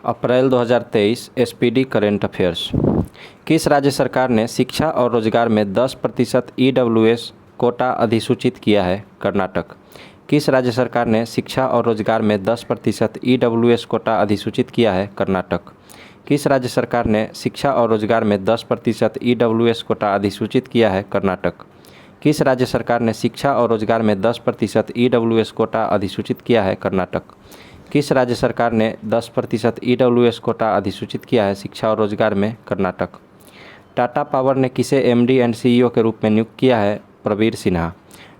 अप्रैल 2023 SPD current affairs. किस राज्य सरकार ने शिक्षा और रोजगार में 10% ईडब्ल्यूएस कोटा अधिसूचित किया है? कर्नाटक। किस राज्य सरकार ने शिक्षा और रोजगार में 10% ईडब्ल्यूएस कोटा अधिसूचित किया है? कर्नाटक। किस राज्य सरकार ने शिक्षा और रोजगार में 10% ईडब्ल्यूएस कोटा अधिसूचित किया है? कर्नाटक। किस राज्य सरकार ने शिक्षा और रोजगार में 10% ईडब्ल्यूएस कोटा अधिसूचित किया है? कर्नाटक। किस राज्य सरकार ने 10% ईडब्ल्यूएस कोटा अधिसूचित किया है शिक्षा और रोजगार में? कर्नाटक। टाटा पावर ने किसे एमडी एंड सीईओ के रूप में नियुक्त किया है? प्रवीर सिन्हा।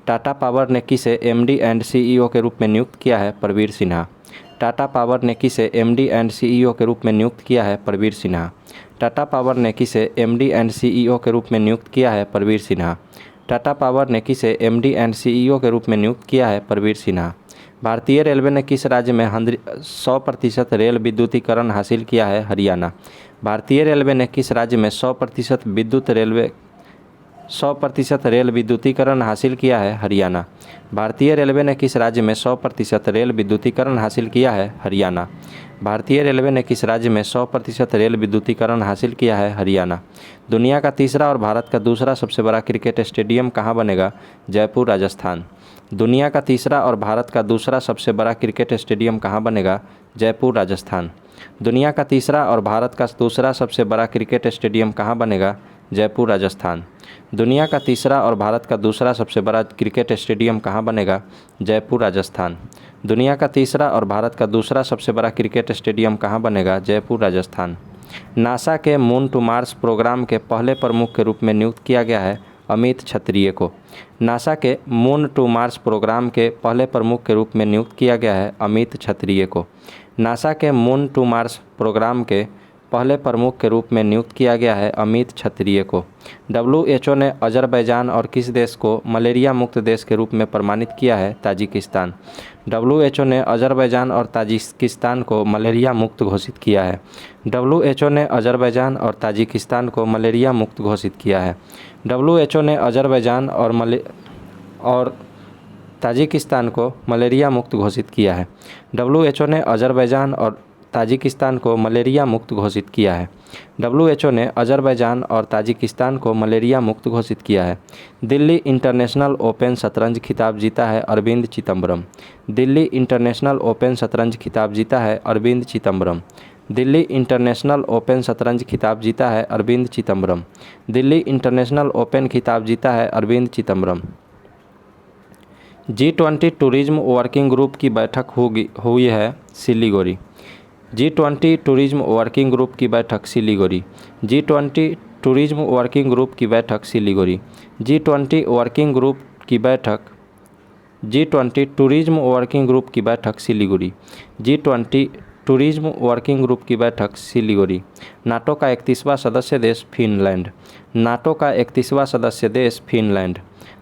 टाटा पावर ने किसे एमडी एंड सीईओ के रूप में नियुक्त किया है? प्रवीर सिन्हा। टाटा पावर ने किसे एमडी एंड सीईओ के रूप में नियुक्त किया है? प्रवीर सिन्हा। टाटा पावर ने किसे एमडी एंड सीईओ के रूप में नियुक्त किया है? प्रवीर सिन्हा। टाटा पावर ने किसे एमडी एंड सीईओ के रूप में नियुक्त किया है? प्रवीर सिन्हा। भारतीय रेलवे ने किस राज्य में 100% रेल विद्युतीकरण हासिल किया है? हरियाणा। भारतीय रेलवे ने किस राज्य में 100% रेल विद्युतीकरण हासिल किया है? हरियाणा। भारतीय रेलवे ने किस राज्य में 100% रेल विद्युतीकरण हासिल किया है? हरियाणा। भारतीय रेलवे ने किस राज्य में 100% रेल विद्युतीकरण हासिल किया है? हरियाणा। दुनिया का तीसरा और भारत का दूसरा सबसे बड़ा क्रिकेट स्टेडियम कहाँ बनेगा? जयपुर, राजस्थान। दुनिया का तीसरा और भारत का दूसरा सबसे बड़ा क्रिकेट स्टेडियम कहाँ बनेगा? जयपुर, राजस्थान। दुनिया का तीसरा और भारत का दूसरा सबसे बड़ा क्रिकेट स्टेडियम कहाँ बनेगा? जयपुर, राजस्थान। दुनिया का तीसरा और भारत का दूसरा सबसे बड़ा क्रिकेट स्टेडियम कहाँ बनेगा? जयपुर, राजस्थान। दुनिया का तीसरा और भारत का दूसरा सबसे बड़ा क्रिकेट स्टेडियम कहाँ बनेगा? जयपुर, राजस्थान। नासा के मून टू मार्स प्रोग्राम के पहले प्रमुख के रूप में नियुक्त किया गया है अमित क्षत्रिय को। नासा के मून टू मार्स प्रोग्राम के पहले प्रमुख के रूप में नियुक्त किया गया है अमित क्षत्रिय को। नासा के मून टू मार्स प्रोग्राम के पहले प्रमुख के रूप में नियुक्त किया गया है अमित क्षत्रिय को। डब्ल्यूएचओ ने अजरबैजान और किस देश को मलेरिया मुक्त देश के रूप में प्रमाणित किया है? ताजिकिस्तान। डब्ल्यूएचओ ने अजरबैजान और ताजिकिस्तान को मलेरिया मुक्त घोषित किया है। डब्ल्यूएचओ ने अजरबैजान और ताजिकिस्तान को मलेरिया मुक्त घोषित किया है। डब्ल्यूएचओ ने अजरबैजान और ताजिकिस्तान को मलेरिया मुक्त घोषित किया है। डब्ल्यूएचओ ने अजरबैजान और ताजिकिस्तान को मलेरिया मुक्त घोषित किया है। डब्ल्यूएचओ ने अजरबैजान और ताजिकिस्तान को मलेरिया मुक्त घोषित किया है। दिल्ली इंटरनेशनल ओपन शतरंज खिताब जीता है अरविंद चिदम्बरम। दिल्ली इंटरनेशनल ओपन शतरंज खिताब जीता है अरविंद चिदम्बरम। दिल्ली इंटरनेशनल ओपन शतरंज खिताब जीता है अरविंद चिदम्बरम। दिल्ली इंटरनेशनल ओपन खिताब जीता है Arvind Chidambaram. G20 tourism working group की बैठक हुई है Siliguri. G20 tourism working group की बैठक Siliguri. G20 tourism working group की बैठक सिलीगुड़ी। G20 वर्किंग ग्रुप की बैठक G20 टूरिज्म वर्किंग ग्रुप की बैठक Siliguri. G20 tourism working group की बैठक सिलीगुड़ी। नाटो का 31वां सदस्य देश फिनलैंड। नाटो का 31वां सदस्य देश फिनलैंड।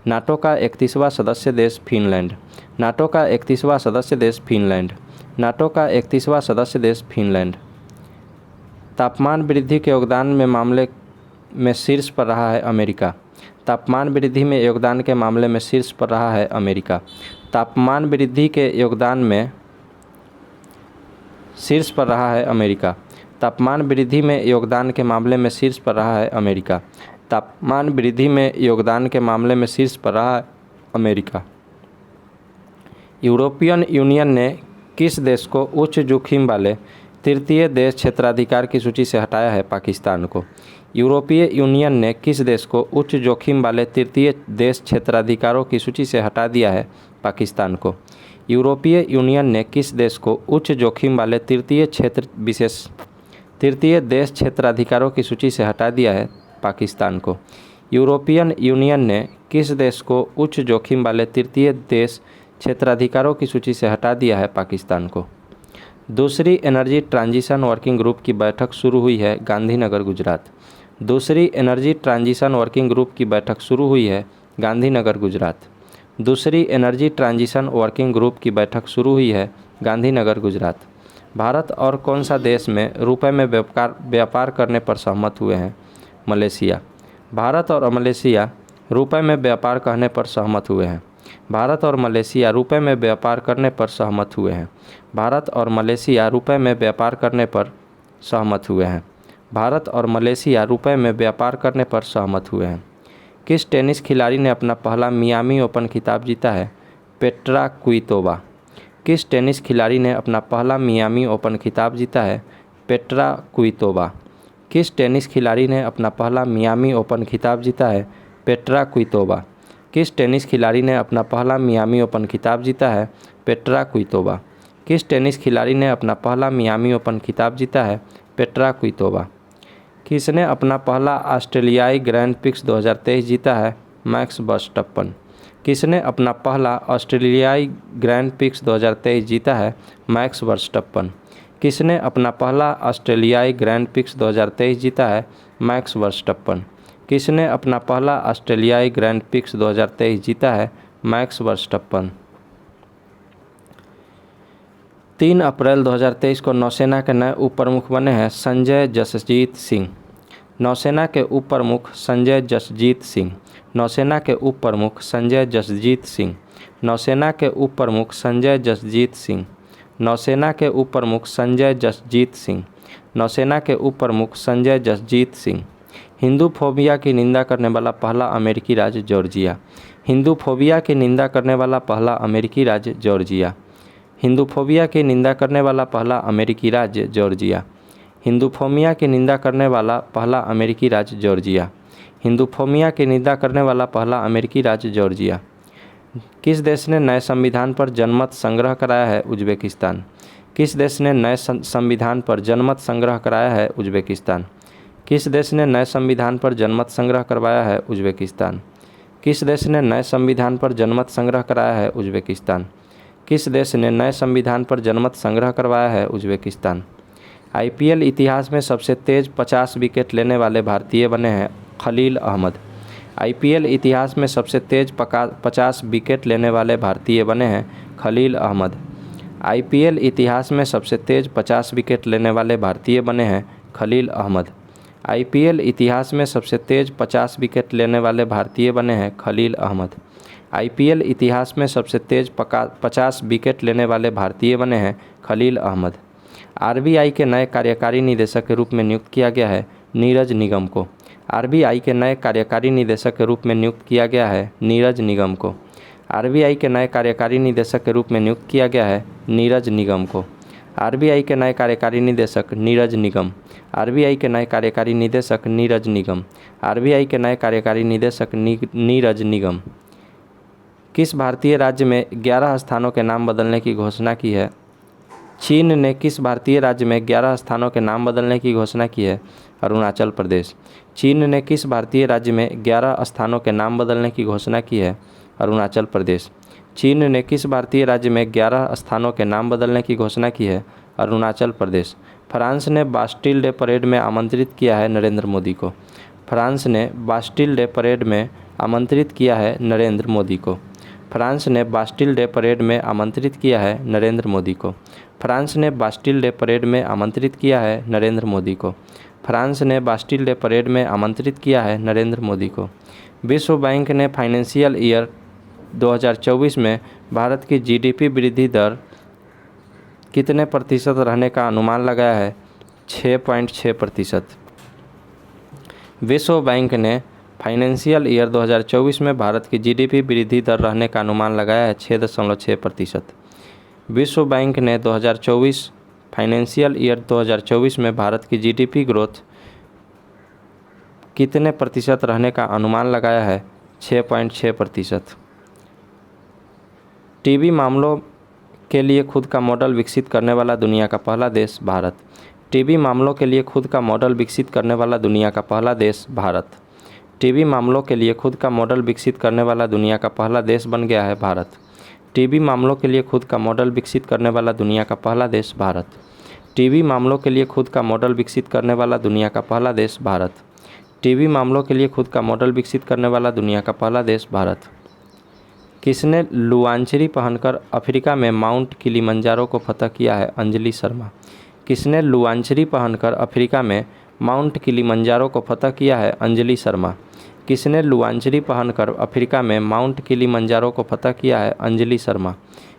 नाटो का 31वां सदस्य देश फिनलैंड। नाटो का 31वां सदस्य देश फिनलैंड। नाटो का 31वां सदस्य देश फिनलैंड। तापमान वृद्धि के योगदान में मामले में शीर्ष पर रहा है अमेरिका। तापमान वृद्धि में योगदान के मामले में शीर्ष पर रहा है अमेरिका। तापमान वृद्धि के योगदान में शीर्ष पर रहा है अमेरिका। तापमान वृद्धि में योगदान के मामले में शीर्ष पर रहा है अमेरिका। तापमान वृद्धि में योगदान के मामले में शीर्ष पर रहा है अमेरिका। यूरोपियन यूनियन ने किस देश को उच्च जोखिम वाले तृतीय देश क्षेत्राधिकार की सूची से हटाया है? पाकिस्तान को। यूरोपीय यूनियन ने किस देश को उच्च जोखिम वाले तृतीय देश क्षेत्राधिकारों की सूची से हटा दिया है? पाकिस्तान को। यूरोपीय यूनियन ने किस देश को उच्च जोखिम वाले तृतीय देश क्षेत्राधिकारों की सूची से हटा दिया है? पाकिस्तान को। यूरोपियन यूनियन ने किस देश को उच्च जोखिम वाले तृतीय देश क्षेत्राधिकारों की सूची से हटा दिया है? पाकिस्तान को। दूसरी एनर्जी ट्रांजिशन वर्किंग ग्रुप की बैठक शुरू हुई है गांधीनगर, गुजरात। दूसरी एनर्जी ट्रांजिशन वर्किंग ग्रुप की बैठक शुरू हुई है गांधीनगर, गुजरात। दूसरी एनर्जी ट्रांजिशन वर्किंग ग्रुप की बैठक शुरू हुई है गांधीनगर, गुजरात। भारत और कौन सा देश में रुपए में व्यापार करने पर सहमत हुए हैं? मलेशिया। भारत और मलेशिया रुपए में व्यापार करने पर सहमत हुए हैं। भारत और मलेशिया रुपये में व्यापार करने पर सहमत हुए हैं। भारत और मलेशिया रुपये में व्यापार करने पर सहमत हुए हैं। भारत और मलेशिया रुपये में व्यापार करने पर सहमत हुए हैं। किस टेनिस खिलाड़ी ने अपना पहला मियामी ओपन खिताब जीता है? Petra Kvitova. किस टेनिस खिलाड़ी ने अपना पहला मियामी ओपन खिताब जीता है? Petra Kvitova. किस टेनिस खिलाड़ी ने अपना पहला मियामी ओपन खिताब जीता है? Petra Kvitova. किस टेनिस खिलाड़ी ने अपना पहला मियामी ओपन खिताब जीता है? Petra Kvitova. किस टेनिस खिलाड़ी ने अपना पहला मियामी ओपन खिताब जीता है? Petra Kvitova. किसने अपना पहला ऑस्ट्रेलियाई ग्रैंड प्रिक्स 2023 जीता है? मैक्स वर्स्टप्पन। किसने अपना पहला ऑस्ट्रेलियाई ग्रैंड प्रिक्स 2023 जीता है? मैक्स वर्स्टप्पन। किसने अपना पहला ऑस्ट्रेलियाई ग्रैंड प्रिक्स 2023 जीता है? मैक्स वर्स्टप्पन। किसने अपना पहला ऑस्ट्रेलियाई ग्रैंड प्रिक्स 2023 जीता है? मैक्स वर्स्टप्पन। 3 अप्रैल 2023 को नौसेना के नए उप प्रमुख बने हैं संजय जसजीत सिंह। नौसेना के उप प्रमुख संजय जसजीत सिंह। नौसेना के उप प्रमुख संजय जसजीत सिंह। नौसेना के उप प्रमुख संजय जसजीत सिंह। नौसेना के उप प्रमुख संजय जसजीत सिंह। नौसेना के उप प्रमुख संजय जसजीत सिंह। हिंदू फोबिया की निंदा करने वाला पहला अमेरिकी राज्य जॉर्जिया। हिंदू फोबिया की निंदा करने वाला पहला अमेरिकी राज्य जॉर्जिया। हिंदू फोबिया की निंदा करने वाला पहला अमेरिकी राज्य जॉर्जिया। हिंदू फोबिया की निंदा करने वाला पहला अमेरिकी राज्य जॉर्जिया। हिंदू फोबिया की निंदा करने वाला पहला अमेरिकी राज्य जॉर्जिया। किस देश ने नए संविधान पर जनमत संग्रह कराया है? उज्बेकिस्तान। किस देश ने नए संविधान पर जनमत संग्रह कराया है? उज्बेकिस्तान। किस देश ने नए संविधान पर जनमत संग्रह करवाया है? उज्बेकिस्तान। किस देश ने नए संविधान पर जनमत संग्रह कराया है? उज्बेकिस्तान। किस देश ने नए संविधान पर जनमत संग्रह करवाया है? उज्बेकिस्तान। आईपीएल इतिहास में सबसे तेज 50 विकेट लेने वाले भारतीय बने हैं खलील अहमद। आईपीएल इतिहास में सबसे तेज 50 विकेट लेने वाले भारतीय बने हैं खलील अहमद। आईपीएल इतिहास में सबसे तेज 50 विकेट लेने वाले भारतीय बने हैं खलील अहमद। आईपीएल इतिहास में सबसे तेज 50 विकेट लेने वाले भारतीय बने हैं खलील अहमद। आईपीएल इतिहास में सबसे तेज 50 विकेट लेने वाले भारतीय बने हैं खलील अहमद। आरबीआई के नए कार्यकारी निदेशक के रूप में नियुक्त किया गया है नीरज निगम को। आरबीआई के नए कार्यकारी निदेशक के रूप में नियुक्त किया गया है नीरज निगम को। आरबीआई के नए कार्यकारी निदेशक के रूप में नियुक्त किया गया है नीरज निगम को। आरबीआई के नए कार्यकारी निदेशक नीरज निगम। आरबीआई के नए कार्यकारी निदेशक नीरज निगम। आरबीआई के नए कार्यकारी निदेशक नीरज निगम। किस भारतीय राज्य में 11 स्थानों के नाम बदलने की घोषणा की है? चीन ने किस भारतीय राज्य में 11 स्थानों के नाम बदलने की घोषणा की है? अरुणाचल प्रदेश। चीन ने किस भारतीय राज्य में 11 स्थानों के नाम बदलने की घोषणा की है? अरुणाचल प्रदेश। चीन ने किस भारतीय राज्य में 11 स्थानों के नाम बदलने की घोषणा की है? अरुणाचल प्रदेश। फ्रांस ने बास्टिल डे परेड में आमंत्रित किया है नरेंद्र मोदी को। फ्रांस ने बास्टिल डे परेड में आमंत्रित किया है नरेंद्र मोदी को। फ्रांस ने बास्टिल डे परेड में आमंत्रित किया है नरेंद्र मोदी को। फ्रांस ने बास्टिल डे परेड में आमंत्रित किया है नरेंद्र मोदी को। फ्रांस ने बास्टिल डे परेड में आमंत्रित किया है नरेंद्र मोदी को। विश्व बैंक ने फाइनेंशियल ईयर 2024 में भारत की जीडीपी वृद्धि दर कितने प्रतिशत रहने का अनुमान लगाया है? 6.6%। विश्व बैंक ने फाइनेंशियल ईयर 2024 में भारत की जीडीपी वृद्धि दर रहने का अनुमान लगाया है 6.6%। विश्व बैंक ने 2024 फाइनेंशियल ईयर 2024 में भारत की जीडीपी ग्रोथ कितने प्रतिशत रहने का अनुमान लगाया है? 6.6%। टीबी मामलों के लिए खुद का मॉडल विकसित करने वाला दुनिया का पहला देश भारत। टीबी मामलों के लिए खुद का मॉडल विकसित करने वाला दुनिया का पहला देश भारत। टीबी मामलों के लिए खुद का मॉडल विकसित करने वाला दुनिया का पहला देश बन गया है भारत। टीबी मामलों के लिए खुद का मॉडल विकसित करने वाला दुनिया का पहला देश भारत। टीबी मामलों के लिए खुद का मॉडल विकसित करने वाला दुनिया का पहला देश भारत। टीबी मामलों के लिए खुद का मॉडल विकसित करने वाला दुनिया का पहला देश भारत। किसने लुआंचरी पहनकर अफ्रीका में माउंट किलिमंजारो को फतह किया है? अंजलि शर्मा। किसने लुआंचरी पहनकर अफ्रीका में माउंट किलिमंजारो को फतह किया है? अंजलि शर्मा। किसने लुआंचरी पहनकर अफ्रीका में माउंट किलिमंजारो को फतह किया है? अंजलि शर्मा।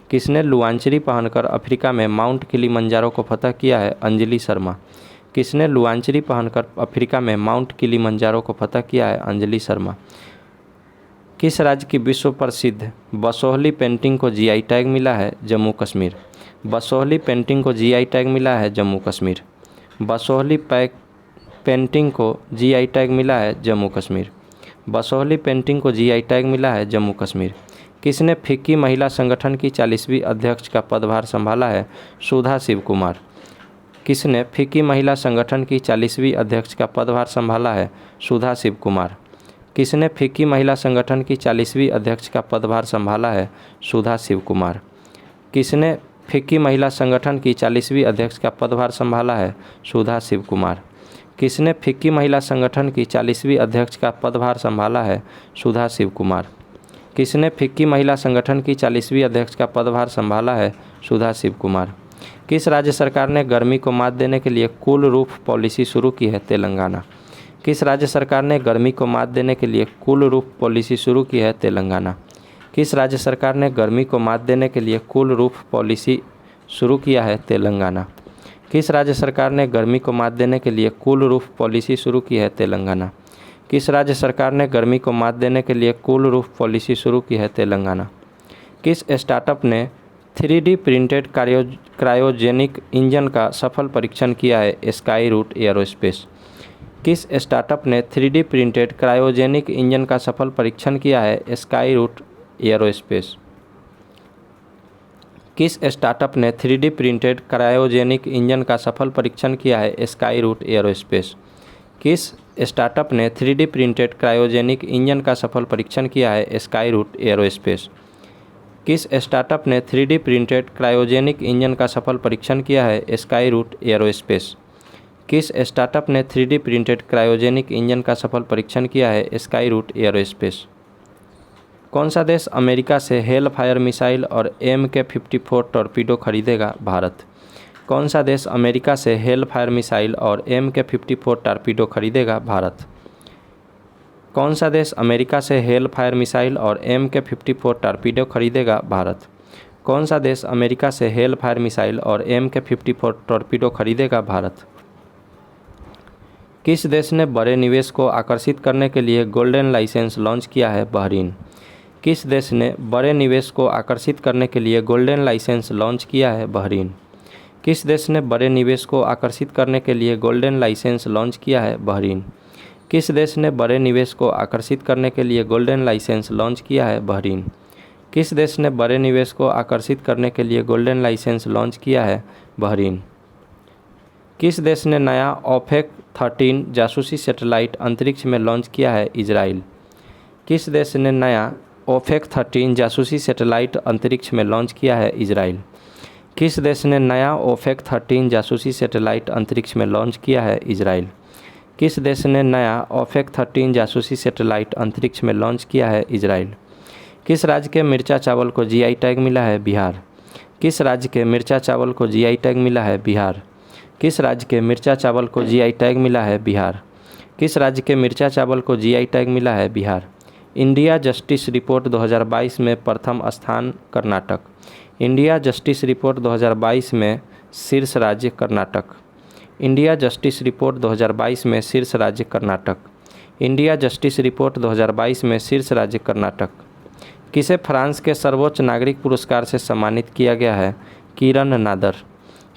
किसने लुआंचरी पहनकर अफ्रीका में माउंट किलिमंजारो को फतह किया है? अंजलि शर्मा। किसने लुआंचरी पहनकर अफ्रीका में माउंट किलिमंजारो को फतह किया है? अंजलि शर्मा। किस राज्य की विश्व प्रसिद्ध बसोहली पेंटिंग को जीआई टैग मिला है? जम्मू कश्मीर। बसोहली पेंटिंग को जीआई टैग मिला है? जम्मू कश्मीर। बसोहली पेंटिंग को जीआई टैग मिला है? जम्मू कश्मीर। बसोहली पेंटिंग को जीआई टैग मिला है? जम्मू कश्मीर। किसने फिक्की महिला संगठन की 40वीं अध्यक्ष का पदभार संभाला है? सुधा शिव कुमार। किसने फिक्की महिला संगठन की 40वीं अध्यक्ष का पदभार संभाला है? सुधा शिव कुमार। किसने फिक्की महिला संगठन की 40वीं अध्यक्ष का पदभार संभाला है? सुधा शिव कुमार। किसने फिक्की महिला संगठन की 40वीं अध्यक्ष का पदभार संभाला है? सुधा शिव कुमार। किसने फिक्की महिला संगठन की 40वीं अध्यक्ष का पदभार संभाला है? सुधा शिव कुमार। किसने फिक्की महिला संगठन की 40वीं अध्यक्ष का पदभार संभाला है? सुधा शिव कुमार। किस राज्य सरकार ने गर्मी को मात देने के लिए कूल रूफ पॉलिसी शुरू की है? तेलंगाना। किस राज्य सरकार ने गर्मी को मात देने के लिए कूल रूफ पॉलिसी शुरू की है? तेलंगाना। किस राज्य सरकार ने गर्मी को मात देने के लिए कूल रूफ पॉलिसी शुरू किया है? तेलंगाना। किस राज्य सरकार ने गर्मी को मात देने के लिए कूल रूफ पॉलिसी शुरू की है? तेलंगाना। किस राज्य सरकार ने गर्मी को मात देने के लिए कूल रूफ पॉलिसी शुरू की है? तेलंगाना। किस स्टार्टअप ने 3D प्रिंटेड क्रायोजेनिक इंजन का सफल परीक्षण किया है? Skyroot Aerospace. किस स्टार्टअप ने 3D प्रिंटेड क्रायोजेनिक इंजन का सफल परीक्षण किया है? Skyroot Aerospace. किस स्टार्टअप ने 3D प्रिंटेड क्रायोजेनिक इंजन का सफल परीक्षण किया है? Skyroot Aerospace. किस स्टार्टअप ने 3D प्रिंटेड क्रायोजेनिक इंजन का सफल परीक्षण किया है? Skyroot Aerospace. किस स्टार्टअप ने 3D प्रिंटेड क्रायोजेनिक इंजन का सफल परीक्षण किया है? Skyroot Aerospace. किस स्टार्टअप ने 3D प्रिंटेड क्रायोजेनिक इंजन का सफल परीक्षण किया है? Skyroot Aerospace. कौन सा देश अमेरिका से हेल फायर मिसाइल और MK-54 टॉर्पीडो खरीदेगा? भारत। कौन सा देश अमेरिका से हेल फायर मिसाइल और MK-54 टॉर्पीडो खरीदेगा? भारत। कौन सा देश अमेरिका से हेल फायर मिसाइल और MK-54 टॉर्पीडो खरीदेगा? भारत। कौन सा देश अमेरिका से हेल फायर मिसाइल और MK-54 टॉर्पीडो खरीदेगा? भारत। किस देश ने बड़े निवेश को आकर्षित करने के लिए गोल्डन लाइसेंस लॉन्च किया है? बहरीन। किस देश ने बड़े निवेश को आकर्षित करने के लिए गोल्डन लाइसेंस लॉन्च किया है? बहरीन। किस देश ने बड़े निवेश को आकर्षित करने के लिए गोल्डन लाइसेंस लॉन्च किया है? बहरीन। किस देश ने बड़े निवेश को आकर्षित करने के लिए गोल्डन लाइसेंस लॉन्च किया है? बहरीन। किस देश ने बड़े निवेश को आकर्षित करने के लिए गोल्डन लाइसेंस लॉन्च किया है? बहरीन। किस देश ने नया ओपेक 13 जासूसी सैटेलाइट अंतरिक्ष में लॉन्च किया है? इजराइल। किस देश ने नया ओपेक 13 जासूसी सैटेलाइट अंतरिक्ष में लॉन्च किया है? इजराइल। किस देश ने नया ओपेक 13 जासूसी सैटेलाइट अंतरिक्ष में लॉन्च किया है? इजराइल। किस देश ने नया ओपेक 13 जासूसी सैटेलाइट अंतरिक्ष में लॉन्च किया है? इजराइल। किस राज्य के मिर्चा चावल को जीआई टैग मिला है? बिहार। किस राज्य के मिर्चा चावल को जीआई टैग मिला है? बिहार। किस राज्य के मिर्चा चावल को जीआई टैग मिला है? बिहार। किस राज्य के मिर्चा चावल को जीआई टैग मिला है? बिहार। इंडिया जस्टिस रिपोर्ट 2022 में प्रथम स्थान कर्नाटक। इंडिया जस्टिस रिपोर्ट 2022 में शीर्ष राज्य कर्नाटक। इंडिया जस्टिस रिपोर्ट 2022 में शीर्ष राज्य कर्नाटक। इंडिया जस्टिस रिपोर्ट 2022 में शीर्ष राज्य कर्नाटक। किसे फ्रांस के सर्वोच्च नागरिक पुरस्कार से सम्मानित किया गया है? किरण नादर।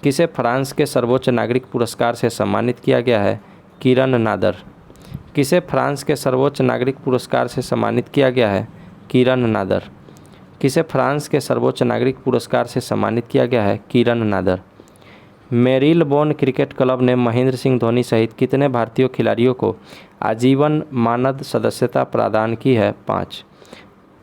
किसे फ्रांस के सर्वोच्च नागरिक पुरस्कार से सम्मानित किया गया है? किरण नादर। किसे फ्रांस के सर्वोच्च नागरिक पुरस्कार से सम्मानित किया गया है? किरण नादर। किसे फ्रांस के सर्वोच्च नागरिक पुरस्कार से सम्मानित किया गया है? किरण नादर। मेरिलबोर्न क्रिकेट क्लब ने महेंद्र सिंह धोनी सहित कितने भारतीय खिलाड़ियों को आजीवन मानद सदस्यता प्रदान की है? 5।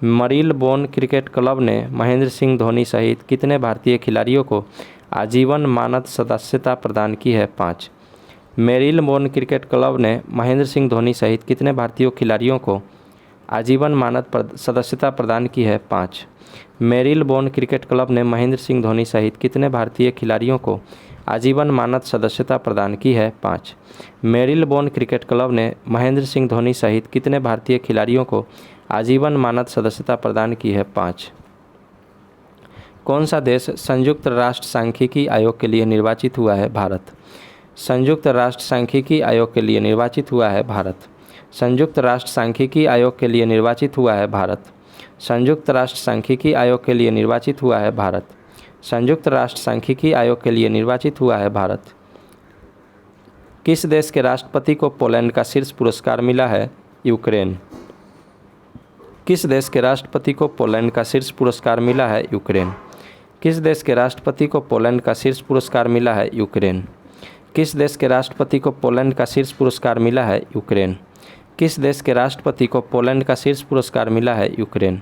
मेरिलबोर्न क्रिकेट क्लब ने महेंद्र सिंह धोनी सहित कितने भारतीय खिलाड़ियों को आजीवन मानद सदस्यता प्रदान की है? 5। मेरिलबोर्न क्रिकेट क्लब ने महेंद्र सिंह धोनी सहित कितने भारतीय खिलाड़ियों को आजीवन मानद सदस्यता प्रदान की है? 5। मेरिलबोर्न क्रिकेट क्लब ने महेंद्र सिंह धोनी सहित कितने भारतीय खिलाड़ियों को आजीवन मानद सदस्यता प्रदान की है? 5। मेरिलबोर्न क्रिकेट क्लब ने महेंद्र सिंह धोनी सहित कितने भारतीय खिलाड़ियों को आजीवन मानद सदस्यता प्रदान की है? 5। कौन सा देश संयुक्त राष्ट्र सांख्यिकी आयोग के लिए निर्वाचित हुआ है? भारत। संयुक्त राष्ट्र सांख्यिकी आयोग के लिए निर्वाचित हुआ है? भारत। संयुक्त राष्ट्र सांख्यिकी आयोग के लिए निर्वाचित हुआ है? भारत। संयुक्त राष्ट्र सांख्यिकी आयोग के लिए निर्वाचित हुआ है? भारत। संयुक्त राष्ट्र सांख्यिकी आयोग के लिए निर्वाचित हुआ है? भारत। किस देश के राष्ट्रपति को पोलैंड का शीर्ष पुरस्कार मिला है? यूक्रेन। किस देश के राष्ट्रपति को पोलैंड का शीर्ष पुरस्कार मिला है? यूक्रेन। किस देश के राष्ट्रपति को पोलैंड का शीर्ष पुरस्कार मिला है? यूक्रेन। किस देश के राष्ट्रपति को पोलैंड का शीर्ष पुरस्कार मिला है? यूक्रेन। किस देश के राष्ट्रपति को पोलैंड का शीर्ष पुरस्कार मिला है? यूक्रेन।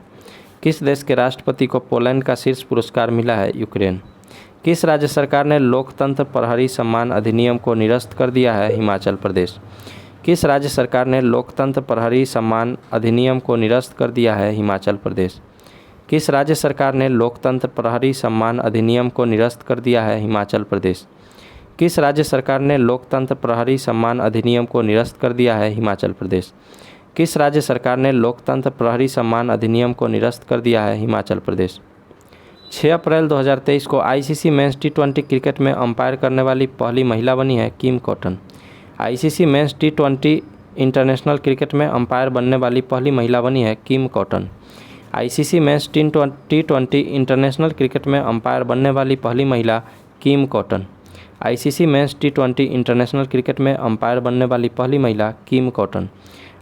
किस देश के राष्ट्रपति को पोलैंड का शीर्ष पुरस्कार मिला है? यूक्रेन। किस राज्य सरकार ने लोकतंत्र प्रहरी सम्मान अधिनियम को निरस्त कर दिया है? हिमाचल प्रदेश। किस राज्य सरकार ने लोकतंत्र प्रहरी सम्मान अधिनियम को निरस्त कर दिया है? हिमाचल प्रदेश। किस राज्य सरकार ने लोकतंत्र प्रहरी सम्मान अधिनियम को निरस्त कर दिया है? हिमाचल प्रदेश। किस राज्य सरकार ने लोकतंत्र प्रहरी सम्मान अधिनियम को निरस्त कर दिया है? हिमाचल प्रदेश। किस राज्य सरकार ने लोकतंत्र प्रहरी सम्मान अधिनियम को निरस्त कर दिया है? हिमाचल प्रदेश। 6 अप्रैल 2023 को आईसीसी मेंस टी20 क्रिकेट में अंपायर करने वाली पहली महिला बनी है किम कॉटन। आईसीसी मेंस टी20 इंटरनेशनल क्रिकेट में अंपायर बनने वाली पहली महिला बनी है किम कॉटन। आईसीसी मेंस टी20 इंटरनेशनल क्रिकेट में अंपायर बनने वाली पहली महिला किम कॉटन। आईसीसी मेंस टी20 इंटरनेशनल क्रिकेट में अंपायर बनने वाली पहली महिला किम कॉटन।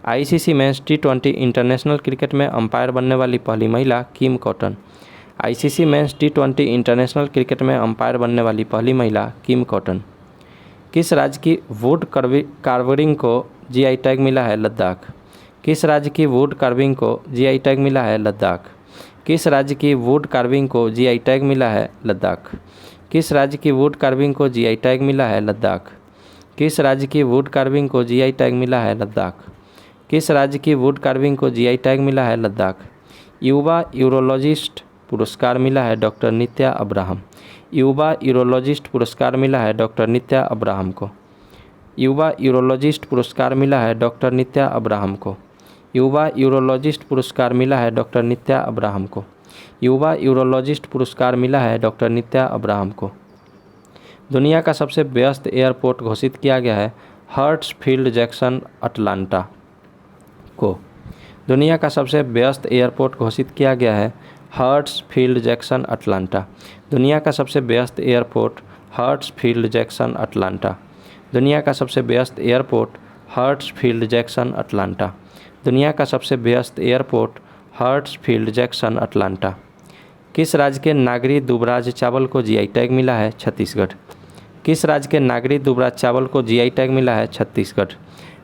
आईसीसी मेंस टी20 इंटरनेशनल क्रिकेट में अंपायर बनने वाली पहली महिला किम कॉटन। आईसीसी मेंस टी20 इंटरनेशनल क्रिकेट में अंपायर बनने वाली पहली महिला किम कॉटन। किस राज्य की वुड कार्विंग को जीआई टैग मिला है? लद्दाख। किस राज्य की वुड कार्विंग को जीआई टैग मिला है? लद्दाख। किस राज्य की वुड कार्विंग को जीआई टैग मिला है? लद्दाख। किस राज्य की वुड कार्विंग को जीआई टैग मिला है? लद्दाख। किस राज्य की वुड कार्विंग को जीआई टैग मिला है? लद्दाख। किस राज्य की वुड कार्विंग को जीआई टैग मिला है? लद्दाख। युवा यूरोलॉजिस्ट पुरस्कार मिला है डॉक्टर नित्या अब्राहम। युवा यूरोलॉजिस्ट पुरस्कार मिला है डॉक्टर नित्या अब्राहम को। युवा यूरोलॉजिस्ट पुरस्कार मिला है डॉक्टर नित्या अब्राहम को। युवा यूरोलॉजिस्ट पुरस्कार मिला है डॉक्टर नित्या अब्राहम को। युवा यूरोलॉजिस्ट पुरस्कार मिला है डॉक्टर नित्या अब्राहम को। दुनिया का सबसे व्यस्त एयरपोर्ट घोषित किया गया है हर्ट्सफील्ड जैक्सन अटलांटा को। दुनिया का सबसे व्यस्त एयरपोर्ट घोषित किया गया है हर्ट्सफील्ड जैक्सन अटलांटा। दुनिया का सबसे व्यस्त एयरपोर्ट हर्ट्सफील्ड जैक्सन अटलांटा। दुनिया का सबसे व्यस्त एयरपोर्ट हर्ट्सफील्ड जैक्सन अटलांटा। दुनिया का सबसे व्यस्त एयरपोर्ट हर्ट्सफील्ड जैक्सन अटलांटा। किस राज्य के नागरी दुबराज चावल को जीआई टैग मिला है? छत्तीसगढ़। किस राज्य के नागरी दुबराज चावल को जीआई टैग मिला है? छत्तीसगढ़।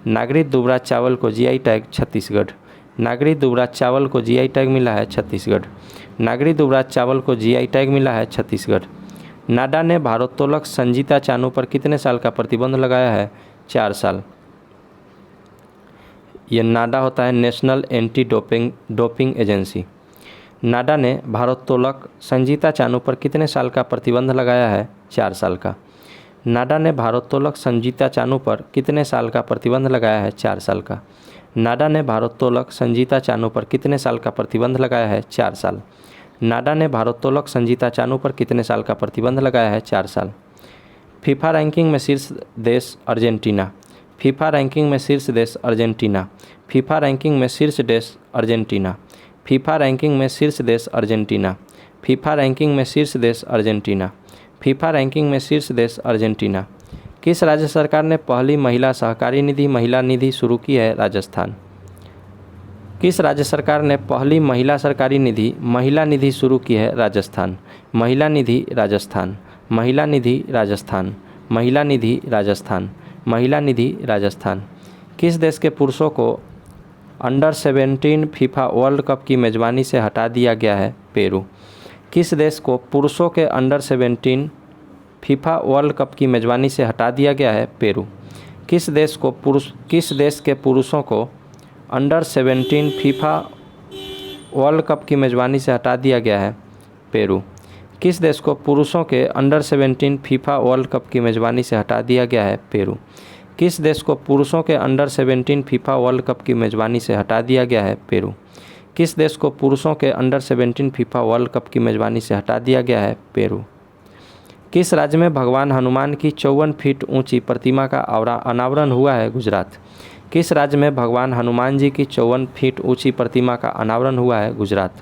नागरी दुबराज चावल को जीआई टैग छत्तीसगढ़। नागरी दुबराज चावल को जीआई टैग मिला है छत्तीसगढ़। नागरी दुबराज चावल को जीआई टैग मिला है छत्तीसगढ़। नाडा ने भारोत्तोलक संजीता चानू पर कितने साल का प्रतिबंध लगाया है? 4 साल। ये नाडा होता है नेशनल एंटी डोपिंग एजेंसी। नाडा ने भारोत्तोलक संजीता चानू पर कितने साल का प्रतिबंध लगाया है? 4 साल का। नाडा ने भारोत्तोलक संजीता चानू पर कितने साल का प्रतिबंध लगाया है? 4 साल का। नाडा ने भारोत्तोलक संजीता चानू पर कितने साल का प्रतिबंध लगाया है? 4 साल। नाडा ने भारोत्तोलक संजीता चानू पर कितने साल का प्रतिबंध लगाया है? 4 साल। फीफा रैंकिंग में शीर्ष देश अर्जेंटीना। फीफा रैंकिंग में शीर्ष देश अर्जेंटीना। फीफा रैंकिंग में शीर्ष देश अर्जेंटीना। फीफा रैंकिंग में शीर्ष देश अर्जेंटीना। फीफा रैंकिंग में शीर्ष देश अर्जेंटीना। फीफा रैंकिंग में शीर्ष देश अर्जेंटीना। किस राज्य सरकार ने पहली महिला सहकारी निधि महिला निधि शुरू की है? राजस्थान। किस राज्य सरकार ने पहली महिला सरकारी निधि महिला निधि शुरू की है? राजस्थान। महिला निधि राजस्थान। महिला निधि राजस्थान। महिला निधि राजस्थान। महिला निधि राजस्थान। किस देश के पुरुषों को अंडर 17 फीफा वर्ल्ड कप की मेज़बानी से हटा दिया गया है? पेरू। किस देश को पुरुषों के अंडर 17 फीफा वर्ल्ड कप की मेज़बानी से हटा दिया गया है? पेरू। किस देश के पुरुषों को अंडर 17 फीफा वर्ल्ड कप की मेज़बानी से हटा दिया गया है? पेरू। किस देश को पुरुषों के अंडर 17 फीफा वर्ल्ड कप की मेज़बानी से हटा दिया गया है? पेरू। किस देश को पुरुषों के अंडर 17 फीफा वर्ल्ड कप की मेज़बानी से हटा दिया गया है? पेरू। किस देश को पुरुषों के अंडर 17 फीफा वर्ल्ड कप की मेज़बानी से हटा दिया गया है? पेरू। किस राज्य में भगवान हनुमान की 54 फीट ऊंची प्रतिमा का अनावरण हुआ है? गुजरात। किस राज्य में भगवान हनुमान जी की 54 फीट ऊंची प्रतिमा का अनावरण हुआ है? गुजरात।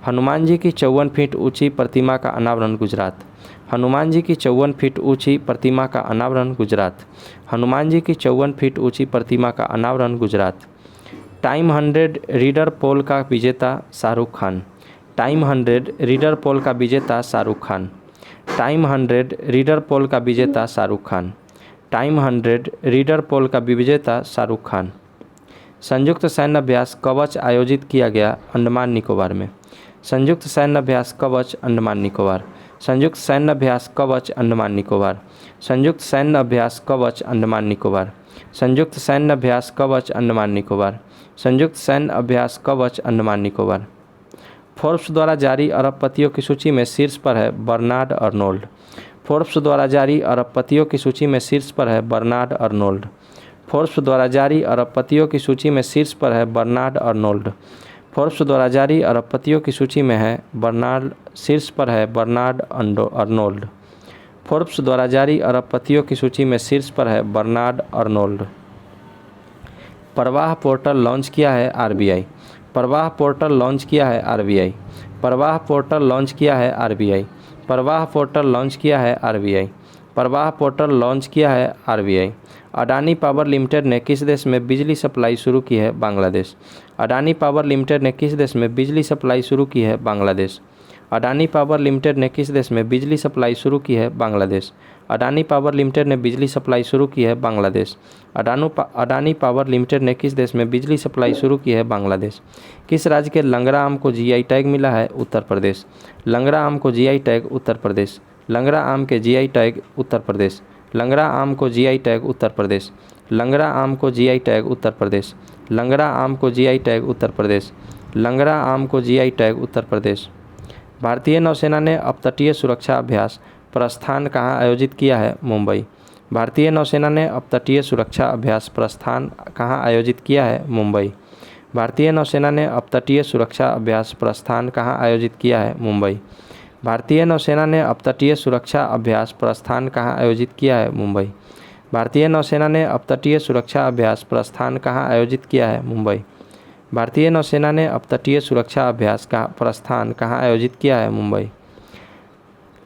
हनुमान जी की 54 फीट ऊंची प्रतिमा का अनावरण गुजरात। हनुमान जी की 54 फीट ऊंची प्रतिमा का अनावरण गुजरात। हनुमान जी की 54 फीट ऊंची प्रतिमा का अनावरण गुजरात। टाइम 100 रीडर पोल का विजेता शाहरुख खान। टाइम 100 रीडर पोल का विजेता शाहरुख खान। टाइम 100 रीडर पोल का विजेता शाहरुख खान। टाइम 100 रीडर पोल का विजेता शाहरुख खान। संयुक्त सैन्य अभ्यास कवच आयोजित किया गया अंडमान निकोबार में? संयुक्त सैन्य अभ्यास कवच अंडमान निकोबार। संयुक्त सैन्य अभ्यास कवच अंडमान निकोबार। संयुक्त सैन्य अभ्यास कवच अंडमान निकोबार। संयुक्त सैन्य अभ्यास कवच अंडमान निकोबार। संयुक्त सैन्य अभ्यास कवच अंडमान निकोबार। फोर्ब्स द्वारा जारी अरबपतियों की सूची में शीर्ष पर है बर्नार्ड अर्नोल्ड। फोर्ब्स द्वारा जारी अरबपतियों की सूची में शीर्ष पर है बर्नार्ड अर्नोल्ड। फोर्ब्स द्वारा जारी अरबपतियों की सूची में शीर्ष पर है बर्नार्ड अर्नोल्ड। फोर्ब्स द्वारा जारी अरबपतियों की सूची में है शीर्ष पर है बर्नार्ड अर्नोल्ड। फोर्ब्स द्वारा जारी अरबपतियों की सूची में शीर्ष पर है बर्नार्ड अर्नोल्ड। प्रवाह पोर्टल लॉन्च किया है आरबीआई। प्रवाह पोर्टल लॉन्च किया है आरबीआई। प्रवाह पोर्टल लॉन्च किया है आरबीआई। प्रवाह पोर्टल लॉन्च किया है आरबीआई। प्रवाह पोर्टल लॉन्च किया है आरबीआई। अडानी पावर लिमिटेड ने किस देश में बिजली सप्लाई शुरू की है? बांग्लादेश। अडानी पावर लिमिटेड ने किस देश में बिजली सप्लाई शुरू की है? बांग्लादेश। अडानी पावर लिमिटेड ने किस देश में बिजली सप्लाई शुरू की है? बांग्लादेश। अडानी पावर लिमिटेड ने बिजली सप्लाई शुरू की है? बांग्लादेश। अडानी पावर लिमिटेड ने किस देश में बिजली सप्लाई शुरू की है? बांग्लादेश। किस राज्य के लंगड़ा आम को जीआई टैग मिला है? उत्तर प्रदेश। लंगड़ा आम को जीआई टैग उत्तर प्रदेश। लंगड़ा आम के जीआई टैग उत्तर प्रदेश। लंगड़ा आम को जीआई टैग उत्तर प्रदेश। लंगड़ा आम को जीआई टैग उत्तर प्रदेश। लंगड़ा आम को जीआई टैग उत्तर प्रदेश। लंगड़ा आम को जीआई टैग उत्तर प्रदेश। भारतीय नौसेना ने अपतटीय सुरक्षा अभ्यास प्रस्थान कहाँ आयोजित किया है? मुंबई। भारतीय नौसेना ने अपतटीय सुरक्षा अभ्यास प्रस्थान कहाँ आयोजित किया है? मुंबई। भारतीय नौसेना ने अपतटीय सुरक्षा अभ्यास प्रस्थान कहाँ आयोजित किया है? मुंबई। भारतीय नौसेना ने अपतटीय सुरक्षा अभ्यास प्रस्थान कहाँ आयोजित किया है? मुंबई। भारतीय नौसेना ने अपतटीय सुरक्षा अभ्यास प्रस्थान कहाँ आयोजित किया है? मुंबई। भारतीय नौसेना ने अपतटीय सुरक्षा अभ्यास का प्रस्थान कहाँ आयोजित किया है? मुंबई।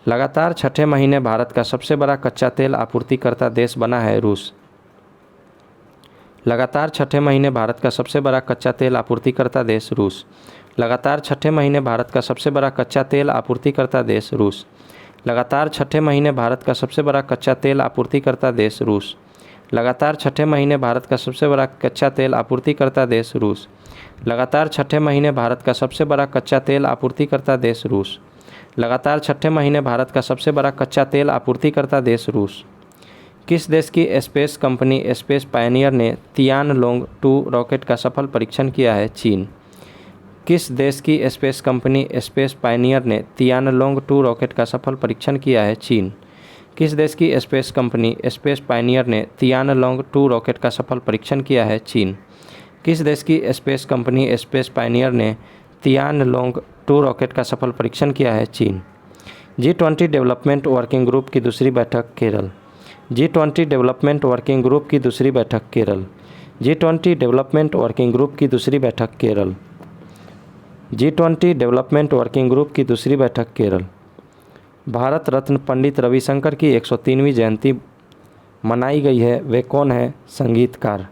लगातार छठे महीने भारत का सबसे बड़ा कच्चा तेल आपूर्तिकर्ता देश बना है रूस। लगातार छठे महीने भारत का सबसे बड़ा कच्चा तेल आपूर्तिकर्ता देश रूस। लगातार छठे महीने भारत का सबसे बड़ा कच्चा तेल आपूर्तिकर्ता देश रूस। लगातार छठे महीने भारत का सबसे बड़ा कच्चा तेल आपूर्तिकर्ता देश रूस। लगातार छठे महीने भारत का सबसे बड़ा कच्चा तेल आपूर्तिकर्ता देश रूस। लगातार छठे महीने भारत का सबसे बड़ा कच्चा तेल आपूर्तिकर्ता देश रूस। लगातार छठे महीने भारत का सबसे बड़ा कच्चा तेल आपूर्तिकर्ता देश रूस। किस देश की स्पेस कंपनी स्पेस पायनियर ने तियानलोंग 2 रॉकेट का सफल परीक्षण किया है? चीन। किस देश की स्पेस कंपनी स्पेस पायनियर ने तियानलोंग 2 रॉकेट का सफल परीक्षण किया है? चीन। किस देश की स्पेस कंपनी स्पेस पायनियर ने तियानलोंग 2 रॉकेट का सफल परीक्षण किया है? चीन। किस देश की स्पेस कंपनी स्पेस पायनियर ने तियानलोंग 2 रॉकेट का सफल परीक्षण किया है? चीन। G20 डेवलपमेंट वर्किंग ग्रुप की दूसरी बैठक Kerala. G20 development working group की दूसरी बैठक Kerala. G20 development working group की दूसरी बैठक Kerala. G20 development working group की दूसरी बैठक केरल। भारत रत्न पंडित रविशंकर की 103वीं जयंती मनाई गई है, वे कौन है? संगीतकार।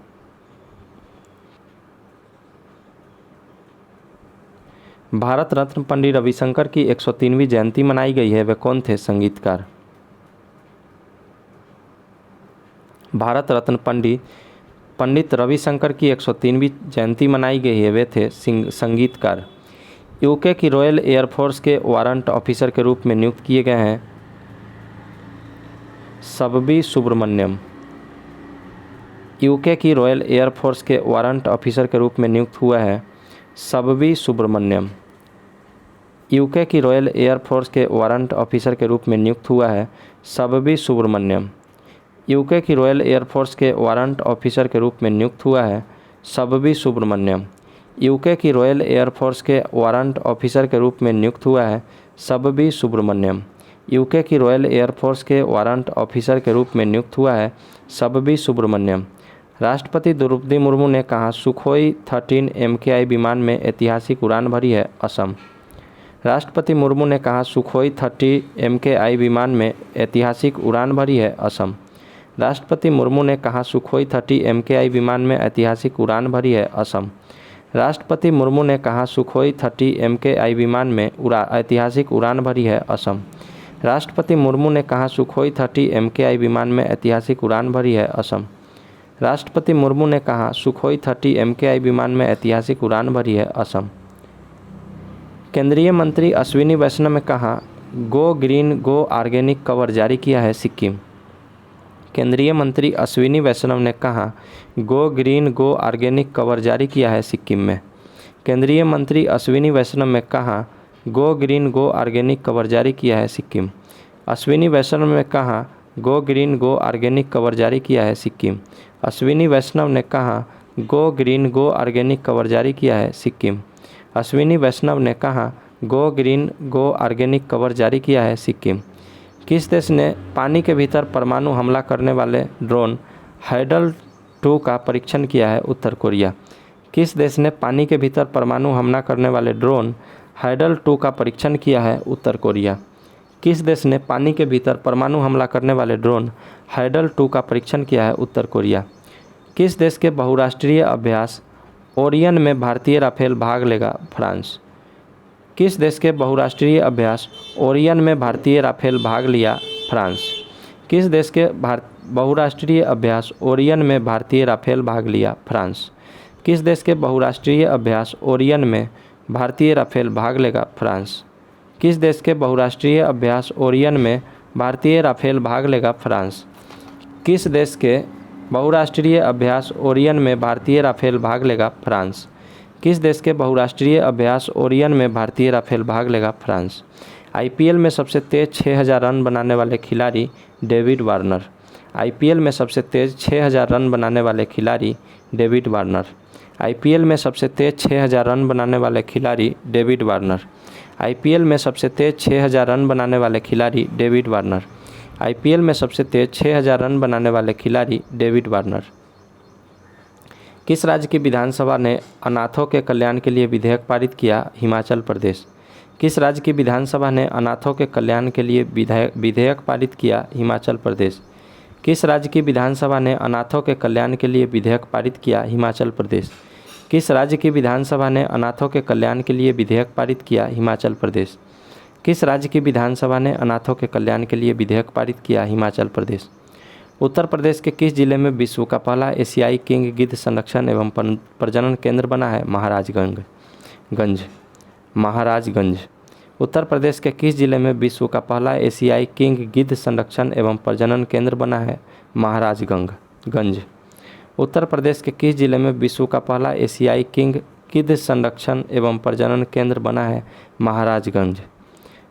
भारत रत्न पंडित रविशंकर की 103वीं जयंती मनाई गई है, वे कौन थे? संगीतकार। भारत रत्न पंडित रविशंकर की 103वीं जयंती मनाई गई है, वे थे संगीतकार। यूके की रॉयल एयरफोर्स के वारंट ऑफिसर के रूप में नियुक्त किए गए हैं सबबी सुब्रमण्यम। यूके की रॉयल एयरफोर्स के वारंट ऑफिसर के रूप में नियुक्त हुआ है सबवी सुब्रमण्यम। यूके की रॉयल एयरफोर्स के वारंट ऑफिसर के रूप में नियुक्त हुआ है सबवी सुब्रमण्यम। यूके की रॉयल एयरफोर्स के वारंट ऑफिसर के रूप में नियुक्त हुआ है सबवी सुब्रमण्यम। यूके की रॉयल एयरफोर्स के वारंट ऑफिसर के रूप में नियुक्त हुआ है सबवी सुब्रमण्यम। यूके की रॉयल एयरफोर्स के वारंट ऑफिसर के रूप में नियुक्त हुआ है सबवी सुब्रमण्यम। राष्ट्रपति द्रौपदी मुर्मू ने कहा सुखोई 13 MKI विमान में ऐतिहासिक उड़ान भरी है असम। राष्ट्रपति मुर्मू ने कहा सुखोई 30 MKI विमान में ऐतिहासिक उड़ान भरी है असम। राष्ट्रपति मुर्मू ने कहा सुखोई 30 MKI विमान में ऐतिहासिक उड़ान भरी है असम। राष्ट्रपति मुर्मू ने कहा सुखोई 30 MKI विमान में ऐतिहासिक उड़ान भरी है असम। राष्ट्रपति मुर्मू ने कहा सुखोई 30 MKI विमान में ऐतिहासिक उड़ान भरी है असम। राष्ट्रपति मुर्मू ने कहा सुखोई 30 MKI विमान में ऐतिहासिक उड़ान भरी है असम। केंद्रीय मंत्री अश्विनी वैष्णव ने कहा गो ग्रीन गो ऑर्गेनिक कवर जारी किया है सिक्किम। केंद्रीय मंत्री अश्विनी वैष्णव ने कहा गो ग्रीन गो ऑर्गेनिक कवर जारी किया है सिक्किम में। केंद्रीय मंत्री अश्विनी वैष्णव ने कहा गो ग्रीन गो ऑर्गेनिक कवर जारी किया है सिक्किम। अश्विनी वैष्णव ने कहा गो ग्रीन गो ऑर्गेनिक कवर जारी किया है सिक्किम। अश्विनी वैष्णव ने कहा गो ग्रीन गो ऑर्गेनिक कवर जारी किया है सिक्किम। अश्विनी वैष्णव ने कहा गो ग्रीन गो ऑर्गेनिक कवर जारी किया है सिक्किम। किस देश ने पानी के भीतर परमाणु हमला करने वाले ड्रोन हाइडल 2 का परीक्षण किया है उत्तर कोरिया। किस देश ने पानी के भीतर परमाणु हमला करने वाले ड्रोन हाइडल 2 का परीक्षण किया है उत्तर कोरिया। किस देश ने पानी के भीतर परमाणु हमला करने वाले ड्रोन हाइडल 2 का परीक्षण किया है उत्तर कोरिया। किस देश के बहुराष्ट्रीय अभ्यास ओरियन में भारतीय राफेल भाग लेगा फ्रांस। किस देश के बहुराष्ट्रीय अभ्यास ओरियन में भारतीय राफेल भाग लिया फ्रांस। किस देश के बहुराष्ट्रीय अभ्यास ओरियन में भारतीय राफेल भाग लिया फ्रांस। किस देश के बहुराष्ट्रीय अभ्यास ओरियन में भारतीय राफेल भाग लेगा फ्रांस। किस देश के बहुराष्ट्रीय अभ्यास ओरियन में भारतीय राफेल भाग लेगा फ्रांस। किस देश के बहुराष्ट्रीय अभ्यास ओरियन में भारतीय राफेल भाग लेगा फ्रांस। किस देश के बहुराष्ट्रीय अभ्यास ओरियन में भारतीय राफेल भाग लेगा फ्रांस। IPL में सबसे तेज 6000 रन बनाने वाले खिलाड़ी डेविड वार्नर। IPL में सबसे तेज 6000 रन बनाने वाले खिलाड़ी डेविड वार्नर। IPL में सबसे तेज 6000 रन बनाने वाले खिलाड़ी डेविड वार्नर। IPL में सबसे तेज 6000 रन बनाने वाले खिलाड़ी डेविड वार्नर। IPL में सबसे तेज 6000 रन बनाने वाले खिलाड़ी डेविड वार्नर। किस राज्य की विधानसभा ने अनाथों के कल्याण के लिए विधेयक पारित किया हिमाचल प्रदेश। किस राज्य की विधानसभा ने अनाथों के कल्याण के लिए विधेयक पारित किया हिमाचल प्रदेश। किस राज्य की विधानसभा ने अनाथों के कल्याण के लिए विधेयक पारित किया हिमाचल प्रदेश। किस राज्य की विधानसभा ने अनाथों के कल्याण के लिए विधेयक पारित किया हिमाचल प्रदेश। किस राज्य की विधानसभा ने अनाथों के कल्याण के लिए विधेयक पारित किया हिमाचल प्रदेश। उत्तर प्रदेश के किस जिले में विश्व का पहला एशियाई किंग गिद्ध संरक्षण एवं प्रजनन केंद्र बना है महाराजगंज। उत्तर प्रदेश के किस जिले में विश्व का पहला एशियाई किंग गिद्ध संरक्षण एवं प्रजनन केंद्र बना है महाराजगंज। उत्तर प्रदेश के किस जिले में विश्व का पहला एशियाई किंग गिद्ध संरक्षण एवं प्रजनन केंद्र बना है महाराजगंज।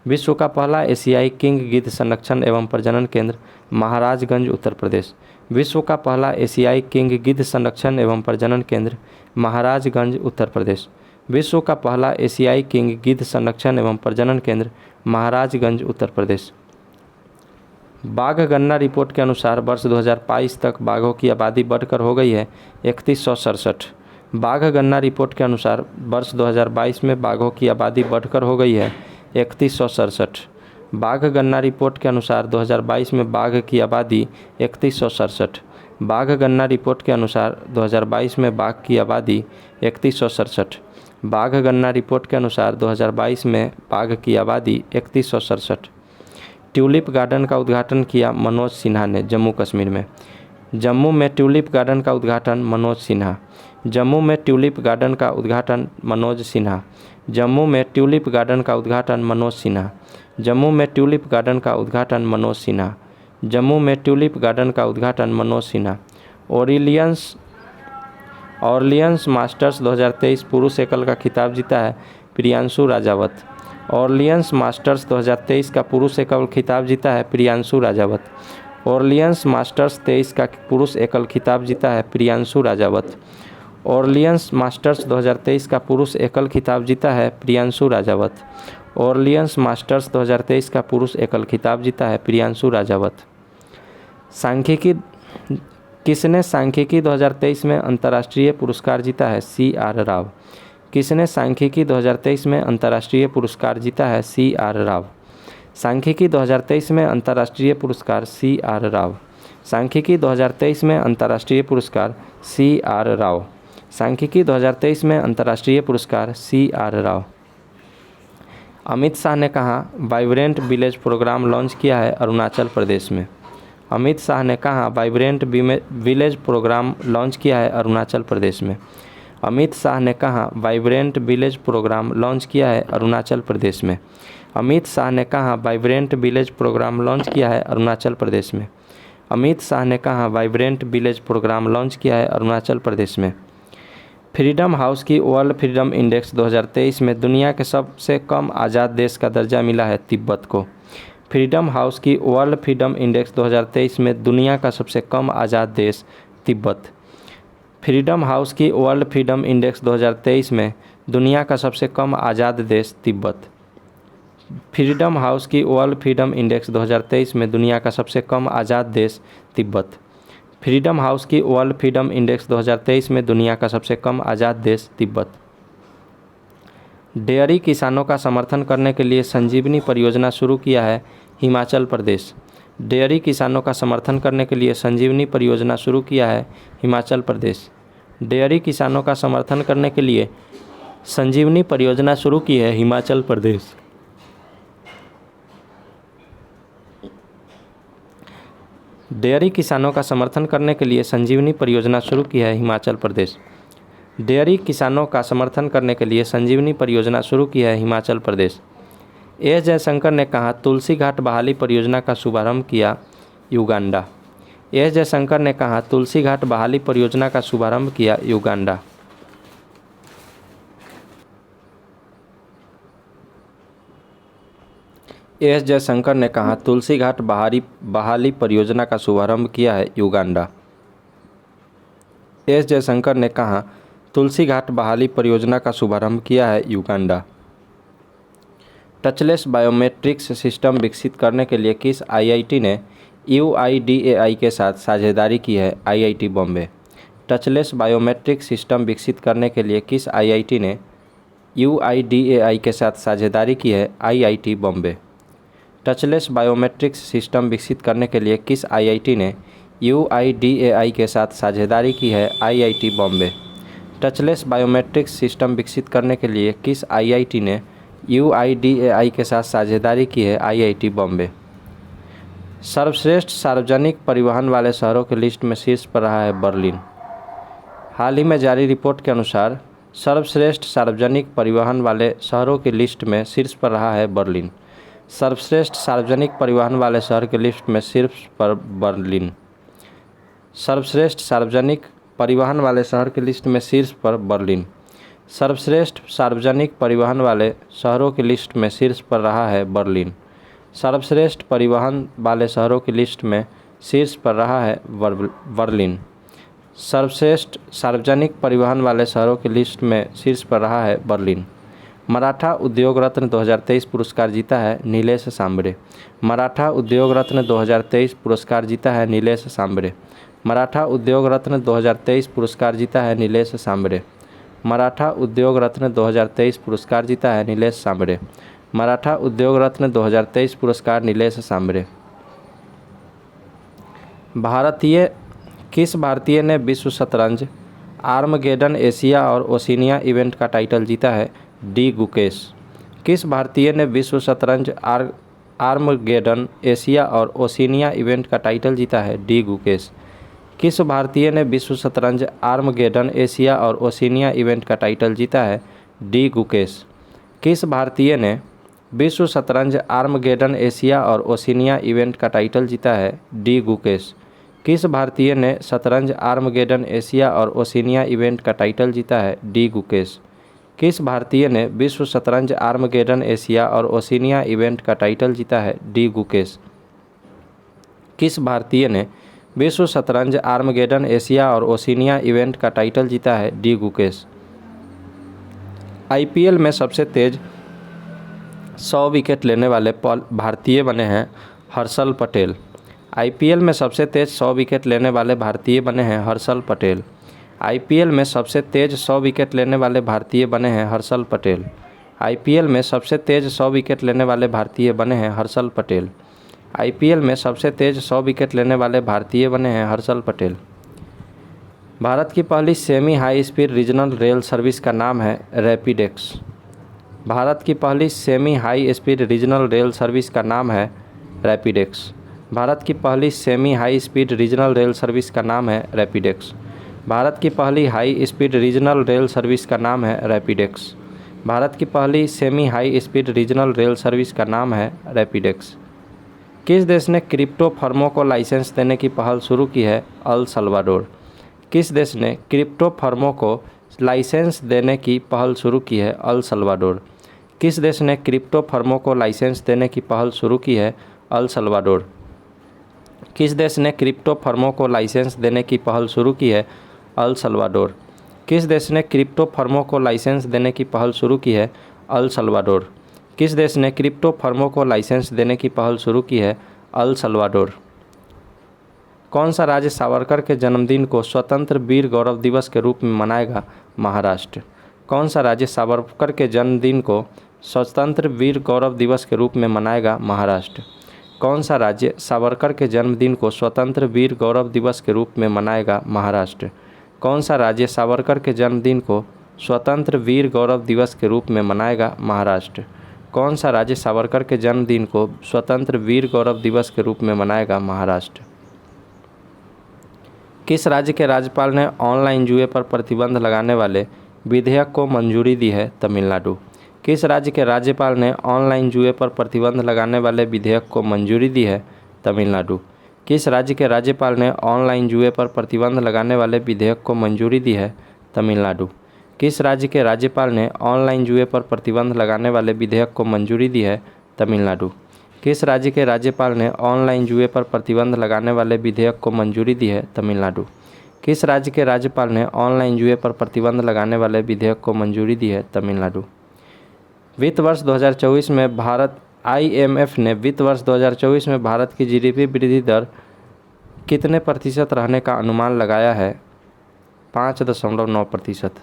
विश्व का पहला एशियाई किंग गिद्ध संरक्षण एवं प्रजनन केंद्र महाराजगंज उत्तर प्रदेश। विश्व का पहला एशियाई किंग गिद्ध संरक्षण एवं प्रजनन केंद्र महाराजगंज उत्तर प्रदेश। विश्व का पहला एशियाई किंग गिद्ध संरक्षण एवं प्रजनन केंद्र महाराजगंज उत्तर प्रदेश। बाघ गणना रिपोर्ट के अनुसार वर्ष 2022 तक बाघों की आबादी बढ़कर हो गई है 3167। बाघ गणना रिपोर्ट के अनुसार वर्ष 2022 में बाघों की आबादी बढ़कर हो गई है 3167। बाघ गणना रिपोर्ट के अनुसार 2022 में बाघ की आबादी 3167। बाघ गणना रिपोर्ट के अनुसार 2022 में बाघ की आबादी 3167। बाघ गणना रिपोर्ट के अनुसार 2022 में बाघ की आबादी 3167। ट्यूलिप गार्डन का उद्घाटन किया मनोज सिन्हा ने जम्मू कश्मीर में। जम्मू में ट्यूलिप गार्डन का उद्घाटन मनोज सिन्हा। जम्मू में ट्यूलिप गार्डन का उद्घाटन मनोज सिन्हा। जम्मू में ट्यूलिप गार्डन का उद्घाटन मनोज सिन्हा। जम्मू में ट्यूलिप गार्डन का उद्घाटन मनोज सिन्हा। जम्मू में ट्यूलिप गार्डन का उद्घाटन मनोज सिन्हा। ऑरलियंस मास्टर्स 2023 पुरुष एकल का खिताब जीता है प्रियांशु राजावत। ऑरलियंस मास्टर्स 2023 का पुरुष एकल खिताब जीता है प्रियांशु राजावत। ऑरलियंस मास्टर्स 23 का पुरुष एकल खिताब जीता है प्रियांशु राजावत। ऑरलियंस मास्टर्स 2023 का पुरुष एकल खिताब जीता है प्रियांशु राजावत। ऑरलियंस मास्टर्स 2023 का पुरुष एकल खिताब जीता है प्रियांशु राजावत। सांख्यिकी किसने सांख्यिकी 2023 में अंतर्राष्ट्रीय पुरस्कार जीता है? CR राव। किसने सांख्यिकी 2023 में अंतर्राष्ट्रीय पुरस्कार जीता है? CR राव। सांख्यिकी 2023 में अंतर्राष्ट्रीय पुरस्कार CR राव। सांख्यिकी 2023 में अंतर्राष्ट्रीय पुरस्कार CR राव। सांख्यिकी 2023 में अंतर्राष्ट्रीय पुरस्कार CR राव। अमित शाह ने कहा वाइब्रेंट विलेज प्रोग्राम लॉन्च किया है अरुणाचल प्रदेश में। अमित शाह ने कहा वाइब्रेंट विलेज प्रोग्राम लॉन्च किया है अरुणाचल प्रदेश में। अमित शाह ने कहा वाइब्रेंट विलेज प्रोग्राम लॉन्च किया है अरुणाचल प्रदेश में। अमित शाह ने कहा वाइब्रेंट विलेज प्रोग्राम लॉन्च किया है अरुणाचल प्रदेश में। अमित शाह ने कहा वाइब्रेंट विलेज प्रोग्राम लॉन्च किया है अरुणाचल प्रदेश में। फ्रीडम हाउस की वर्ल्ड फ्रीडम इंडेक्स 2023 में दुनिया के सबसे कम आज़ाद देश का दर्जा मिला है तिब्बत को। फ्रीडम हाउस की वर्ल्ड फ्रीडम इंडेक्स 2023 में दुनिया का सबसे कम आज़ाद देश तिब्बत। फ्रीडम हाउस की वर्ल्ड फ्रीडम इंडेक्स 2023 में दुनिया का सबसे कम आज़ाद देश तिब्बत। फ्रीडम हाउस की वर्ल्ड फ्रीडम इंडेक्स 2023 में दुनिया का सबसे कम आज़ाद देश तिब्बत। फ्रीडम हाउस की वर्ल्ड फ्रीडम इंडेक्स 2023 में दुनिया का सबसे कम आज़ाद देश तिब्बत। डेयरी किसानों का समर्थन करने के लिए संजीवनी परियोजना शुरू किया है हिमाचल प्रदेश। डेयरी किसानों का समर्थन करने के लिए संजीवनी परियोजना शुरू किया है हिमाचल प्रदेश। डेयरी किसानों का समर्थन करने के लिए संजीवनी परियोजना शुरू की है हिमाचल प्रदेश। डेयरी किसानों का समर्थन करने के लिए संजीवनी परियोजना शुरू की है हिमाचल प्रदेश। डेयरी किसानों का समर्थन करने के लिए संजीवनी परियोजना शुरू की है हिमाचल प्रदेश। एस जयशंकर ने कहा तुलसी घाट बहाली परियोजना का शुभारंभ किया युगांडा। एस जयशंकर ने कहा तुलसी घाट बहाली परियोजना का शुभारंभ किया युगांडा। एस जयशंकर ने कहा तुलसी घाट बहाली परियोजना का शुभारंभ किया है युगांडा। एस जयशंकर ने कहा तुलसी घाट बहाली परियोजना का शुभारंभ किया है युगांडा। टचलेस बायोमेट्रिक्स सिस्टम विकसित करने के लिए किस IIT ने UIDAI के साथ साझेदारी की है? IIT Bombay. Touchless biometric system विकसित करने के लिए किस IIT ने UIDAI के साथ साझेदारी की है? IIT Bombay. Touchless biometrics system विकसित करने के लिए किस IIT ने UIDAI के साथ साझेदारी की है? IIT Bombay. Touchless biometrics system विकसित करने के लिए किस IIT ने UIDAI के साथ साझेदारी की है? IIT बॉम्बे। सर्वश्रेष्ठ सार्वजनिक परिवहन वाले शहरों की लिस्ट में शीर्ष पर रहा है बर्लिन। हाल ही में जारी रिपोर्ट के अनुसार सर्वश्रेष्ठ सार्वजनिक परिवहन वाले शहरों की लिस्ट में शीर्ष पर रहा है बर्लिन। सर्वश्रेष्ठ सार्वजनिक परिवहन वाले शहर की लिस्ट में शीर्ष पर बर्लिन। सर्वश्रेष्ठ सार्वजनिक परिवहन वाले शहर की लिस्ट में शीर्ष पर बर्लिन। सर्वश्रेष्ठ सार्वजनिक परिवहन वाले शहरों की लिस्ट में शीर्ष पर रहा है बर्लिन। सर्वश्रेष्ठ परिवहन वाले शहरों की लिस्ट में शीर्ष पर रहा है बर्लिन। सर्वश्रेष्ठ सार्वजनिक परिवहन वाले शहरों की लिस्ट में शीर्ष पर रहा है बर्लिन। मराठा उद्योग रत्न 2023 पुरस्कार जीता है नीलेश सांबरे। मराठा उद्योग रत्न 2023 पुरस्कार जीता है नीलेश सांबरे। मराठा उद्योग रत्न 2023 पुरस्कार जीता है नीलेश सांबरे। मराठा उद्योग रत्न 2023 पुरस्कार जीता है नीलेश सांबरे। मराठा उद्योग रत्न 2023 पुरस्कार नीलेश सांबरे। किस भारतीय ने विश्व शतरंज आर्मगेडन एशिया और ओशिनिया इवेंट का टाइटल जीता है? डी गुकेश। किस भारतीय ने विश्व शतरंज आर्मगेडन एशिया और ओशिनिया इवेंट का टाइटल जीता है? डी गुकेश। किस भारतीय ने विश्व शतरंज आर्मगेडन एशिया और ओशिनिया इवेंट का टाइटल जीता है? डी गुकेश। किस भारतीय ने विश्व शतरंज आर्मगेडन एशिया और ओशिनिया इवेंट का टाइटल जीता है? डी गुकेश। किस भारतीय ने शतरंज आर्मगेडन एशिया और ओशिनिया इवेंट का टाइटल जीता है? डी गुकेश। किस भारतीय ने विश्व शतरंज आर्मगेडन एशिया और ओशिनिया इवेंट का टाइटल जीता है? डी गुकेश। किस भारतीय ने विश्व शतरंज आर्मगेडन एशिया और ओशिनिया इवेंट का टाइटल जीता है? डी गुकेश। आईपीएल में सबसे तेज 100 विकेट लेने वाले भारतीय बने हैं हर्षल पटेल। आईपीएल में सबसे तेज 100 विकेट लेने वाले भारतीय बने हैं हर्षल पटेल। आईपीएल में सबसे तेज 100 विकेट लेने वाले भारतीय बने हैं हर्षल पटेल। आईपीएल में सबसे तेज 100 विकेट लेने वाले भारतीय बने हैं हर्षल पटेल। आईपीएल में सबसे तेज 100 विकेट लेने वाले भारतीय बने हैं हर्षल पटेल। भारत की पहली semi high speed regional rail service का नाम है रैपिडेक्स। भारत की पहली semi high speed regional rail service का नाम है रैपिडेक्स। भारत की पहली semi high speed regional rail service का नाम है रैपिडेक्स। भारत की पहली high speed regional rail service का नाम है रैपिडेक्स। भारत की पहली semi high speed regional rail service का नाम है रैपिडेक्स। किस देश ने क्रिप्टो फर्मों को लाइसेंस देने की पहल शुरू की है? El Salvador. किस देश ने क्रिप्टो फर्मों को लाइसेंस देने की पहल शुरू की है? El Salvador. किस देश ने क्रिप्टो फर्मों को लाइसेंस देने की पहल शुरू की है? El Salvador. किस देश ने क्रिप्टो फर्मों को लाइसेंस देने की पहल शुरू की है? El Salvador. किस देश ने क्रिप्टो फर्मों को लाइसेंस देने की पहल शुरू की है? El Salvador. किस देश ने क्रिप्टो फर्मों को लाइसेंस देने की पहल शुरू की है? El Salvador. कौन सा राज्य सावरकर के जन्मदिन को स्वतंत्र वीर गौरव दिवस के रूप में मनाएगा? महाराष्ट्र। कौन सा राज्य सावरकर के जन्मदिन को स्वतंत्र वीर गौरव दिवस के रूप में मनाएगा? महाराष्ट्र। कौन सा राज्य सावरकर के जन्मदिन को स्वतंत्र वीर गौरव दिवस के रूप में मनाएगा? महाराष्ट्र। कौन सा राज्य सावरकर के जन्मदिन को स्वतंत्र वीर गौरव दिवस के रूप में मनाएगा? महाराष्ट्र। कौन सा राज्य सावरकर के जन्मदिन को स्वतंत्र वीर गौरव दिवस के रूप में मनाएगा? महाराष्ट्र। किस राज्य के राज्यपाल ने ऑनलाइन जुए पर प्रतिबंध लगाने वाले विधेयक को मंजूरी दी है? तमिलनाडु। किस राज्य के राज्यपाल ने ऑनलाइन जुए पर प्रतिबंध लगाने वाले विधेयक को मंजूरी दी है? तमिलनाडु। किस राज्य के राज्यपाल ने ऑनलाइन जुए पर प्रतिबंध लगाने वाले विधेयक को मंजूरी दी है? तमिलनाडु। किस राज्य के राज्यपाल ने ऑनलाइन जुए पर प्रतिबंध लगाने वाले विधेयक को मंजूरी दी है? तमिलनाडु। किस राज्य के राज्यपाल ने ऑनलाइन जुए पर प्रतिबंध लगाने वाले विधेयक को मंजूरी दी है? तमिलनाडु। किस राज्य के राज्यपाल ने ऑनलाइन जुए पर प्रतिबंध लगाने वाले विधेयक को मंजूरी दी है? तमिलनाडु। वित्त वर्ष 2024 में भारत आईएमएफ ने वित्त वर्ष 2024 में भारत की जीडीपी वृद्धि दर कितने प्रतिशत रहने का अनुमान लगाया है? 5.9%।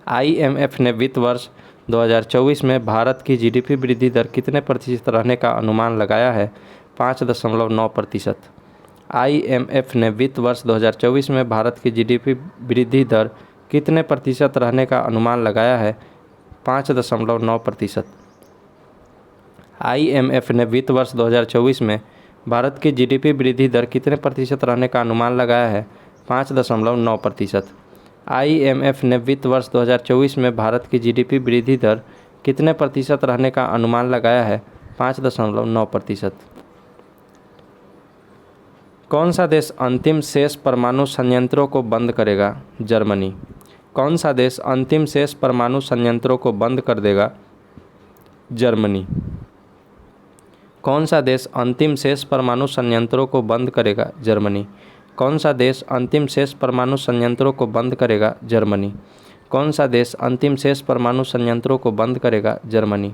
आईएमएफ ने वित्त वर्ष 2024 में भारत की जीडीपी वृद्धि दर कितने प्रतिशत रहने का अनुमान लगाया है? 5.9%। आईएमएफ ने वित्त वर्ष 2024 में भारत की जीडीपी वृद्धि दर कितने प्रतिशत रहने का अनुमान लगाया है? 5.9%। आईएमएफ ने वित्त वर्ष 2024 में भारत की जीडीपी वृद्धि दर कितने प्रतिशत रहने का अनुमान लगाया है? 5.9%। आईएमएफ ने वित्त वर्ष 2024 में भारत की जीडीपी वृद्धि दर कितने प्रतिशत रहने का अनुमान लगाया है? 5.9%। कौन सा देश अंतिम शेष परमाणु संयंत्रों को बंद करेगा? जर्मनी। कौन सा देश अंतिम शेष परमाणु संयंत्रों को बंद कर देगा? जर्मनी। कौन सा देश अंतिम शेष परमाणु संयंत्रों को बंद करेगा? जर्मनी। कौन सा देश अंतिम शेष परमाणु संयंत्रों को बंद करेगा? जर्मनी। कौन सा देश अंतिम शेष परमाणु संयंत्रों को बंद करेगा? जर्मनी।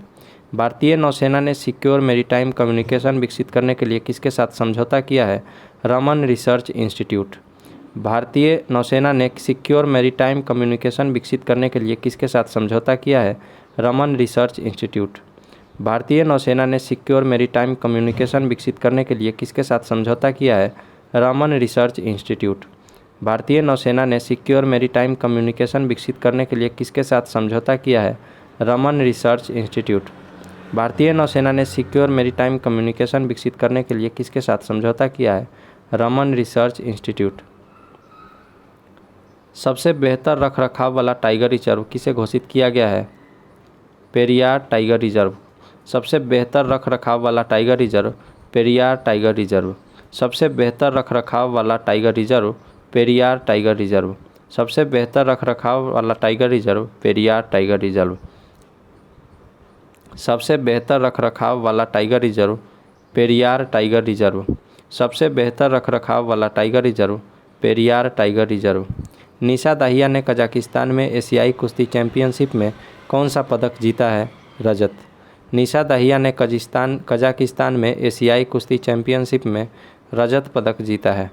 भारतीय नौसेना ने सिक्योर मैरीटाइम कम्युनिकेशन विकसित करने के लिए किसके साथ समझौता किया है? Raman research institute. भारतीय नौसेना ने सिक्योर मैरीटाइम कम्युनिकेशन विकसित करने के लिए किसके साथ समझौता किया है? Raman research institute. भारतीय नौसेना ने सिक्योर मैरीटाइम कम्युनिकेशन विकसित करने के लिए किसके साथ समझौता किया है? Raman research institute. भारतीय नौसेना ने सिक्योर मैरीटाइम कम्युनिकेशन विकसित करने के लिए किसके साथ समझौता किया है? Raman research institute. भारतीय नौसेना ने सिक्योर मैरीटाइम कम्युनिकेशन विकसित करने के लिए किसके साथ समझौता किया है? Raman research institute. सबसे बेहतर रखरखाव वाला टाइगर रिजर्व किसे घोषित किया गया है? Periyar tiger reserve. सबसे बेहतर रखरखाव वाला tiger reserve Periyar tiger reserve. सबसे बेहतर रखरखाव वाला tiger reserve Periyar tiger reserve. सबसे बेहतर रखरखाव वाला tiger reserve Periyar tiger reserve. सबसे बेहतर रखरखाव वाला tiger reserve Periyar tiger reserve. सबसे बेहतर रखरखाव वाला tiger reserve Periyar tiger reserve. Nisha Dahiya ने कजाकिस्तान में एशियाई कुश्ती चैंपियनशिप में कौन सा पदक जीता है? रजत। निशा दाहिया ने कजाकिस्तान में एशियाई कुश्ती चैंपियनशिप में रजत पदक जीता है।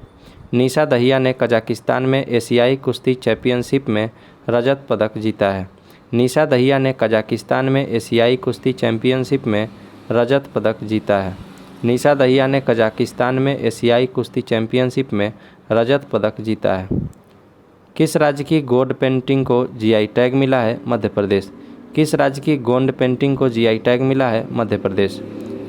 निशा दाहिया ने कजाकिस्तान में एशियाई कुश्ती चैंपियनशिप में रजत पदक जीता है। निशा दाहिया ने कजाकिस्तान में एशियाई कुश्ती चैंपियनशिप में रजत पदक जीता है। निशा दाहिया ने कजाकिस्तान में एशियाई कुश्ती चैंपियनशिप में रजत पदक जीता है। किस राज्य की गोंड पेंटिंग को जीआई टैग मिला है? मध्य प्रदेश। किस राज्य की गोंड पेंटिंग को जीआई टैग मिला है? मध्य प्रदेश।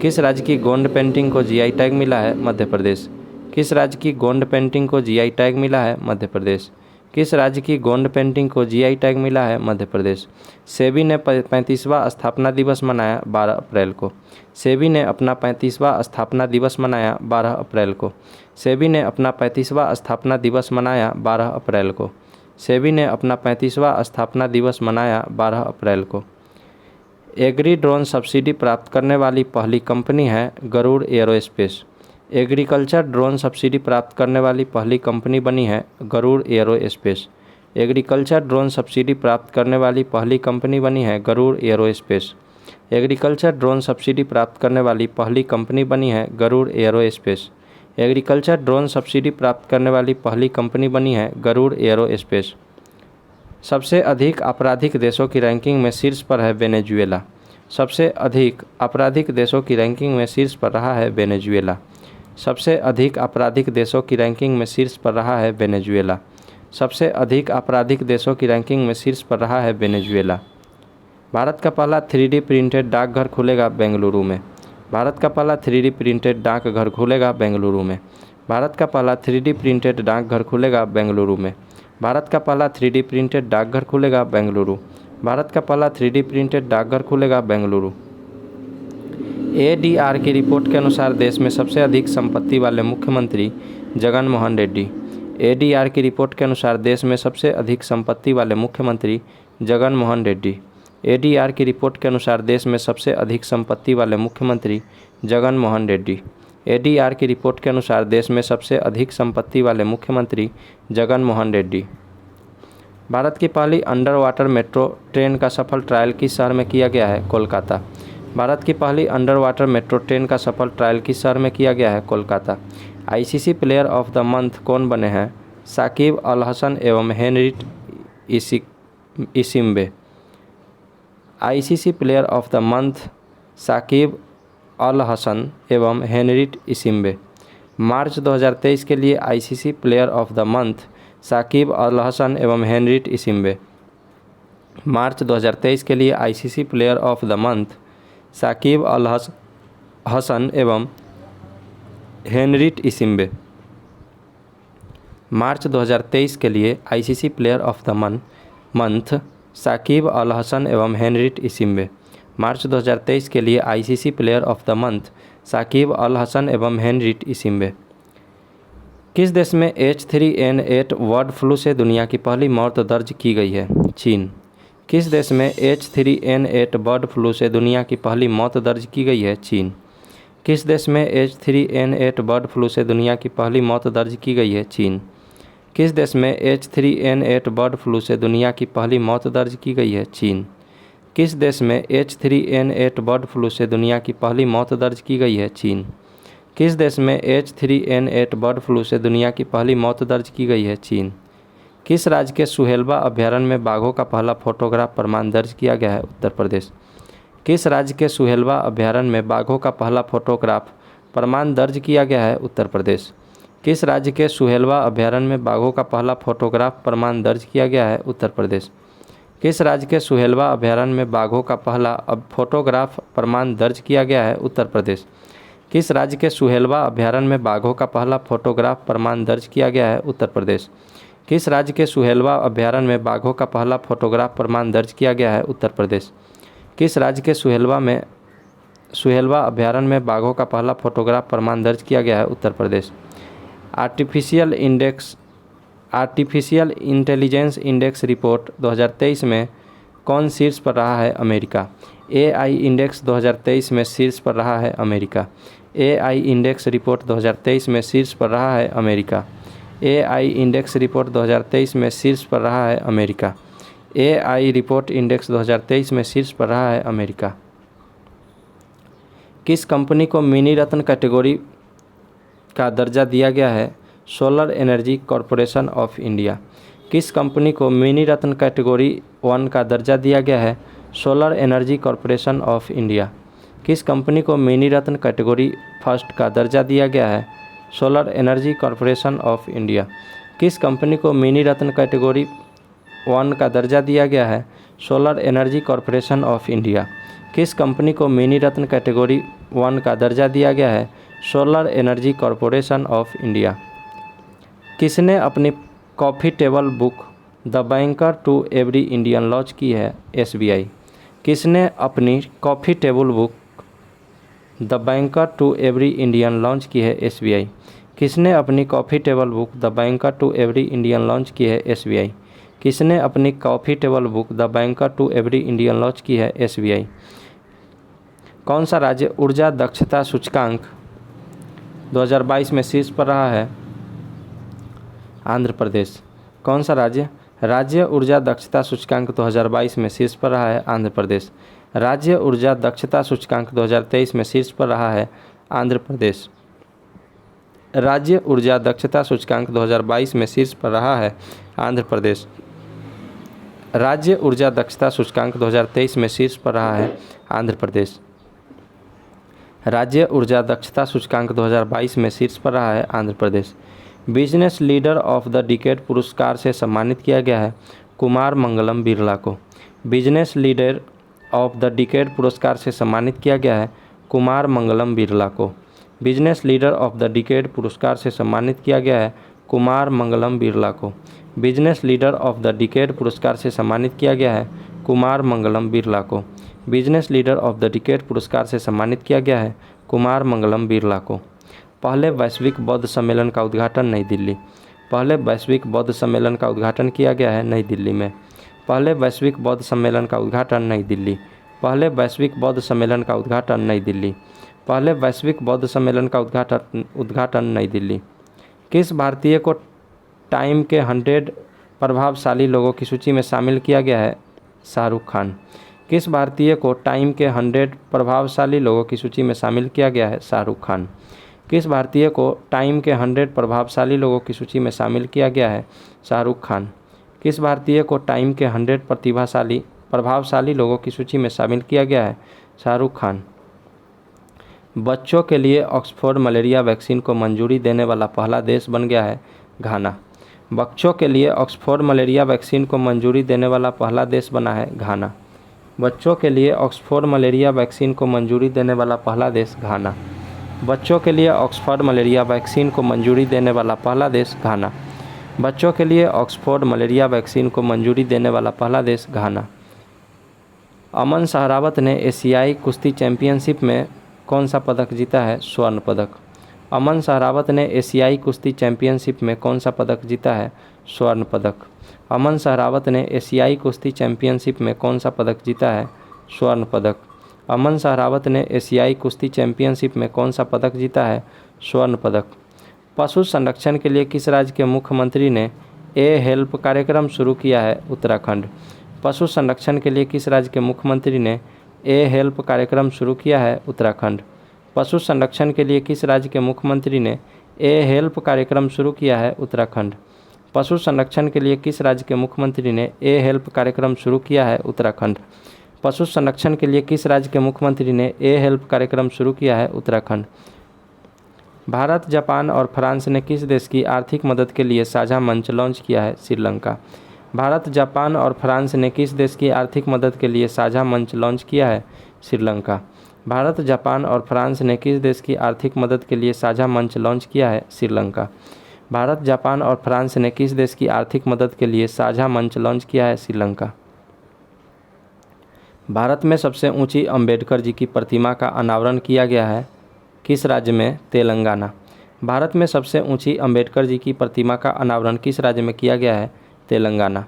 किस राज्य की गोंड पेंटिंग को जीआई टैग मिला है? मध्य प्रदेश। किस राज्य की गोंड पेंटिंग को जीआई टैग मिला है? मध्य प्रदेश। किस राज्य की गोंड पेंटिंग को जीआई टैग मिला है? मध्य प्रदेश। सेबी ने 35वां स्थापना दिवस मनाया 12 अप्रैल को। सेबी ने अपना 35वां स्थापना दिवस मनाया 12 अप्रैल को। सेबी ने अपना 35वां स्थापना दिवस मनाया 12 अप्रैल को। सेबी ने अपना 35वां स्थापना दिवस मनाया 12 अप्रैल को। एग्री ड्रोन सब्सिडी प्राप्त करने वाली पहली कंपनी है Garuda Aerospace. Agriculture drone subsidy प्राप्त करने वाली पहली कंपनी बनी है Garuda Aerospace. Agriculture drone subsidy प्राप्त करने वाली पहली कंपनी बनी है Garuda Aerospace. Agriculture drone subsidy प्राप्त करने वाली पहली कंपनी बनी है Garuda Aerospace. Agriculture drone subsidy प्राप्त करने वाली पहली कंपनी बनी है गरुड़ एयरोस्पेस। सबसे अधिक आपराधिक देशों की रैंकिंग में शीर्ष पर है वेनेजुएला। सबसे अधिक आपराधिक देशों की रैंकिंग में शीर्ष पर रहा है वेनेजुएला। सबसे अधिक आपराधिक देशों की रैंकिंग में शीर्ष पर रहा है वेनेजुएला। सबसे अधिक आपराधिक देशों की रैंकिंग में शीर्ष पर रहा है वेनेजुएला। भारत का पहला 3D प्रिंटेड डाकघर खुलेगा बेंगलुरु में। भारत का पहला 3D प्रिंटेड डाकघर खुलेगा बेंगलुरु में। भारत का पहला 3D प्रिंटेड डाकघर खुलेगा बेंगलुरु में। भारत का पहला 3D प्रिंटेड डाकघर खुलेगा बेंगलुरु। भारत का पहला 3D प्रिंटेड डाकघर खुलेगा बेंगलुरु। ADR की रिपोर्ट के अनुसार देश में सबसे अधिक संपत्ति वाले मुख्यमंत्री जगन मोहन रेड्डी। ADR की रिपोर्ट के अनुसार देश में सबसे अधिक संपत्ति वाले मुख्यमंत्री जगन मोहन रेड्डी। ADR की रिपोर्ट के अनुसार देश में सबसे अधिक संपत्ति वाले मुख्यमंत्री जगन मोहन रेड्डी। ADR की रिपोर्ट के अनुसार देश में सबसे अधिक संपत्ति वाले मुख्यमंत्री जगन मोहन रेड्डी। भारत की पहली अंडर वाटर मेट्रो ट्रेन का सफल ट्रायल किस शहर में किया गया है? कोलकाता। भारत की पहली अंडर वाटर मेट्रो ट्रेन का सफल ट्रायल किस शहर में किया गया है? Kolkata. ICC player of the month कौन बने हैं? साकिब अल हसन एवं Henriette Ishimwe. ICC player of the month Shakib Al Hasan एवं हेनरिट इसिम्बे। मार्च 2023 के लिए ICC player of the month Shakib Al Hasan एवं हेनरिट इसिम्बे। मार्च 2023 के लिए ICC player of the month Shakib Al Hasan एवं हेनरिट इसिम्बे। मार्च 2023 के लिए ICC player of the month Shakib Al Hasan एवं हेनरिट इसिम्बे। मार्च 2023 के लिए ICC player of the month Shakib Al Hasan एवं हेनरिट इसिम्बे। किस देश में H3N8 बर्ड फ्लू से दुनिया की पहली मौत दर्ज की गई है? चीन। किस देश में H3N8 बर्ड फ्लू से दुनिया की पहली मौत दर्ज की गई है? चीन। किस देश में H3N8 बर्ड फ्लू से दुनिया की पहली मौत दर्ज की गई है? चीन। किस देश में H3N8 बर्ड फ्लू से दुनिया की पहली मौत दर्ज की गई है? चीन। किस देश में H3N8 बर्ड फ्लू से दुनिया की पहली मौत दर्ज की गई है? चीन। किस देश में H3N8 बर्ड फ्लू से दुनिया की पहली मौत दर्ज की गई है? चीन। किस राज्य के सुहेलवा अभयारण्य में बाघों का पहला फोटोग्राफ प्रमाण दर्ज किया गया है? उत्तर प्रदेश। किस राज्य के सुहेलवा अभयारण्य में बाघों का पहला फोटोग्राफ प्रमाण दर्ज किया गया है? उत्तर प्रदेश। किस राज्य के सुहेलवा अभयारण्य में बाघों का पहला फोटोग्राफ प्रमाण दर्ज किया गया है? उत्तर प्रदेश। किस राज्य के सुहेलवा अभयारण्य में बाघों का पहला फोटोग्राफ प्रमाण दर्ज किया गया है? उत्तर प्रदेश। किस राज्य के सुहेलवा अभयारण्य में बाघों का पहला फोटोग्राफ प्रमाण दर्ज किया गया है? उत्तर प्रदेश। किस राज्य के सुहेलवा अभयारण्य में बाघों का पहला फोटोग्राफ प्रमाण दर्ज किया गया है? उत्तर प्रदेश। किस राज्य के सुहेलवा में सुहेलवा अभयारण्य में बाघों का पहला फोटोग्राफ प्रमाण दर्ज किया गया है? Uttar Pradesh. Artificial intelligence index report 2023 में कौन शीर्ष पर रहा है? अमेरिका। AI इंडेक्स 2023 में शीर्ष पर रहा है? अमेरिका। AI इंडेक्स रिपोर्ट 2023 में शीर्ष पर रहा है? अमेरिका। AI इंडेक्स रिपोर्ट 2023 में शीर्ष पर रहा है? अमेरिका। AI रिपोर्ट इंडेक्स 2023 में शीर्ष पर रहा है? अमेरिका। किस कंपनी को मिनी रत्न कैटेगरी का दर्जा दिया गया है? Solar Energy Corporation of India. किस कंपनी को मिनी रत्न कैटेगरी 1 का दर्जा दिया गया है? Solar Energy Corporation of India. किस कंपनी को मिनी रत्न कैटेगरी 1 का दर्जा दिया गया है? Solar Energy Corporation of India. किस कंपनी को मिनी रत्न कैटेगरी 1 का दर्जा दिया गया है? Solar Energy Corporation of India. किस कंपनी को मिनी रत्न कैटेगरी 1 का दर्जा दिया गया है? Solar Energy Corporation of India. किसने अपनी coffee table book the banker to every Indian launch की है? SBI। किसने अपनी coffee table book the banker to every Indian launch की है? SBI। किसने अपनी coffee table book the banker to every Indian launch की है? SBI। किसने अपनी coffee table book the banker to every Indian launch की है? SBI। कौन सा राज्य ऊर्जा दक्षता सूचकांक 2022 में शीर्ष पर रहा है? आंध्र प्रदेश। कौन सा राज्य ऊर्जा दक्षता सूचकांक 2022 में शीर्ष पर रहा है? आंध्र प्रदेश। राज्य ऊर्जा दक्षता सूचकांक 2023 में शीर्ष पर रहा है? आंध्र प्रदेश। राज्य ऊर्जा दक्षता सूचकांक 2022 में शीर्ष पर रहा है? आंध्र प्रदेश। राज्य ऊर्जा दक्षता सूचकांक 2023 में शीर्ष पर रहा है? आंध्र प्रदेश। राज्य ऊर्जा दक्षता सूचकांक 2022 में शीर्ष पर रहा है? Andhra Pradesh. Business leader of the decade पुरस्कार से सम्मानित किया गया है? कुमार मंगलम बिरला को। Business leader of the decade पुरस्कार से सम्मानित किया गया है? कुमार मंगलम बिरला को। Business leader of the decade पुरस्कार से सम्मानित किया गया है? कुमार मंगलम बिरला को। Business leader of the decade पुरस्कार से सम्मानित किया गया है? कुमार मंगलम बिरला को। Business leader of the decade पुरस्कार से सम्मानित किया गया है? कुमार मंगलम बिरला को। पहले वैश्विक बौद्ध सम्मेलन का उद्घाटन नई दिल्ली। पहले वैश्विक बौद्ध सम्मेलन का उद्घाटन किया गया है नई दिल्ली में। पहले वैश्विक बौद्ध सम्मेलन का उद्घाटन नई दिल्ली। पहले वैश्विक बौद्ध सम्मेलन का उद्घाटन नई दिल्ली। पहले वैश्विक बौद्ध सम्मेलन का उद्घाटन नई दिल्ली। किस भारतीय को टाइम के 100 प्रभावशाली लोगों की सूची में शामिल किया गया है? शाहरुख खान। किस भारतीय को टाइम के 100 प्रभावशाली लोगों की सूची में शामिल किया गया है? शाहरुख खान। किस भारतीय को टाइम के 100 प्रभावशाली लोगों की सूची में शामिल किया गया है? शाहरुख खान। किस भारतीय को टाइम के 100 प्रभावशाली लोगों की सूची में शामिल किया गया है? शाहरुख खान। बच्चों के लिए ऑक्सफोर्ड मलेरिया वैक्सीन को मंजूरी देने वाला पहला देश बन गया है? घाना। बच्चों के लिए ऑक्सफोर्ड मलेरिया वैक्सीन को मंजूरी देने वाला पहला देश बना है? घाना। बच्चों के लिए ऑक्सफोर्ड मलेरिया वैक्सीन को मंजूरी देने वाला पहला देश? घाना। बच्चों के लिए ऑक्सफोर्ड मलेरिया वैक्सीन को मंजूरी देने वाला पहला देश? घाना। बच्चों के लिए ऑक्सफोर्ड मलेरिया वैक्सीन को मंजूरी देने वाला पहला देश? घाना। अमन सहरावत ने एशियाई कुश्ती चैंपियनशिप में कौन सा पदक जीता है? स्वर्ण पदक। अमन सहरावत ने एशियाई कुश्ती चैंपियनशिप में कौन सा पदक जीता है? स्वर्ण पदक। अमन सहरावत ने एशियाई कुश्ती चैंपियनशिप में कौन सा पदक जीता है? स्वर्ण पदक। अमन सहरावत ने एशियाई कुश्ती चैंपियनशिप में कौन सा पदक जीता है? स्वर्ण पदक। पशु संरक्षण के लिए किस राज्य के मुख्यमंत्री ने हेल्प कार्यक्रम शुरू किया है? उत्तराखंड। पशु संरक्षण के लिए किस राज्य के मुख्यमंत्री ने हेल्प कार्यक्रम शुरू किया है? उत्तराखंड। पशु संरक्षण के लिए किस राज्य के मुख्यमंत्री ने हेल्प कार्यक्रम शुरू किया है? उत्तराखंड। पशु संरक्षण के लिए किस राज्य के मुख्यमंत्री ने हेल्प कार्यक्रम शुरू किया है? उत्तराखंड। पशु संरक्षण के लिए किस राज्य के मुख्यमंत्री ने हेल्प कार्यक्रम शुरू किया है? उत्तराखंड। भारत, जापान और फ्रांस ने किस देश की आर्थिक मदद के लिए साझा मंच लॉन्च किया है? श्रीलंका। भारत, जापान और फ्रांस ने किस देश की आर्थिक मदद के लिए साझा मंच लॉन्च किया है? श्रीलंका। भारत, जापान और फ्रांस ने किस देश की आर्थिक मदद के लिए साझा मंच लॉन्च किया है? श्रीलंका। भारत, जापान और फ्रांस ने किस देश की आर्थिक मदद के लिए साझा मंच लॉन्च किया है? श्रीलंका। भारत में सबसे ऊंची अंबेडकर जी की प्रतिमा का अनावरण किया गया है किस राज्य में? तेलंगाना। भारत में सबसे ऊंची अंबेडकर जी की प्रतिमा का अनावरण किस राज्य में किया गया है? तेलंगाना।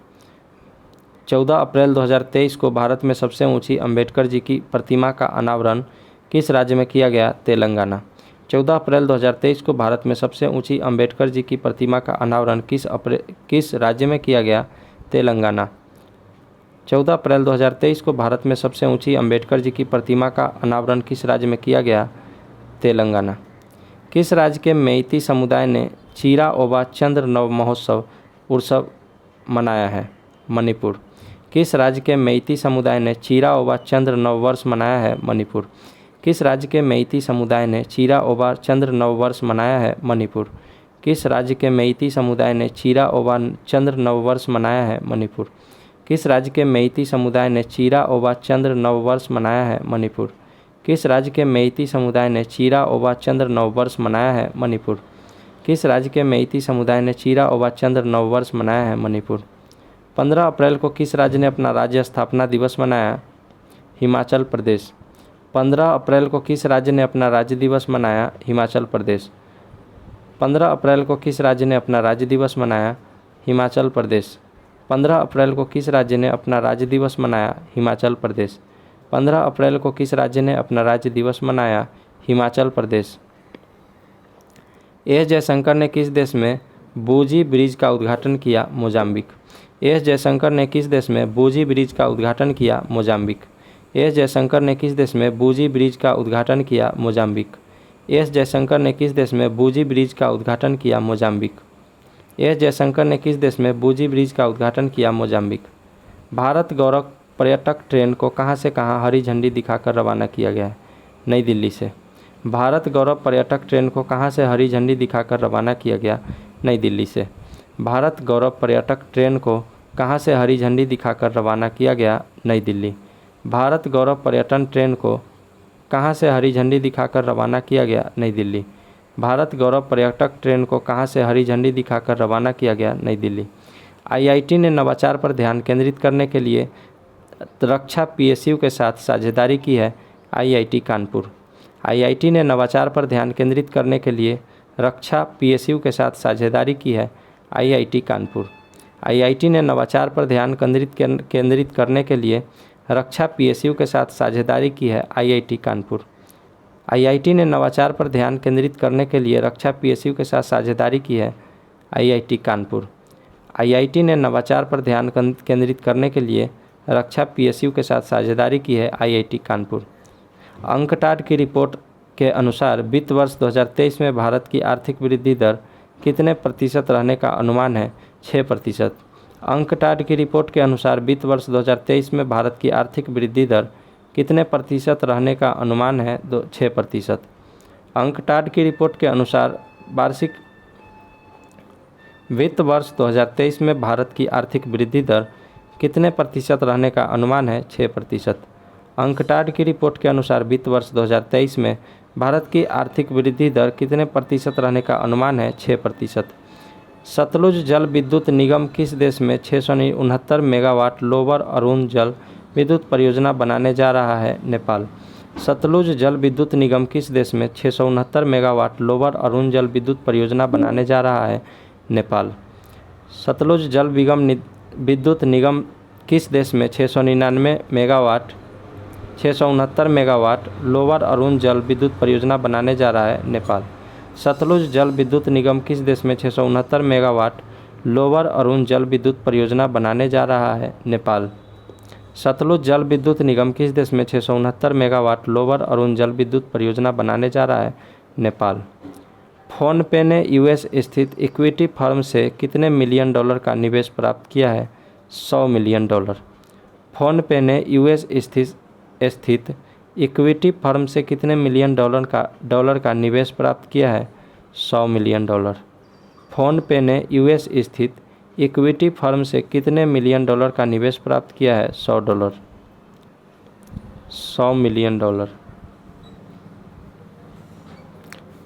14 अप्रैल 2023 को भारत में सबसे ऊंची अंबेडकर जी की प्रतिमा का अनावरण किस राज्य में किया गया? तेलंगाना। 14 अप्रैल 2023 को भारत में सबसे ऊंची अंबेडकर जी की प्रतिमा का अनावरण किस राज्य में किया गया? तेलंगाना। 14 अप्रैल 2023 को भारत में सबसे ऊंची अंबेडकर जी की प्रतिमा का अनावरण किस राज्य में किया गया? तेलंगाना। किस राज्य के मेइती समुदाय ने चीरा ओबा चंद्र नव महोत्सव उत्सव मनाया है? मणिपुर। किस राज्य के मेइती समुदाय ने चीरा ओबा चंद्र नव वर्ष मनाया है? मणिपुर। किस राज्य के मेइती समुदाय ने चीरा ओबा चंद्र नव वर्ष मनाया है? मणिपुर। किस राज्य के मेइती समुदाय ने चीरा ओबा चंद्र नव वर्ष मनाया है? मणिपुर। किस राज्य के मेइती समुदाय ने चीरा ओबा चंद्र नव वर्ष मनाया है? मणिपुर। किस राज्य के मेइती समुदाय ने चीरा ओबा चंद्र नव वर्ष मनाया है? मणिपुर। किस राज्य के मेइती समुदाय ने चीरा ओबा चंद्र नव वर्ष मनाया है? मणिपुर। 15 अप्रैल को किस राज्य ने अपना राज्य स्थापना दिवस मनाया? हिमाचल प्रदेश। 15 अप्रैल को किस राज्य ने अपना राज्य दिवस मनाया? हिमाचल प्रदेश। 15 अप्रैल को किस राज्य ने अपना राज्य दिवस मनाया? हिमाचल प्रदेश। 15 अप्रैल को किस राज्य ने अपना राज्य दिवस मनाया? हिमाचल प्रदेश। 15 अप्रैल को किस राज्य ने अपना राज्य दिवस मनाया? हिमाचल प्रदेश। एस जयशंकर ने किस देश में बूजी ब्रिज का उद्घाटन किया? मोजाम्बिक। एस जयशंकर ने किस देश में बूजी ब्रिज का उद्घाटन किया? मोजाम्बिक। एस जयशंकर ने किस देश में बूजी ब्रिज का उद्घाटन किया? मोजाम्बिक। एस जयशंकर ने किस देश में बूजी ब्रिज का उद्घाटन किया? मोजाम्बिक। एस जयशंकर ने किस देश में बूजी ब्रिज का उद्घाटन किया? मोजाम्बिक। भारत गौरव पर्यटक ट्रेन को कहां से कहां हरी झंडी दिखाकर रवाना किया गया है? नई दिल्ली से। भारत गौरव पर्यटक ट्रेन को कहां से हरी झंडी दिखाकर रवाना किया गया? नई दिल्ली से। भारत गौरव पर्यटक ट्रेन को कहां से हरी झंडी दिखाकर रवाना किया गया? नई दिल्ली। भारत गौरव पर्यटन ट्रेन को कहां से हरी झंडी दिखाकर रवाना किया गया? नई दिल्ली। भारत गौरव पर्यटक ट्रेन को कहां से हरी झंडी दिखाकर रवाना किया गया? नई दिल्ली। आईआईटी ने नवाचार पर ध्यान केंद्रित करने के लिए रक्षा पीएसयू के साथ साझेदारी की है? आईआईटी कानपुर। आईआईटी ने नवाचार पर ध्यान केंद्रित करने के लिए रक्षा पीएसयू के साथ साझेदारी की है? आईआईटी कानपुर। आईआईटी ने नवाचार पर ध्यान केंद्रित करने के लिए रक्षा पीएसयू के साथ साझेदारी की है? आईआईटी कानपुर। आईआईटी ने नवाचार पर ध्यान केंद्रित करने के लिए रक्षा पीएसयू के साथ साझेदारी की है? आईआईटी कानपुर। आईआईटी ने नवाचार पर ध्यान केंद्रित करने के लिए रक्षा पीएसयू के साथ साझेदारी की है? आईआईटी कानपुर। अंकटाड की रिपोर्ट के अनुसार वित्त वर्ष 2023 में भारत की आर्थिक वृद्धि दर कितने प्रतिशत रहने का अनुमान है? 6%। अंकटाड की रिपोर्ट के अनुसार वित्त वर्ष 2023 में भारत की आर्थिक वृद्धि दर कितने प्रतिशत रहने का अनुमान है? 6%। अंकटाड की रिपोर्ट के अनुसार वार्षिक वित्त वर्ष 2023 में भारत की आर्थिक वृद्धि दर कितने प्रतिशत रहने का अनुमान है? 6%। अंकटाड की रिपोर्ट के अनुसार वित्त वर्ष 2023 में भारत की आर्थिक वृद्धि दर कितने प्रतिशत रहने का अनुमान है? 6%। सतलुज जल विद्युत निगम किस देश में 669 मेगावाट लोअर अरुण जल विद्युत परियोजना बनाने जा रहा है? नेपाल। सतलुज जल विद्युत निगम किस देश में 669 मेगावाट लोअर अरुण जल विद्युत परियोजना बनाने जा रहा है? नेपाल। सतलुज जल विद्युत निगम किस देश में 669 मेगावाट लोअर अरुण जल विद्युत परियोजना बनाने जा रहा है? नेपाल। सतलुज जल विद्युत निगम किस देश में 669 मेगावाट लोअर अरुण जल विद्युत परियोजना बनाने जा रहा है? नेपाल। सतलुज जल विद्युत निगम किस देश में 669 मेगावाट लोअर अरुण जल विद्युत परियोजना बनाने जा रहा है? नेपाल। फोनपे ने यूएस स्थित इक्विटी फर्म से कितने मिलियन डॉलर का निवेश प्राप्त किया है? $100 मिलियन। फोनपे ने यूएस स्थित इक्विटी फर्म से कितने मिलियन डॉलर का निवेश प्राप्त किया है? $100 मिलियन। फोनपे ने यूएस स्थित इक्विटी फर्म से कितने मिलियन डॉलर का निवेश प्राप्त किया है? $100 मिलियन।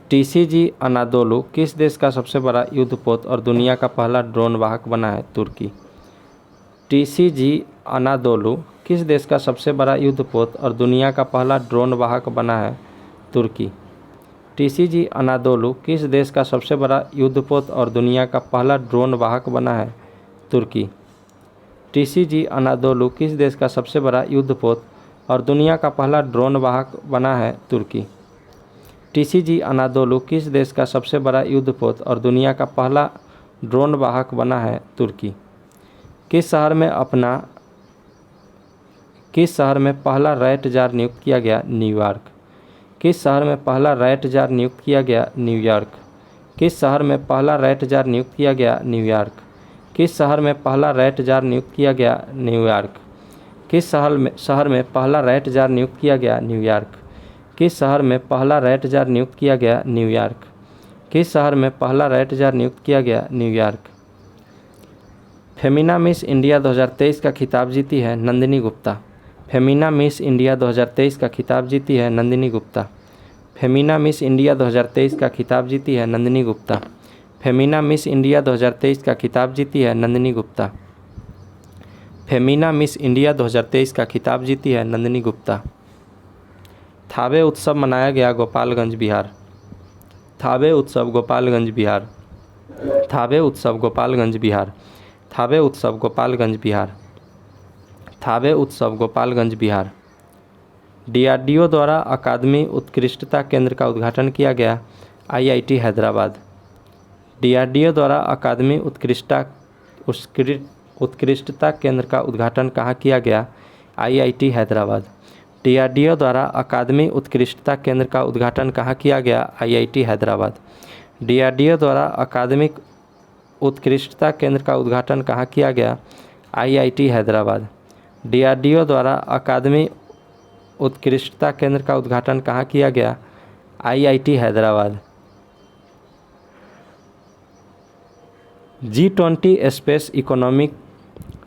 टीसीजी अनादोलु किस देश का सबसे बड़ा युद्धपोत और दुनिया का पहला ड्रोन वाहक बना है? तुर्की। टीसीजी अनादोलु किस देश का सबसे बड़ा युद्धपोत और दुनिया का पहला ड्रोन वाहक बना है? तुर्की। TCG अनादोलु किस देश का सबसे बड़ा युद्धपोत और दुनिया का पहला ड्रोन वाहक बना है? तुर्की। TCG अनादोलु किस देश का सबसे बड़ा युद्धपोत और दुनिया का पहला ड्रोन वाहक बना है? तुर्की। TCG अनादोलु किस देश का सबसे बड़ा युद्धपोत और दुनिया का पहला ड्रोन वाहक बना है? तुर्की। किस शहर में पहला रैट जार नियुक्त किया गया? न्यूयॉर्क। किस शहर में पहला रैट जार नियुक्त किया गया? न्यूयॉर्क। किस शहर में पहला रैट जार नियुक्त किया गया? न्यूयॉर्क। किस शहर में पहला रैट जार नियुक्त किया गया? न्यूयॉर्क। किस शहर में पहला रैट जार नियुक्त किया गया? न्यूयॉर्क। किस शहर में पहला रैट जार नियुक्त किया गया? न्यूयॉर्क। किस शहर में पहला रैट जार नियुक्त किया गया? न्यूयॉर्क। फेमिना मिस इंडिया 2023 का खिताब जीती है नंदिनी गुप्ता। फेमिना मिस इंडिया 2023 का खिताब जीती है नंदिनी गुप्ता। फेमिना मिस इंडिया 2023 का खिताब जीती है नंदिनी गुप्ता। फेमिना मिस इंडिया 2023 का खिताब जीती है नंदिनी गुप्ता। फेमिना मिस इंडिया 2023 का खिताब जीती है नंदिनी गुप्ता। थावे उत्सव मनाया गया गोपालगंज बिहार। थावे उत्सव गोपालगंज बिहार। थावे उत्सव गोपालगंज बिहार। थावे उत्सव गोपालगंज बिहार। थावे उत्सव गोपालगंज बिहार। DRDO द्वारा अकादमी उत्कृष्टता केंद्र का उद्घाटन किया गया। IIT हैदराबाद। DRDO द्वारा अकादमी उत्कृष्टता केंद्र का उद्घाटन कहाँ किया गया? IIT हैदराबाद। DRDO द्वारा अकादमी उत्कृष्टता केंद्र का उद्घाटन कहाँ किया गया? IIT हैदराबाद। DRDO द्वारा अकादमिक उत्कृष्टता केंद्र का उद्घाटन कहाँ किया गया? IIT हैदराबाद। DRDO द्वारा अकादमी उत्कृष्टता केंद्र का उद्घाटन कहाँ किया गया? IIT Hyderabad. G20 space economic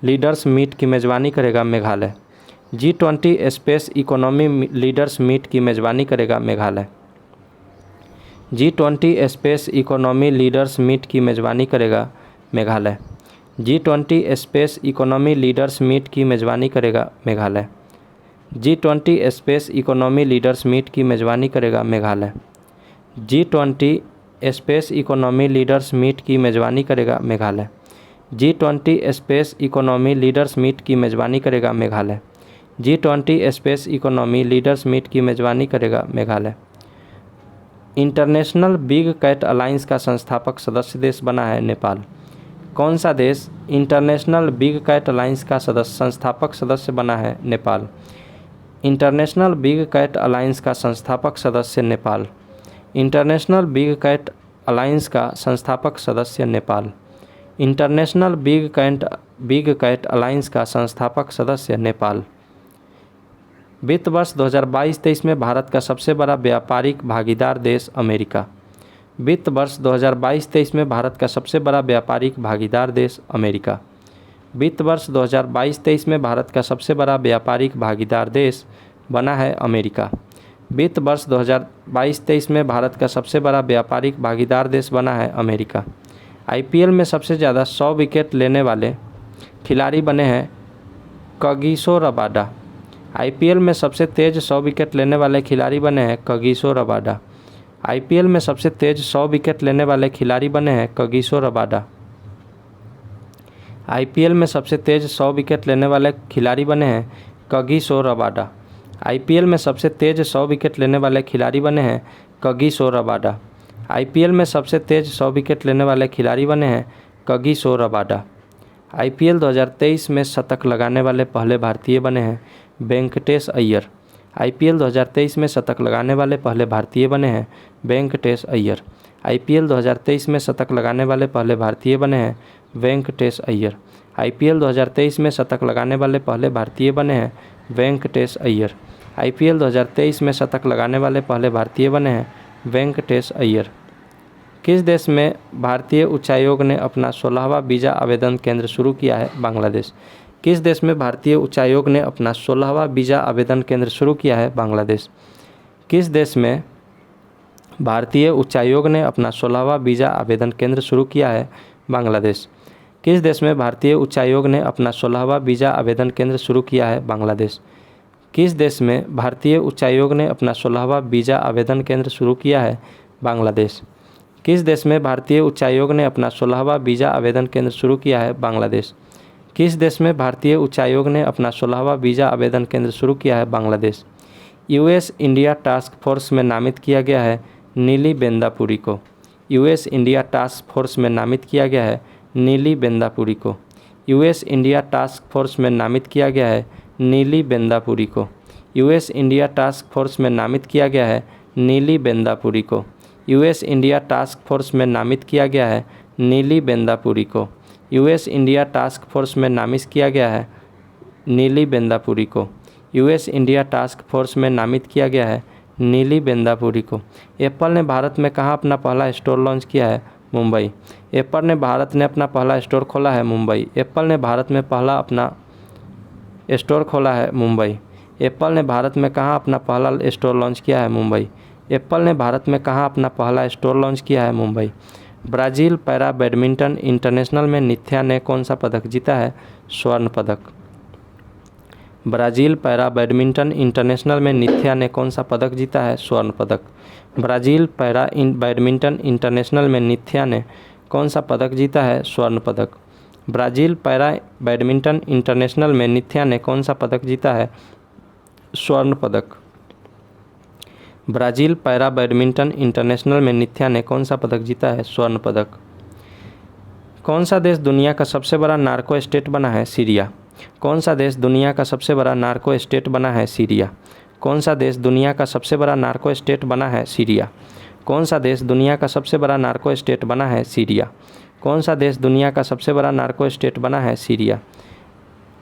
leaders meet की मेज़बानी करेगा Meghalaya. G20 space economy leaders meet की मेज़बानी करेगा Meghalaya. G20 space economy leaders meet की मेज़बानी करेगा Meghalaya. G20 space economy leaders meet की मेज़बानी करेगा Meghalaya. G20 space economy leaders meet की मेज़बानी करेगा Meghalaya. G20 space economy leaders meet की मेज़बानी करेगा Meghalaya. G20 space economy leaders meet की मेज़बानी करेगा Meghalaya. G20 space economy leaders meet की मेज़बानी करेगा Meghalaya. International big cat alliance का संस्थापक सदस्य देश बना है नेपाल। कौन सा देश इंटरनेशनल बिग कैट अलायंस का संस्थापक सदस्य बना है? Nepal. International big cat alliance का संस्थापक सदस्य Nepal. International big cat alliance का संस्थापक सदस्य Nepal. International big cat alliance का संस्थापक सदस्य नेपाल। वित्त वर्ष 2022-23 में भारत का सबसे बड़ा व्यापारिक भागीदार देश अमेरिका। वित्त वर्ष 2022-23 में भारत का सबसे बड़ा व्यापारिक भागीदार देश अमेरिका। वित्त वर्ष 2022-23 में भारत का सबसे बड़ा व्यापारिक भागीदार देश बना है अमेरिका। वित्त वर्ष 2022-23 में भारत का सबसे बड़ा व्यापारिक भागीदार देश बना है अमेरिका। IPL में सबसे ज़्यादा 100 विकेट लेने वाले खिलाड़ी बने हैं कगिसो रबाडा। IPL में सबसे तेज़ 100 विकेट लेने वाले खिलाड़ी बने हैं कगिसो रबाडा। IPL में सबसे तेज़ 100 विकेट लेने वाले खिलाड़ी बने हैं कगिसो रबाडा। IPL में सबसे तेज़ 100 विकेट लेने वाले खिलाड़ी बने हैं कगिसो रबाडा। IPL में सबसे तेज़ 100 विकेट लेने वाले खिलाड़ी बने हैं कगिसो रबाडा। IPL में सबसे तेज़ 100 विकेट लेने वाले खिलाड़ी बने हैं कगिसो रबाडा। IPL 2023 में शतक लगाने वाले पहले भारतीय बने हैं वेंकटेश अय्यर। IPL 2023 में शतक लगाने वाले पहले भारतीय बने हैं वेंकटेश अय्यर। IPL 2023 में शतक लगाने वाले पहले भारतीय बने हैं वेंकटेश अय्यर। IPL 2023 में शतक लगाने वाले पहले भारतीय बने हैं वेंकटेश अय्यर। IPL 2023 में शतक लगाने वाले पहले भारतीय बने हैं वेंकटेश अय्यर। किस देश में भारतीय उच्चायोग ने अपना 16वां वीज़ा आवेदन केंद्र शुरू किया है? बांग्लादेश। किस देश में भारतीय उच्चायोग ने अपना 16वां वीज़ा आवेदन केंद्र शुरू किया है? बांग्लादेश। किस देश में भारतीय उच्चायोग ने अपना 16वां वीज़ा आवेदन केंद्र शुरू किया है? बांग्लादेश। किस देश में भारतीय उच्चायोग ने अपना 16वां वीज़ा आवेदन केंद्र शुरू किया है? बांग्लादेश। किस देश में भारतीय उच्चायोग ने अपना 16वां वीज़ा आवेदन केंद्र शुरू किया है? बांग्लादेश। किस देश में भारतीय उच्चायोग ने अपना 16वां वीज़ा आवेदन केंद्र शुरू किया है? बांग्लादेश। किस देश में भारतीय उच्चायोग ने अपना 16वां वीज़ा आवेदन केंद्र शुरू किया है? Bangladesh. US India task force में नामित किया गया है नीली बेंदापुरी को। यूएस इंडिया टास्क फोर्स में नामित किया गया है नीली बेंदापुरी को। यूएस इंडिया टास्क फोर्स में नामित किया गया है नीली बेंदापुरी को। यूएस इंडिया टास्क फोर्स में नामित किया गया है नीली बेंदापुरी को। यूएस इंडिया टास्क फोर्स में नामित किया गया है नीली बेंदापुरी को। यूएस इंडिया टास्क फोर्स में नामित किया गया है नीली बेंदापुरी को। यूएस इंडिया टास्क फोर्स में नामित किया गया है नीली बेंदापुरी को। एप्पल ने भारत में कहाँ अपना पहला स्टोर लॉन्च किया है? मुंबई। एप्पल ने भारत में अपना पहला स्टोर खोला है मुंबई। एप्पल ने भारत में पहला अपना स्टोर खोला है मुंबई। एप्पल ने भारत में कहाँ अपना पहला स्टोर लॉन्च किया है? मुंबई। एप्पल ने भारत में कहाँ अपना पहला स्टोर लॉन्च किया है? Mumbai. Brazil para badminton international में नित्या ने कौन सा पदक जीता है? स्वर्ण पदक। ब्राज़ील पैरा बैडमिंटन इंटरनेशनल में नित्या ने कौन सा पदक जीता है? स्वर्ण पदक। ब्राज़ील पैरा बैडमिंटन इंटरनेशनल में नित्या ने कौन सा पदक जीता है? स्वर्ण पदक। ब्राज़ील पैरा बैडमिंटन इंटरनेशनल में नित्या ने कौन सा पदक जीता है? स्वर्ण पदक। ब्राज़ील पैरा बैडमिंटन इंटरनेशनल में नित्या ने कौन सा पदक जीता है? स्वर्ण पदक। कौन सा देश दुनिया का सबसे बड़ा नार्को स्टेट बना है? सीरिया। कौन सा देश दुनिया का सबसे बड़ा नार्को स्टेट बना है? सीरिया। कौन सा देश दुनिया का सबसे बड़ा नार्को स्टेट बना है? सीरिया। कौन सा देश दुनिया का सबसे बड़ा नार्को स्टेट बना है? सीरिया। कौन सा देश दुनिया का सबसे बड़ा नार्को स्टेट बना है? सीरिया।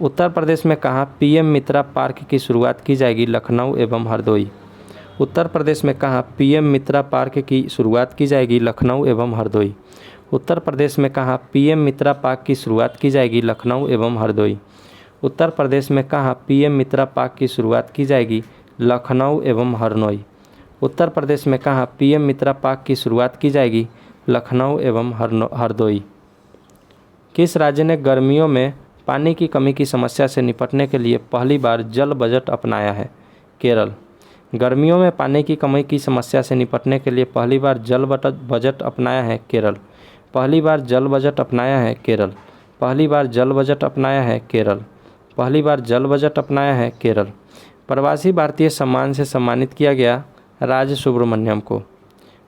उत्तर प्रदेश में कहाँ पीएम मित्रा पार्क की शुरुआत की जाएगी? लखनऊ एवं हरदोई। उत्तर प्रदेश में कहाँ पीएम मित्रा पार्क की शुरुआत की जाएगी? लखनऊ एवं हरदोई। उत्तर प्रदेश में कहाँ पीएम मित्रा पार्क की शुरुआत की जाएगी? लखनऊ एवं हरदोई। उत्तर प्रदेश में कहाँ पीएम मित्रा पार्क की शुरुआत की जाएगी? लखनऊ एवं हरदोई। उत्तर प्रदेश में कहाँ पीएम मित्रा पार्क की शुरुआत की जाएगी? लखनऊ एवं हरदोई। किस राज्य ने गर्मियों में पानी की कमी की समस्या से निपटने के लिए पहली बार जल बजट अपनाया है? केरल। गर्मियों में पानी की कमी की समस्या से निपटने के लिए पहली बार जल बजट अपनाया है केरल। पहली बार जल बजट अपनाया है केरल। पहली बार जल बजट अपनाया है केरल। पहली बार जल बजट अपनाया है केरल। प्रवासी भारतीय सम्मान से सम्मानित किया गया राज सुब्रमण्यम को।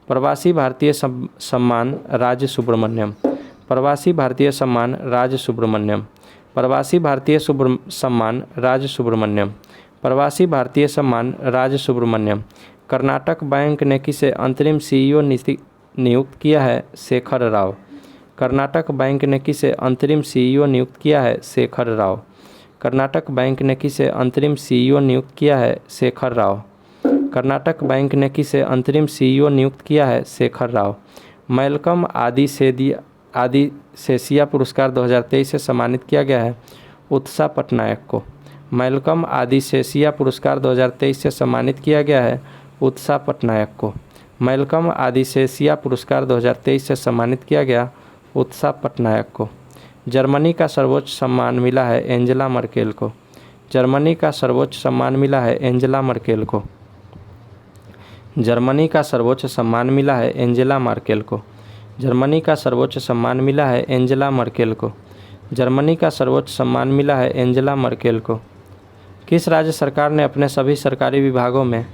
प्रवासी भारतीय सम्मान राज सुब्रमण्यम। प्रवासी भारतीय सम्मान राज सुब्रमण्यम। प्रवासी भारतीय सम्मान राज सुब्रमण्यम। प्रवासी भारतीय सम्मान राज सुब्रमण्यम। कर्नाटक बैंक ने किसे अंतरिम सीईओ नियुक्त किया है? शेखर राव। कर्नाटक बैंक ने किसे अंतरिम सीईओ नियुक्त किया है? शेखर राव। कर्नाटक बैंक ने किसे अंतरिम सीईओ नियुक्त किया है? शेखर राव। कर्नाटक बैंक ने किसे अंतरिम सीईओ नियुक्त किया है? शेखर राव। मैल्कम आदिसेसिया पुरस्कार 2023 से सम्मानित किया गया है उत्सा पटनायक को। मैल्कम आदिसेसिया पुरस्कार 2023 से सम्मानित किया गया है उत्सा पटनायक को। मैल्कम आदिसेसिया पुरस्कार 2023 से सम्मानित किया गया उत्सा पटनायक को। जर्मनी का सर्वोच्च सम्मान मिला है एंजेला मर्केल को। जर्मनी का सर्वोच्च सम्मान मिला है एंजेला मर्केल को। जर्मनी का सर्वोच्च सम्मान मिला है एंजेला मर्केल को। जर्मनी का सर्वोच्च सम्मान मिला है एंजेला मर्केल को। जर्मनी का सर्वोच्च सम्मान मिला है एंजेला मर्केल को। किस राज्य सरकार ने अपने सभी सरकारी विभागों में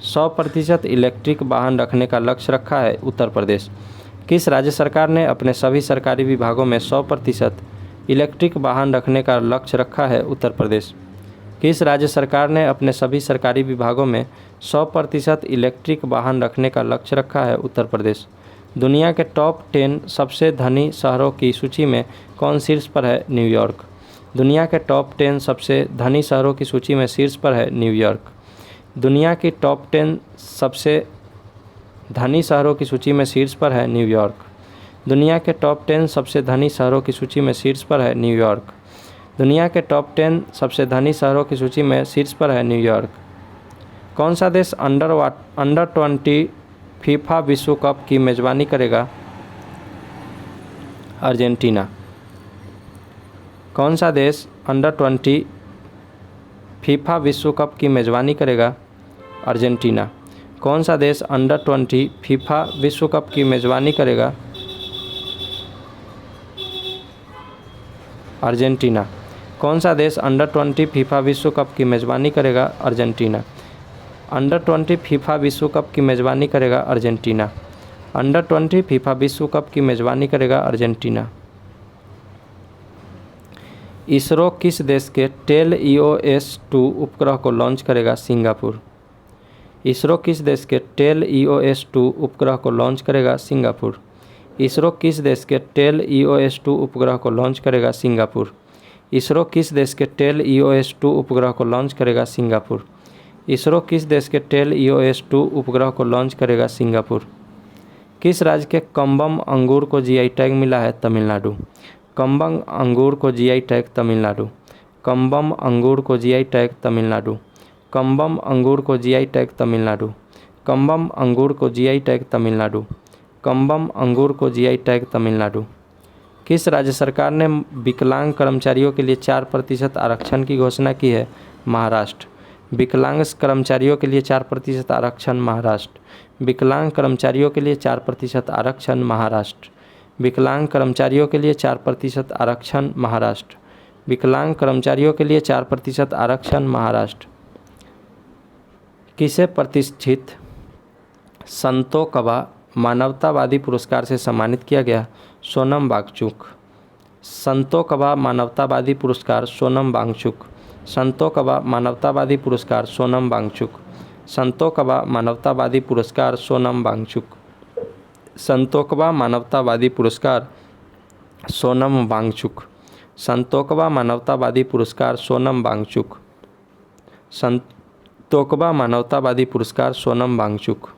100% इलेक्ट्रिक वाहन रखने का लक्ष्य रखा है? उत्तर प्रदेश। किस राज्य सरकार ने अपने सभी सरकारी विभागों में 100% इलेक्ट्रिक वाहन रखने का लक्ष्य रखा है? उत्तर प्रदेश। किस राज्य सरकार ने अपने सभी सरकारी विभागों में 100% इलेक्ट्रिक वाहन रखने का लक्ष्य रखा है? उत्तर प्रदेश। दुनिया के टॉप 10 सबसे धनी शहरों की सूची में कौन शीर्ष पर है? न्यूयॉर्क। दुनिया के टॉप 10 सबसे धनी शहरों की सूची में शीर्ष पर है न्यूयॉर्क। दुनिया की टॉप 10 सबसे धनी शहरों की सूची में शीर्ष पर है न्यूयॉर्क। दुनिया के टॉप 10 सबसे धनी शहरों की सूची में शीर्ष पर है न्यूयॉर्क। दुनिया के टॉप 10 सबसे धनी शहरों की सूची में शीर्ष पर है न्यूयॉर्क। कौन सा देश अंडर 20 फीफा विश्व कप की मेज़बानी करेगा? अर्जेंटीना। कौन सा देश अंडर-20 फीफा विश्व कप की मेज़बानी करेगा? अर्जेंटीना। कौन सा देश अंडर-20 फीफा विश्व कप की मेज़बानी करेगा? अर्जेंटीना। कौन सा देश अंडर-20 फीफा विश्व कप की मेज़बानी करेगा? अर्जेंटीना। अंडर-20 फीफा विश्व कप की मेज़बानी करेगा अर्जेंटीना। अंडर-20 फीफा विश्व कप की मेज़बानी करेगा अर्जेंटीना। इसरो किस देश के टेल EOS-2 उपग्रह को लॉन्च करेगा? सिंगापुर। इसरो किस देश के टेल EOS-2 उपग्रह को लॉन्च करेगा? सिंगापुर। इसरो किस देश के टेल EOS-2 उपग्रह को लॉन्च करेगा? सिंगापुर। इसरो किस देश के टेल EOS-2 उपग्रह को लॉन्च करेगा? सिंगापुर। इसरो किस देश के टेल EOS-2 उपग्रह को लॉन्च करेगा? सिंगापुर। किस राज्य के कम्बम अंगूर को GI टैग मिला है? तमिलनाडु। कम्बम अंगूर को GI टैग तमिलनाडु। कम्बम अंगूर को GI टैग तमिलनाडु। कम्बम अंगूर को GI टैग तमिलनाडु। कम्बम अंगूर को GI टैग तमिलनाडु। कम्बम अंगूर को GI टैग तमिलनाडु। किस राज्य सरकार ने विकलांग कर्मचारियों के लिए 4% आरक्षण की घोषणा की है? महाराष्ट्र। विकलांग कर्मचारियों के लिए 4% आरक्षण महाराष्ट्र। विकलांग कर्मचारियों के लिए 4% आरक्षण महाराष्ट्र। विकलांग कर्मचारियों के लिए 4% आरक्षण महाराष्ट्र। विकलांग कर्मचारियों के लिए 4% आरक्षण महाराष्ट्र। किसे प्रतिष्ठित संतोकबा मानवतावादी पुरस्कार से सम्मानित किया गया? सोनम वांगचुक। संतोकबा मानवतावादी पुरस्कार सोनम वांगचुक। संतोकबा मानवतावादी पुरस्कार सोनम वांगचुक। संतोकबा मानवतावादी पुरस्कार सोनम वांगचुक। संतोकबा मानवतावादी पुरस्कार सोनम वांगचुक। संतोकबा मानवतावादी पुरस्कार सोनम वांगचुक। संतोकबा मानवतावादी पुरस्कार Sonam Wangchuk.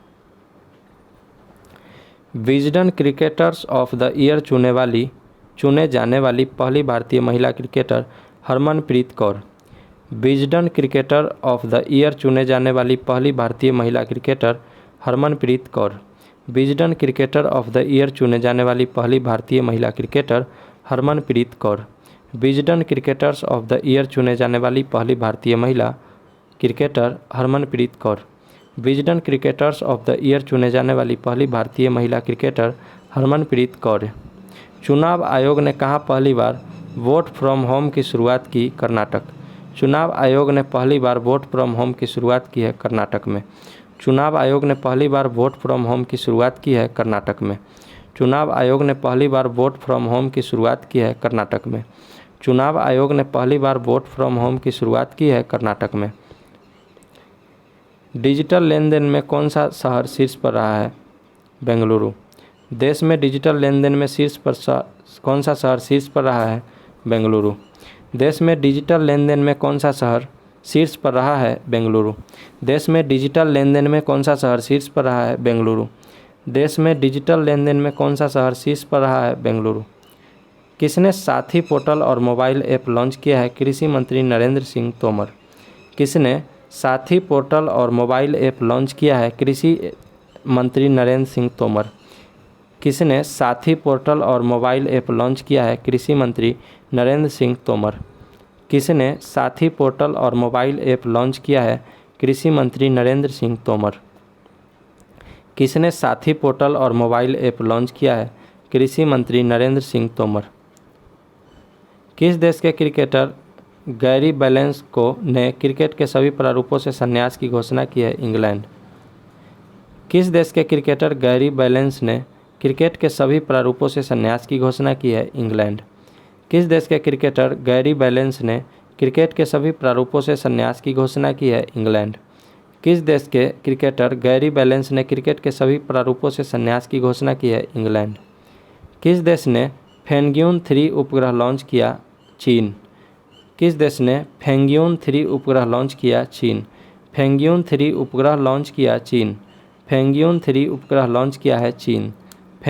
Wisden cricketers of the year चुने जाने वाली पहली भारतीय महिला cricketer Harmanpreet Kaur. Wisden cricketer of the year चुने जाने वाली पहली भारतीय महिला cricketer Harmanpreet Kaur. Wisden cricketer of the year चुने जाने वाली पहली भारतीय महिला cricketer Harmanpreet Kaur. Wisden cricketers of the year चुने जाने वाली पहली भारतीय महिला cricketer Harmanpreet Kaur. Wisden cricketers of the year चुने जाने वाली पहली भारतीय महिला क्रिकेटर हरमनप्रीत कौर। चुनाव आयोग ने कहाँ पहली बार वोट फ्रॉम होम की शुरुआत की? कर्नाटक। चुनाव आयोग ने पहली बार वोट फ्रॉम होम की शुरुआत की है कर्नाटक में। चुनाव आयोग ने पहली बार वोट फ्रॉम होम की शुरुआत की है कर्नाटक में। चुनाव आयोग ने पहली बार वोट फ्रॉम होम की शुरुआत की है कर्नाटक में। चुनाव आयोग ने पहली बार वोट फ्रॉम होम की शुरुआत की है कर्नाटक में। डिजिटल लेन देन में कौन सा शहर शीर्ष पर रहा है? बेंगलुरु। देश में डिजिटल लेन देन में कौन सा शहर शीर्ष पर रहा है? बेंगलुरु। देश में डिजिटल लेन देन में कौन सा शहर शीर्ष पर रहा है? बेंगलुरु। देश में डिजिटल लेन देन में कौन सा शहर शीर्ष पर रहा है? बेंगलुरु। देश में डिजिटल लेन देन में कौन सा शहर शीर्ष पर रहा है? बेंगलुरु। किसने साथी पोर्टल और मोबाइल ऐप लॉन्च किया है? कृषि मंत्री नरेंद्र सिंह तोमर। किसने साथी पोर्टल और मोबाइल ऐप लॉन्च किया है? कृषि मंत्री नरेंद्र सिंह तोमर। किसने साथी पोर्टल और मोबाइल ऐप लॉन्च किया है? कृषि मंत्री नरेंद्र सिंह तोमर। किसने साथी पोर्टल और मोबाइल ऐप लॉन्च किया है? कृषि मंत्री नरेंद्र सिंह तोमर। किसने साथी पोर्टल और मोबाइल ऐप लॉन्च किया है? कृषि मंत्री नरेंद्र सिंह तोमर। किस देश के क्रिकेटर गैरी बैलेंस ने क्रिकेट के सभी प्रारूपों से संन्यास की घोषणा की है? इंग्लैंड। किस देश के क्रिकेटर गैरी बैलेंस ने क्रिकेट के सभी प्रारूपों से संन्यास की घोषणा की है? इंग्लैंड। किस देश के क्रिकेटर गैरी बैलेंस ने क्रिकेट के सभी प्रारूपों से संन्यास की घोषणा की है? इंग्लैंड। किस देश के क्रिकेटर गैरी बैलेंस ने क्रिकेट के सभी प्रारूपों से संन्यास की घोषणा की है? इंग्लैंड। किस देश ने फेंगयुन 3 उपग्रह लॉन्च किया? चीन। किस देश ने फेंगयुन 3 उपग्रह लॉन्च किया? चीन। फेंगयुन 3 उपग्रह लॉन्च किया? चीन। फेंगयुन 3 उपग्रह लॉन्च किया है? चीन।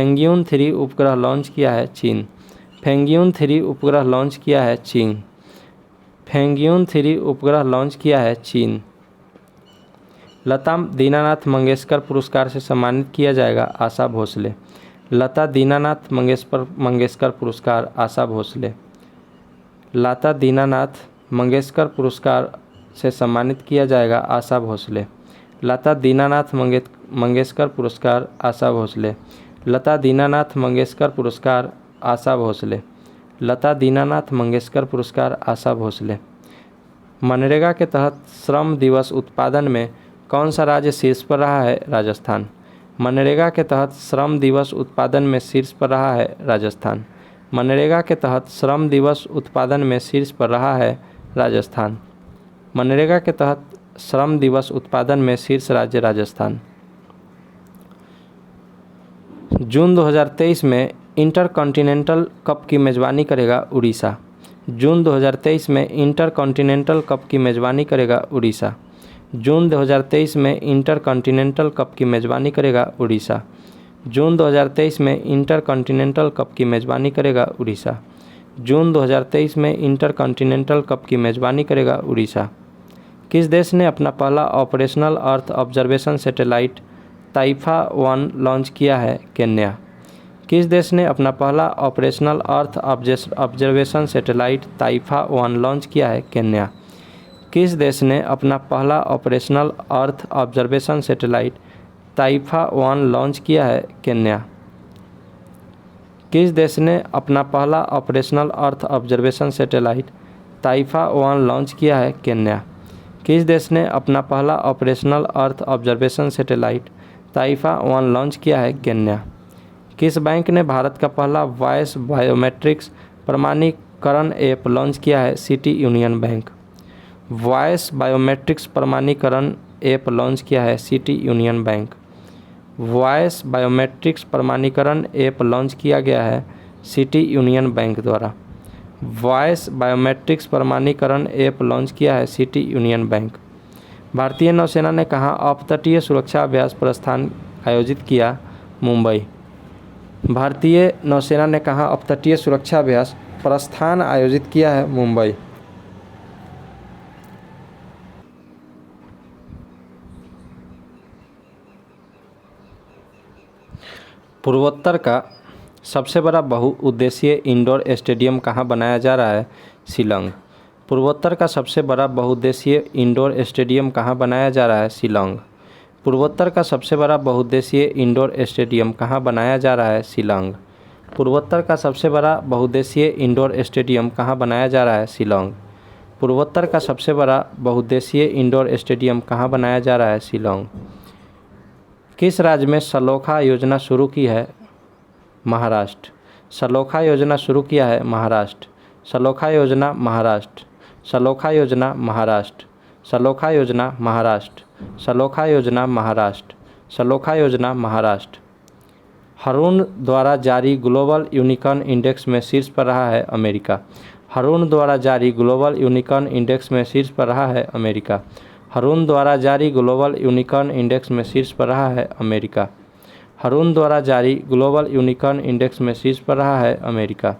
फेंगयुन 3 उपग्रह लॉन्च किया है? चीन। फेंगयुन 3 उपग्रह लॉन्च किया है? चीन। फेंगयुन 3 उपग्रह लॉन्च किया है? चीन। लता दीनानाथ मंगेशकर पुरस्कार से सम्मानित किया जाएगा? आशा भोसले। लता दीनानाथ मंगेशकर पुरस्कार आशा भोसले। लता दीनानाथ मंगेशकर पुरस्कार से सम्मानित किया जाएगा आशा भोसले। लता दीनानाथ मंगेशकर पुरस्कार आशा भोसले। लता दीनानाथ मंगेशकर पुरस्कार आशा भोसले। लता दीनानाथ मंगेशकर पुरस्कार आशा भोसले। मनरेगा के तहत श्रम दिवस उत्पादन में कौन सा राज्य शीर्ष पर रहा है? राजस्थान। मनरेगा के तहत श्रम दिवस उत्पादन में शीर्ष पर रहा है राजस्थान। मनरेगा के तहत श्रम दिवस उत्पादन में शीर्ष पर रहा है राजस्थान। मनरेगा के तहत श्रम दिवस उत्पादन में शीर्ष राज्य राजस्थान। जून 2023 में इंटरकॉन्टिनेंटल कप की मेज़बानी करेगा उड़ीसा। जून 2023 में इंटरकॉन्टिनेंटल कप की मेज़बानी करेगा उड़ीसा। जून 2023 में इंटरकॉन्टिनेंटल कप की मेज़बानी करेगा उड़ीसा। जून 2023 में इंटरकॉन्टिनेंटल कप की मेज़बानी करेगा उड़ीसा। जून 2023 में इंटरकॉन्टिनेंटल कप की मेज़बानी करेगा उड़ीसा। किस देश ने अपना पहला ऑपरेशनल अर्थ ऑब्जर्वेशन सैटेलाइट ताइफा-1 लॉन्च किया है? केन्या। किस देश ने अपना पहला ऑपरेशनल अर्थ ऑब्जर्वेशन सैटेलाइट ताइफा-1 लॉन्च किया है? केन्या। किस देश ने अपना पहला ऑपरेशनल अर्थ ऑब्जर्वेशन सैटेलाइट ताइफा-1 लॉन्च किया है? केन्या। किस देश ने अपना पहला ऑपरेशनल अर्थ ऑब्जर्वेशन सैटेलाइट ताइफा-1 लॉन्च किया है? केन्या। किस देश ने अपना पहला ऑपरेशनल अर्थ ऑब्जर्वेशन सैटेलाइट ताइफा-1 लॉन्च किया है? केन्या। किस बैंक ने भारत का पहला वॉइस बायोमेट्रिक्स प्रमाणीकरण ऐप लॉन्च किया है? City union bank. Voice biometrics प्रमाणीकरण ऐप लॉन्च किया है? City union bank. Voice biometrics प्रमाणीकरण ऐप लॉन्च किया गया है सिटी यूनियन बैंक द्वारा। वॉइस बायोमेट्रिक्स प्रमाणीकरण ऐप लॉन्च किया है सिटी यूनियन बैंक। भारतीय नौसेना ने कहाँ अपतटीय सुरक्षा अभ्यास प्रस्थान आयोजित किया? मुंबई। भारतीय नौसेना ने कहाँ अपतटीय सुरक्षा अभ्यास प्रस्थान आयोजित किया है? मुंबई। पूर्वोत्तर का सबसे बड़ा बहुउद्देशीय इंडोर स्टेडियम कहाँ बनाया जा रहा है? शिलांग। पूर्वोत्तर का सबसे बड़ा बहुउद्देशीय इंडोर स्टेडियम कहाँ बनाया जा रहा है? शिलांग। पूर्वोत्तर का सबसे बड़ा बहुउद्देशीय इंडोर स्टेडियम कहाँ बनाया जा रहा है? शिलांग। पूर्वोत्तर का सबसे बड़ा बहुउद्देशीय इंडोर स्टेडियम कहाँ बनाया जा रहा है? शिलांग। पूर्वोत्तर का सबसे बड़ा बहुउद्देशीय इंडोर स्टेडियम कहाँ बनाया जा रहा है? शिलांग। किस राज्य में सलोखा योजना शुरू की है? महाराष्ट्र। सलोखा योजना शुरू किया है? महाराष्ट्र। सलोखा योजना महाराष्ट्र। सलोखा योजना महाराष्ट्र। सलोखा योजना महाराष्ट्र। सलोखा योजना महाराष्ट्र। सलोखा योजना महाराष्ट्र। हरून द्वारा जारी ग्लोबल यूनिकॉर्न इंडेक्स में शीर्ष पर रहा है अमेरिका। हरून द्वारा जारी ग्लोबल यूनिकॉर्न इंडेक्स में शीर्ष पर रहा है अमेरिका। हरून द्वारा जारी ग्लोबल यूनिकॉर्न इंडेक्स में शीर्ष पर रहा है अमेरिका। हरून द्वारा जारी ग्लोबल यूनिकॉर्न इंडेक्स में शीर्ष पर रहा है अमेरिका।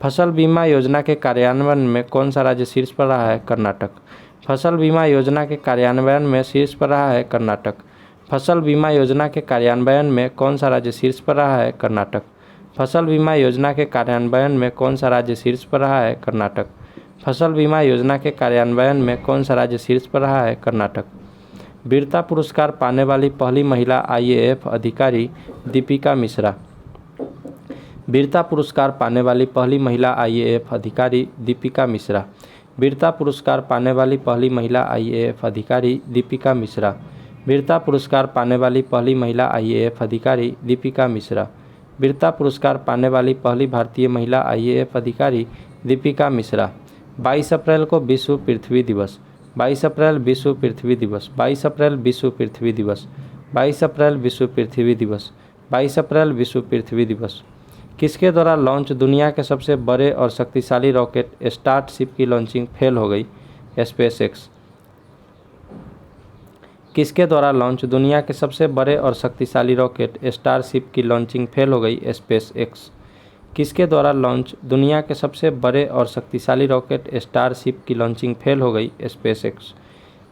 फसल बीमा योजना के कार्यान्वयन में कौन सा राज्य शीर्ष पर रहा है? कर्नाटक। फसल बीमा योजना के कार्यान्वयन में शीर्ष पर रहा है कर्नाटक। फसल बीमा योजना के कार्यान्वयन में कौन सा राज्य शीर्ष पर रहा है? कर्नाटक। फसल बीमा योजना के कार्यान्वयन में कौन सा राज्य शीर्ष पर रहा है? कर्नाटक। फसल बीमा योजना के कार्यान्वयन में कौन सा राज्य शीर्ष पर रहा है? कर्नाटक। वीरता पुरस्कार पाने वाली पहली महिला आईएएफ अधिकारी दीपिका मिश्रा। वीरता पुरस्कार पाने वाली पहली महिला आईएएफ अधिकारी दीपिका मिश्रा। वीरता पुरस्कार पाने वाली पहली महिला आईएएफ अधिकारी दीपिका मिश्रा। वीरता पुरस्कार पाने वाली पहली महिला आईएएफ अधिकारी दीपिका मिश्रा। वीरता पुरस्कार पाने वाली पहली भारतीय महिला आईएएफ अधिकारी दीपिका मिश्रा। 22 अप्रैल को विश्व पृथ्वी दिवस। 22 अप्रैल विश्व पृथ्वी दिवस। 22 अप्रैल विश्व पृथ्वी दिवस। 22 अप्रैल विश्व पृथ्वी दिवस। 22 अप्रैल विश्व पृथ्वी दिवस। किसके द्वारा लॉन्च दुनिया के सबसे बड़े और शक्तिशाली रॉकेट स्टारशिप की लॉन्चिंग फेल हो गई? स्पेसएक्स। किसके द्वारा लॉन्च दुनिया के सबसे बड़े और शक्तिशाली रॉकेट स्टारशिप की लॉन्चिंग फेल हो गई? स्पेसएक्स। किसके द्वारा लॉन्च दुनिया के सबसे बड़े और शक्तिशाली रॉकेट स्टारशिप की लॉन्चिंग फेल हो गई? स्पेसएक्स।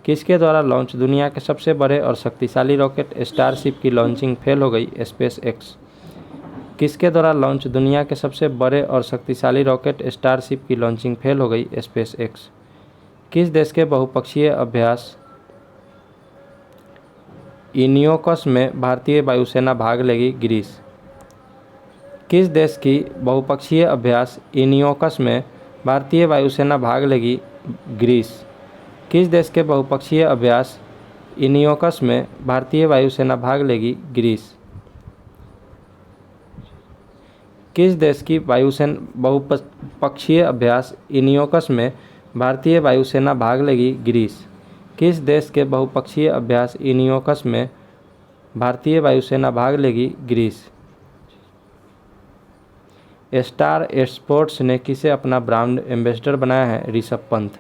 किसके द्वारा लॉन्च दुनिया के सबसे बड़े और शक्तिशाली रॉकेट स्टारशिप की लॉन्चिंग फेल हो गई? स्पेसएक्स। किसके द्वारा लॉन्च दुनिया के सबसे बड़े और शक्तिशाली रॉकेट स्टारशिप की लॉन्चिंग फेल हो गई स्पेस एक्स। किस देश के बहुपक्षीय अभ्यास इनियोकस में भारतीय वायुसेना भाग लेगी ग्रीस। किस देश की बहुपक्षीय अभ्यास इनियोकस में भारतीय वायुसेना भाग लेगी ग्रीस। किस देश के बहुपक्षीय अभ्यास इनियोकस में भारतीय वायुसेना भाग लेगी ग्रीस। किस देश की बहुपक्षीय अभ्यास इनियोकस में भारतीय वायुसेना भाग लेगी ग्रीस। किस देश के बहुपक्षीय अभ्यास इनियोकस में भारतीय वायुसेना भाग लेगी ग्रीस। स्टार स्पोर्ट्स ने किसे अपना ब्रांड एम्बेसडर बनाया है, ऋषभ पंत।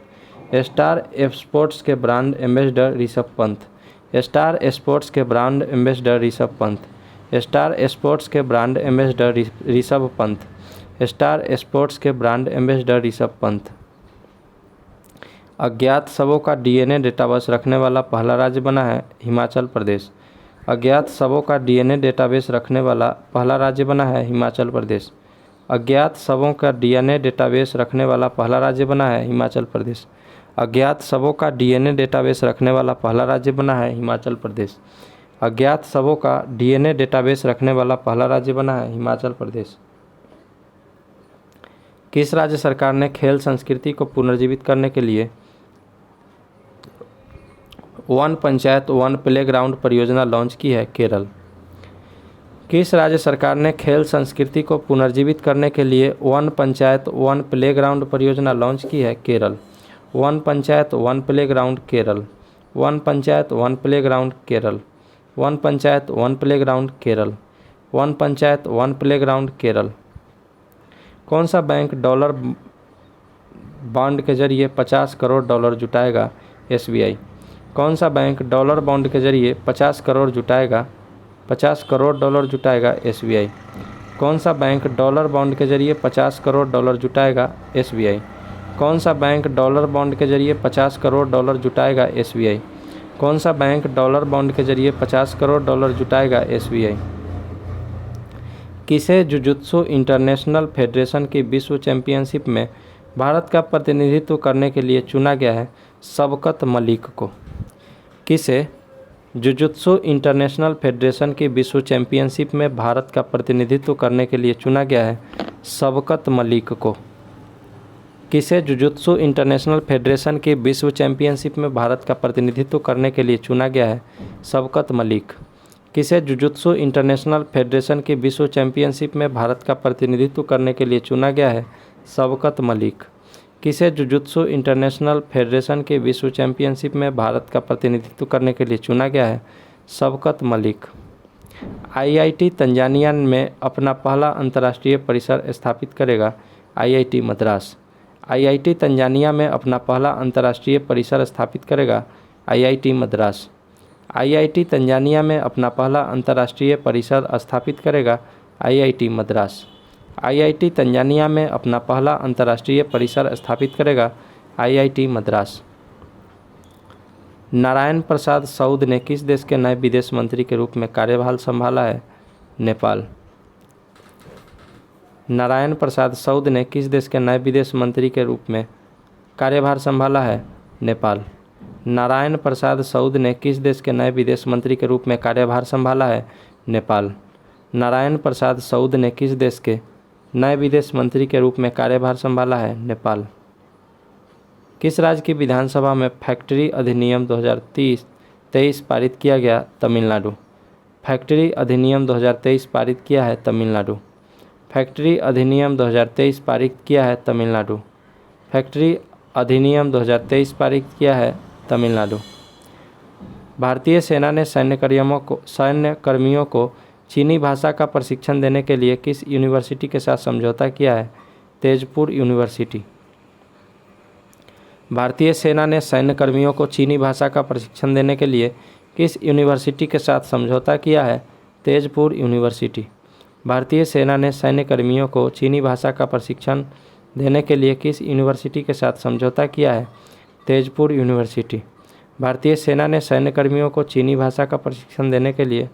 स्टार स्पोर्ट्स के brand ambassador Rishabh Pant. Star Sports के brand ambassador Rishabh Pant. Star Sports के brand ambassador Rishabh Pant. Star Sports के ब्रांड एम्बेसडर ऋषभ पंत। अज्ञात शवों का डीएनए डेटाबेस रखने वाला पहला राज्य बना है हिमाचल प्रदेश। अज्ञात शवों का डीएनए डेटाबेस रखने वाला पहला राज्य बना है हिमाचल प्रदेश। अज्ञात शवों का डीएनए डेटाबेस रखने वाला पहला राज्य बना है हिमाचल प्रदेश। अज्ञात शवों का डीएनए डेटाबेस रखने वाला पहला राज्य बना है हिमाचल प्रदेश। अज्ञात शवों का डीएनए डेटाबेस रखने वाला पहला राज्य बना है हिमाचल प्रदेश। किस राज्य सरकार ने खेल संस्कृति को पुनर्जीवित करने के लिए वन पंचायत वन प्लेग्राउंड परियोजना लॉन्च की है, केरल। किस राज्य सरकार ने खेल संस्कृति को पुनर्जीवित करने के लिए वन पंचायत वन प्लेग्राउंड परियोजना लॉन्च की है, Kerala. One panchayat one playground Kerala. One panchayat one playground Kerala. One panchayat one playground Kerala. One panchayat one playground Kerala. कौन सा बैंक डॉलर बॉन्ड के जरिए 50 करोड़ डॉलर जुटाएगा, एसबीआई। कौन सा बैंक डॉलर बॉन्ड के जरिए 50 करोड़ डॉलर जुटाएगा, एसबीआई। कौन सा बैंक डॉलर बॉन्ड के जरिए 50 करोड़ डॉलर जुटाएगा, एसबीआई। कौन सा बैंक डॉलर बॉन्ड के जरिए 50 करोड़ डॉलर जुटाएगा, एसबीआई। कौन सा बैंक डॉलर बॉन्ड के जरिए 50 करोड़ डॉलर जुटाएगा, एसबीआई। किसे जुजुत्सु इंटरनेशनल फेडरेशन की विश्व चैंपियनशिप में भारत का प्रतिनिधित्व करने के लिए चुना गया है, शबकत मलिक को। किसे जुजुत्सु इंटरनेशनल फेडरेशन की विश्व चैंपियनशिप में भारत का प्रतिनिधित्व करने के लिए चुना गया है, शबकत मलिक को। किसे जुजुत्सु इंटरनेशनल फेडरेशन की विश्व चैंपियनशिप में भारत का प्रतिनिधित्व करने के लिए चुना गया है, शबकत मलिक। किसे जुजुत्सु इंटरनेशनल फेडरेशन की विश्व चैंपियनशिप में भारत का प्रतिनिधित्व करने के लिए चुना गया है, शबकत मलिक। किसे जुजुत्सु इंटरनेशनल फेडरेशन की विश्व चैंपियनशिप में भारत का प्रतिनिधित्व करने के लिए चुना गया है, शबकत मलिक। आईआईटी तंजानिया में अपना पहला अंतर्राष्ट्रीय परिसर स्थापित करेगा, आईआईटी मद्रास। आईआईटी तंजानिया में अपना पहला अंतर्राष्ट्रीय परिसर स्थापित करेगा, आईआईटी मद्रास। आईआईटी तंजानिया में अपना पहला अंतर्राष्ट्रीय परिसर स्थापित करेगा, आईआईटी मद्रास। आईआईटी तंजानिया में अपना पहला अंतर्राष्ट्रीय परिसर स्थापित करेगा, आईआईटी मद्रास। नारायण प्रसाद सऊद ने किस देश के नए विदेश मंत्री के रूप में कार्यभार संभाला है, नेपाल। नारायण प्रसाद सऊद ने किस देश के नए विदेश मंत्री के रूप में कार्यभार संभाला है, नेपाल। नारायण प्रसाद सऊद ने किस देश के नए विदेश मंत्री के रूप में कार्यभार संभाला है, नेपाल। नारायण प्रसाद सऊद ने किस देश के नए विदेश मंत्री के रूप में कार्यभार संभाला है, नेपाल। किस राज्य की विधानसभा में फैक्ट्री अधिनियम 2023 पारित किया गया, तमिलनाडु। फैक्ट्री अधिनियम 2023 पारित किया है, तमिलनाडु। फैक्ट्री अधिनियम 2023 पारित किया है, तमिलनाडु। फैक्ट्री अधिनियम 2023 पारित किया है, तमिलनाडु। भारतीय सेना ने सैन्यकर्मियों को चीनी भाषा का प्रशिक्षण देने के लिए किस यूनिवर्सिटी के साथ समझौता किया है, तेजपुर यूनिवर्सिटी। भारतीय सेना ने सैन्यकर्मियों को चीनी भाषा का प्रशिक्षण देने के लिए किस यूनिवर्सिटी के साथ समझौता किया है, तेजपुर यूनिवर्सिटी। भारतीय सेना ने सैन्यकर्मियों को चीनी भाषा का प्रशिक्षण देने के लिए किस यूनिवर्सिटी के साथ समझौता किया है, तेजपुर यूनिवर्सिटी। भारतीय सेना ने सैन्यकर्मियों को चीनी भाषा का प्रशिक्षण देने के लिए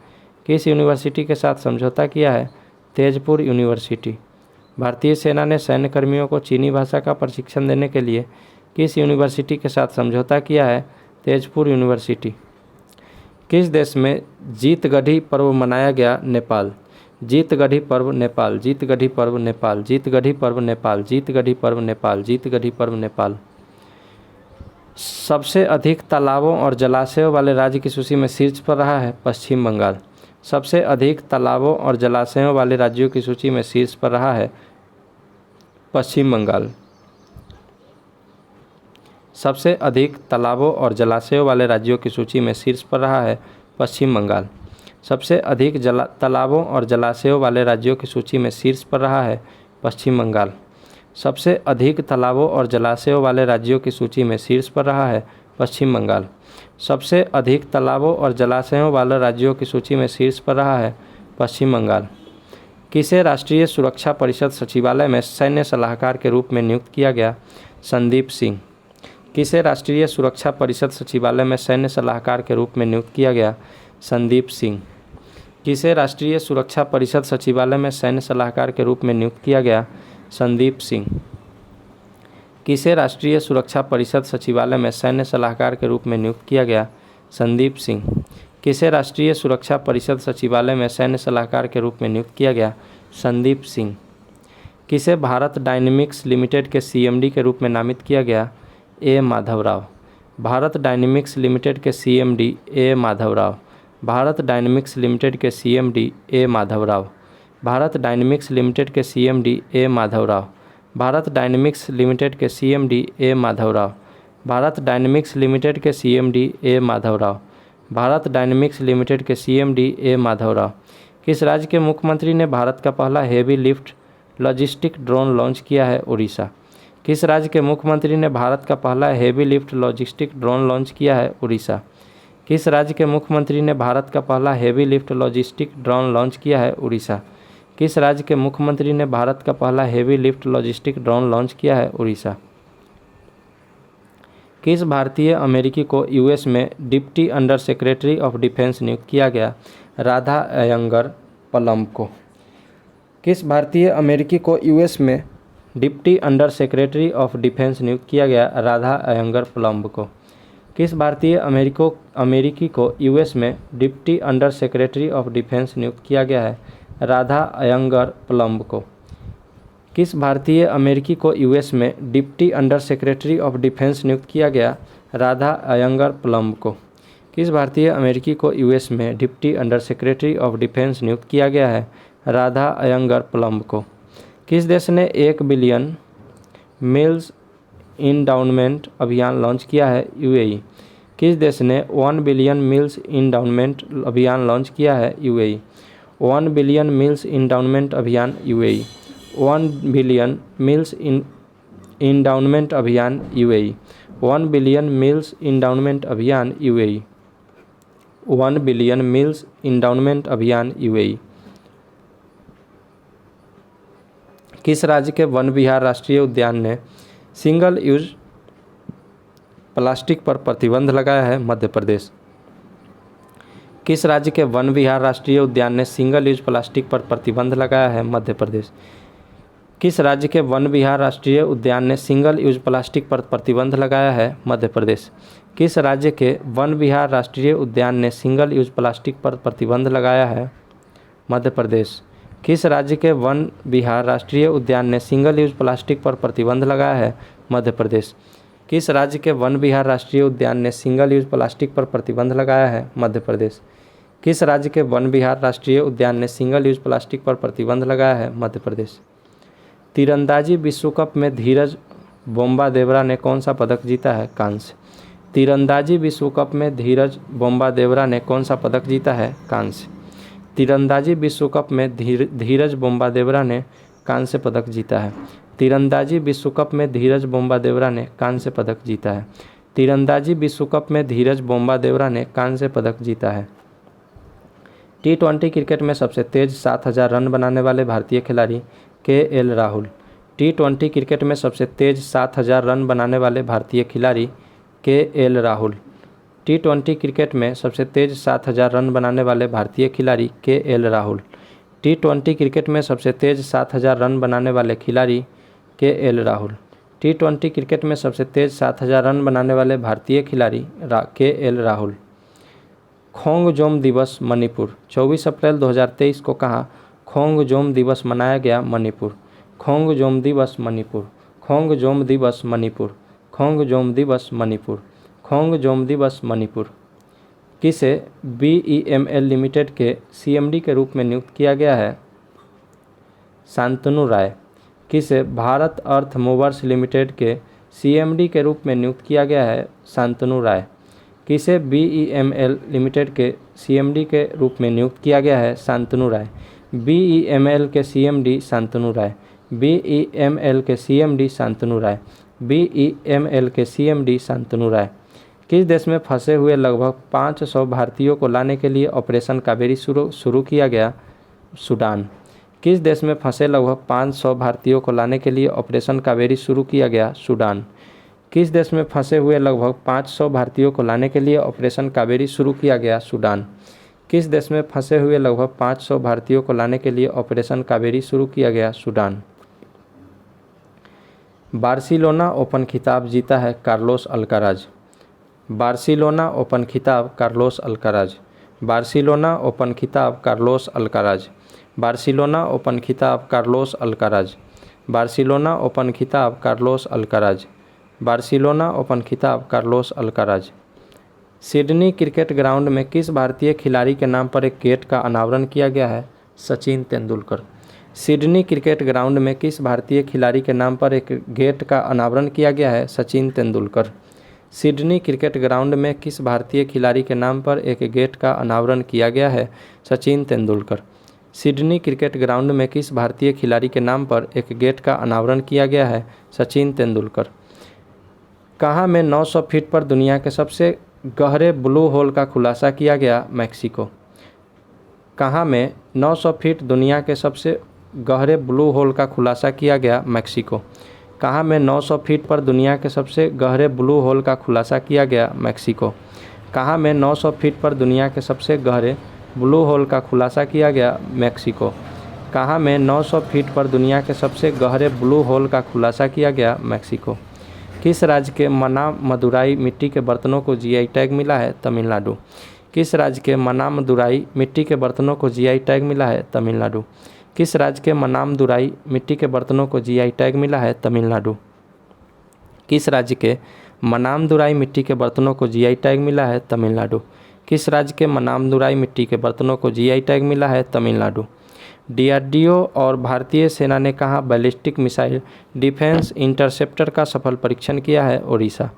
किस यूनिवर्सिटी के साथ समझौता किया है, तेजपुर यूनिवर्सिटी। भारतीय सेना ने सैन्य कर्मियों को चीनी भाषा का प्रशिक्षण देने के लिए किस यूनिवर्सिटी के साथ समझौता किया है? तेजपुर यूनिवर्सिटी। किस देश में जीतगढ़ी पर्व मनाया गया? नेपाल। जीतगढ़ी पर्व नेपाल। जीतगढ़ी पर्व नेपाल। जीतगढ़ी पर्व नेपाल। जीतगढ़ी पर्व नेपाल। जीतगढ़ी पर्व नेपाल। सबसे अधिक तालाबों और जलाशयों वाले राज्य की सूची में शीर्ष पर रहा है? पश्चिम बंगाल। सबसे अधिक तालाबों और जलाशयों वाले राज्यों की सूची में शीर्ष पर रहा है? पश्चिम बंगाल। सबसे अधिक तालाबों और जलाशयों वाले राज्यों की सूची में शीर्ष पर रहा है? पश्चिम बंगाल। सबसे अधिक तालाबों और जलाशयों वाले राज्यों की सूची में शीर्ष पर रहा है? पश्चिम बंगाल। सबसे अधिक तालाबों और जलाशयों वाले राज्यों की सूची में शीर्ष पर रहा है? पश्चिम बंगाल। सबसे अधिक तालाबों और जलाशयों वाले राज्यों की सूची में शीर्ष पर रहा है? पश्चिम बंगाल। किसे राष्ट्रीय सुरक्षा परिषद सचिवालय में सैन्य सलाहकार के रूप में नियुक्त किया गया? संदीप सिंह। किसे राष्ट्रीय सुरक्षा परिषद सचिवालय में सैन्य सलाहकार के रूप में नियुक्त किया गया? संदीप सिंह। किसे राष्ट्रीय सुरक्षा परिषद सचिवालय में सैन्य सलाहकार के रूप में नियुक्त किया गया? संदीप सिंह। किसे राष्ट्रीय सुरक्षा परिषद सचिवालय में सैन्य सलाहकार के रूप में नियुक्त किया गया? संदीप सिंह। किसे राष्ट्रीय सुरक्षा परिषद सचिवालय में सैन्य सलाहकार के रूप में नियुक्त किया गया? संदीप सिंह। किसे भारत डायनेमिक्स लिमिटेड के सीएमडी के रूप में नामित किया गया? ए माधवराव। भारत डायनेमिक्स लिमिटेड के सीएमडी ए माधवराव। भारत डायनेमिक्स लिमिटेड के सीएमडी ए माधवराव। भारत डायनेमिक्स लिमिटेड के सीएमडी ए माधवराव। भारत डायनेमिक्स लिमिटेड के सीएमडी ए माधवराव। भारत डायनेमिक्स लिमिटेड के सीएमडी ए माधवराव। भारत डायनेमिक्स लिमिटेड के सीएमडी ए माधवराव। किस राज्य के मुख्यमंत्री ने भारत का पहला heavy lift logistic drone launch किया है? उड़ीसा। किस राज्य के मुख्यमंत्री ने भारत का पहला heavy lift logistic drone launch किया है? उड़ीसा। किस राज्य के मुख्यमंत्री ने भारत का पहला heavy lift logistic drone launch किया है? उड़ीसा। किस राज्य के मुख्यमंत्री ने भारत का पहला heavy lift logistic drone launch किया है? उड़ीसा। किस भारतीय अमेरिकी को यूएस में deputy under secretary of defence नियुक्त किया गया? राधा अयंगर प्लम को। किस भारतीय अमेरिकी को यूएस में deputy under secretary of defence नियुक्त किया गया? राधा अयंगर प्लम को। किस भारतीय अमेरिकी को यूएस में deputy under secretary of defence नियुक्त किया गया है? राधा अयंगर प्लम को। किस भारतीय अमेरिकी को यूएस में deputy under secretary of defence नियुक्त किया गया? राधा अयंगर प्लम को। किस भारतीय अमेरिकी को यूएस में deputy under secretary of defence नियुक्त किया गया है? राधा अयंगर प्लम को। किस देश ने 1 बिलियन मील्स इंडाउनमेंट अभियान लॉन्च किया है? यूएई। किस देश ने 1 बिलियन मील्स इंडाउनमेंट अभियान लॉन्च किया है? यूएई। 1 बिलियन मील्स इंडाउनमेंट अभियान यूएई। 1 बिलियन मील्स इंडाउनमेंट अभियान यूएई। 1 बिलियन मील्स इंडाउनमेंट अभियान यूएई। 1 बिलियन मील्स इंडाउनमेंट अभियान यूएई। किस राज्य के वन विहार राष्ट्रीय उद्यान ने सिंगल यूज प्लास्टिक पर प्रतिबंध लगाया है? मध्य प्रदेश। किस राज्य के वन विहार राष्ट्रीय उद्यान ने सिंगल यूज प्लास्टिक पर प्रतिबंध लगाया है? मध्य प्रदेश। किस राज्य के वन विहार राष्ट्रीय उद्यान ने सिंगल यूज प्लास्टिक पर प्रतिबंध लगाया है? मध्य प्रदेश। किस राज्य के वन विहार राष्ट्रीय उद्यान ने सिंगल यूज प्लास्टिक पर प्रतिबंध लगाया है? मध्य प्रदेश। किस राज्य के वन विहार राष्ट्रीय उद्यान ने सिंगल यूज प्लास्टिक पर प्रतिबंध लगाया है? मध्य प्रदेश। किस राज्य के वन विहार राष्ट्रीय उद्यान ने सिंगल यूज प्लास्टिक पर प्रतिबंध लगाया है? मध्य प्रदेश। किस राज्य के वन विहार राष्ट्रीय उद्यान ने सिंगल यूज प्लास्टिक पर प्रतिबंध लगाया है? मध्य प्रदेश। तीरंदाजी विश्व कप में धीरज बोम्बादेवरा ने कौन सा पदक जीता है? कांस्य। तीरंदाजी विश्व कप में धीरज बोम्बादेवरा ने कौन सा पदक जीता है? कांस्य। तीरंदाजी विश्व कप में धीरज बोम्बादेवरा ने कांस्य पदक जीता है। तीरंदाजी विश्व कप में धीरज बोम्बादेवरा ने कांस्य पदक जीता है। तीरंदाजी विश्व कप में धीरज बोम्बादेवरा ने कांस्य पदक जीता है। T20 क्रिकेट में सबसे तेज 7000 रन बनाने वाले भारतीय खिलाड़ी KL राहुल। T20 क्रिकेट में सबसे तेज 7000 रन बनाने वाले भारतीय खिलाड़ी KL राहुल। T20 क्रिकेट में सबसे तेज 7000 रन बनाने वाले भारतीय खिलाड़ी KL राहुल। T20 क्रिकेट में सबसे तेज 7,000 रन बनाने वाले खिलाड़ी KL राहुल। T20 क्रिकेट में सबसे तेज 7,000 रन बनाने वाले भारतीय खिलाड़ी KL राहुल। खोंगजोम दिवस मणिपुर। 24 अप्रैल 2023 को कहाँ खोंगजोम दिवस मनाया गया? मणिपुर। खोंगजोम दिवस मणिपुर। खोंगजोम दिवस मणिपुर। खोंगजोम दिवस मणिपुर। खोंगजोम दिवस मणिपुर। किसे BEML लिमिटेड के CMD के रूप में नियुक्त किया गया है? शांतनु राय। किसे भारत अर्थ मूवर्स लिमिटेड के CMD के रूप में नियुक्त किया गया है? शांतनु राय। किसे BEML लिमिटेड के CMD के रूप में नियुक्त किया गया है? शांतनु राय। BEML के CMD शांतनु राय। BEML के CMD शांतनु राय। BEML के CMD शांतनु राय। किस देश में फंसे हुए लगभग 500 भारतीयों को लाने के लिए ऑपरेशन कावेरी शुरू किया गया? सूडान। किस देश में फंसे लगभग 500 भारतीयों को लाने के लिए ऑपरेशन कावेरी शुरू किया गया? सूडान। किस देश में फंसे हुए लगभग 500 भारतीयों को लाने के लिए ऑपरेशन कावेरी शुरू किया गया? सूडान। किस देश में फंसे हुए लगभग 500 भारतीयों को लाने के लिए ऑपरेशन कावेरी शुरू किया गया? सूडान। बार्सिलोना ओपन खिताब जीता है कार्लोस अल्काराज। बार्सिलोना ओपन खिताब कार्लोस अल्काराज। बार्सिलोना ओपन खिताब कार्लोस अल्काराज। बार्सिलोना ओपन खिताब कार्लोस अल्काराज। बार्सिलोना ओपन खिताब कार्लोस अल्काराज। बार्सिलोना ओपन खिताब Carlos Alcaraz. Sydney cricket ground में किस भारतीय खिलाड़ी के नाम पर एक गेट का अनावरण किया गया है? Sachin Tendulkar. Sydney cricket ground में किस भारतीय खिलाड़ी के नाम पर एक गेट का अनावरण किया गया है? Sachin Tendulkar. Sydney cricket ground में किस भारतीय खिलाड़ी के नाम पर एक गेट का अनावरण किया गया है? Sachin Tendulkar. Sydney cricket ground में किस भारतीय खिलाड़ी के नाम पर एक गेट का अनावरण किया गया है? सचिन तेंदुलकर। कहाँ में 900 फीट पर दुनिया के सबसे गहरे ब्लू होल का खुलासा किया गया? मैक्सिको। कहाँ में 900 फीट दुनिया के सबसे गहरे ब्लू होल का खुलासा किया गया? मैक्सिको। कहाँ में 900 फीट पर दुनिया के सबसे गहरे ब्लू होल का खुलासा किया गया? मैक्सिको। कहाँ में 900 फीट पर दुनिया के सबसे गहरे ब्लू होल का खुलासा किया गया? मैक्सिको। कहाँ में 900 फीट पर दुनिया के सबसे गहरे ब्लू होल का खुलासा किया गया? मैक्सिको। किस राज्य के मना मदुराई मिट्टी के बर्तनों को GI टैग मिला है? तमिलनाडु। किस राज्य के मनामदुराई मिट्टी के बर्तनों को GI टैग मिला है? तमिलनाडु। किस राज्य के मनामदुराई मिट्टी के बर्तनों को GI टैग मिला है? तमिलनाडु। किस राज्य के मनामदुराई मिट्टी के बर्तनों को GI टैग मिला है? तमिलनाडु। किस राज्य के मनामदुराई मिट्टी के बर्तनों को GI टैग मिला है? तमिलनाडु। DRDO और भारतीय सेना ने कहाँ बैलिस्टिक मिसाइल डिफेंस इंटरसेप्टर का सफल परीक्षण किया है? ओडिशा।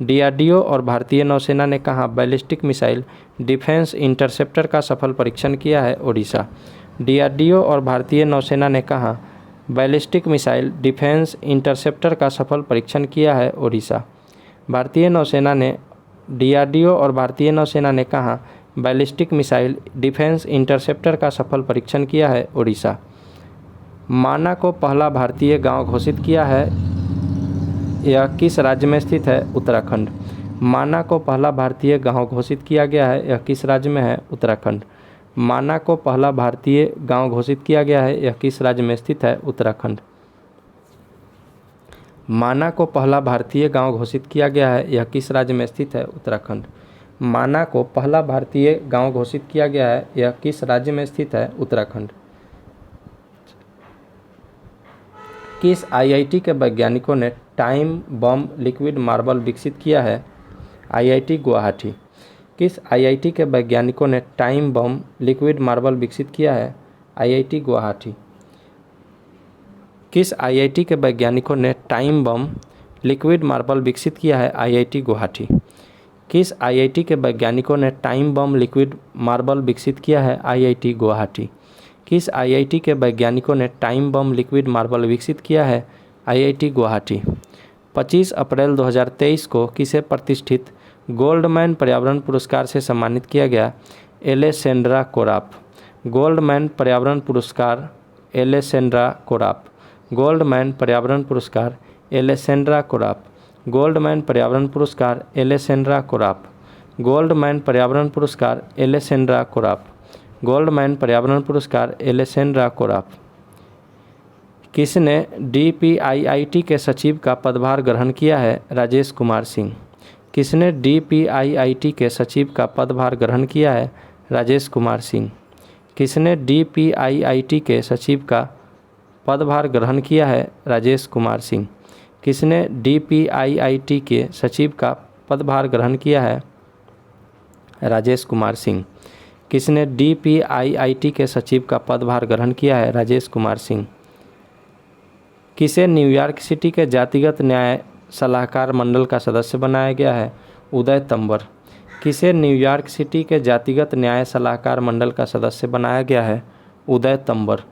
DRDO और भारतीय नौसेना ने कहाँ बैलिस्टिक मिसाइल डिफेंस इंटरसेप्टर का सफल परीक्षण किया है? ओडिशा। DRDO और भारतीय नौसेना ने कहाँ बैलिस्टिक मिसाइल डिफेंस इंटरसेप्टर का सफल परीक्षण किया है? ओडिशा। भारतीय नौसेना ने DRDO और भारतीय नौसेना ने कहाँ बैलिस्टिक मिसाइल डिफेंस इंटरसेप्टर का सफल परीक्षण किया है? ओडिशा। माना को पहला भारतीय गांव घोषित किया है, यह किस राज्य में स्थित है? उत्तराखंड। माना को पहला भारतीय गांव घोषित किया गया है, यह किस राज्य में है? उत्तराखंड। माना को पहला भारतीय गांव घोषित किया गया है, यह किस राज्य में स्थित है? उत्तराखंड। माना को पहला भारतीय गांव घोषित किया गया है, यह किस राज्य में स्थित है? उत्तराखंड। माना को पहला भारतीय गांव घोषित किया गया है, यह किस राज्य में स्थित है? उत्तराखंड। किस IIT के वैज्ञानिकों ने टाइम बम लिक्विड मार्बल विकसित किया है? IIT गुवाहाटी। किस IIT के वैज्ञानिकों ने टाइम बम लिक्विड मार्बल विकसित किया है? IIT गुवाहाटी। किस IIT के वैज्ञानिकों ने टाइम बम लिक्विड मार्बल विकसित किया है? IIT गुवाहाटी। किस IIT के वैज्ञानिकों ने टाइम बम लिक्विड मार्बल विकसित किया है? IIT गुवाहाटी। किस IIT के वैज्ञानिकों ने टाइम बम लिक्विड मार्बल विकसित किया है? IIT गुवाहाटी। 25 अप्रैल 2023 को किसे प्रतिष्ठित गोल्डमैन पर्यावरण पुरस्कार से सम्मानित किया गया? एलेसेंड्रा कोराप। गोल्डमैन पर्यावरण पुरस्कार एलेसेंड्रा कोराप। गोल्डमैन पर्यावरण पुरस्कार एलेसेंड्रा कोराप। गोल्डमैन पर्यावरण पुरस्कार एलेसेंड्रा कोराप। गोल्डमैन पर्यावरण पुरस्कार एलेसेंड्रा कोराप। गोल्डमैन पर्यावरण पुरस्कार एलेसेंड्रा कोराफ। किसने DPIIT के सचिव का पदभार ग्रहण किया है? राजेश कुमार सिंह। किसने DPIIT के सचिव का पदभार ग्रहण किया है? राजेश कुमार सिंह। किसने DPIIT के सचिव का पदभार ग्रहण किया है? राजेश कुमार सिंह। किसने DPIIT के सचिव का पदभार ग्रहण किया है? राजेश कुमार सिंह। किसने DPIIT के सचिव का पदभार ग्रहण किया है? राजेश कुमार सिंह। किसे न्यूयॉर्क सिटी के जातिगत न्याय सलाहकार मंडल का सदस्य बनाया गया है? उदय तंवर। किसे न्यूयॉर्क सिटी के जातिगत न्याय सलाहकार मंडल का सदस्य बनाया गया है? उदय तंवर।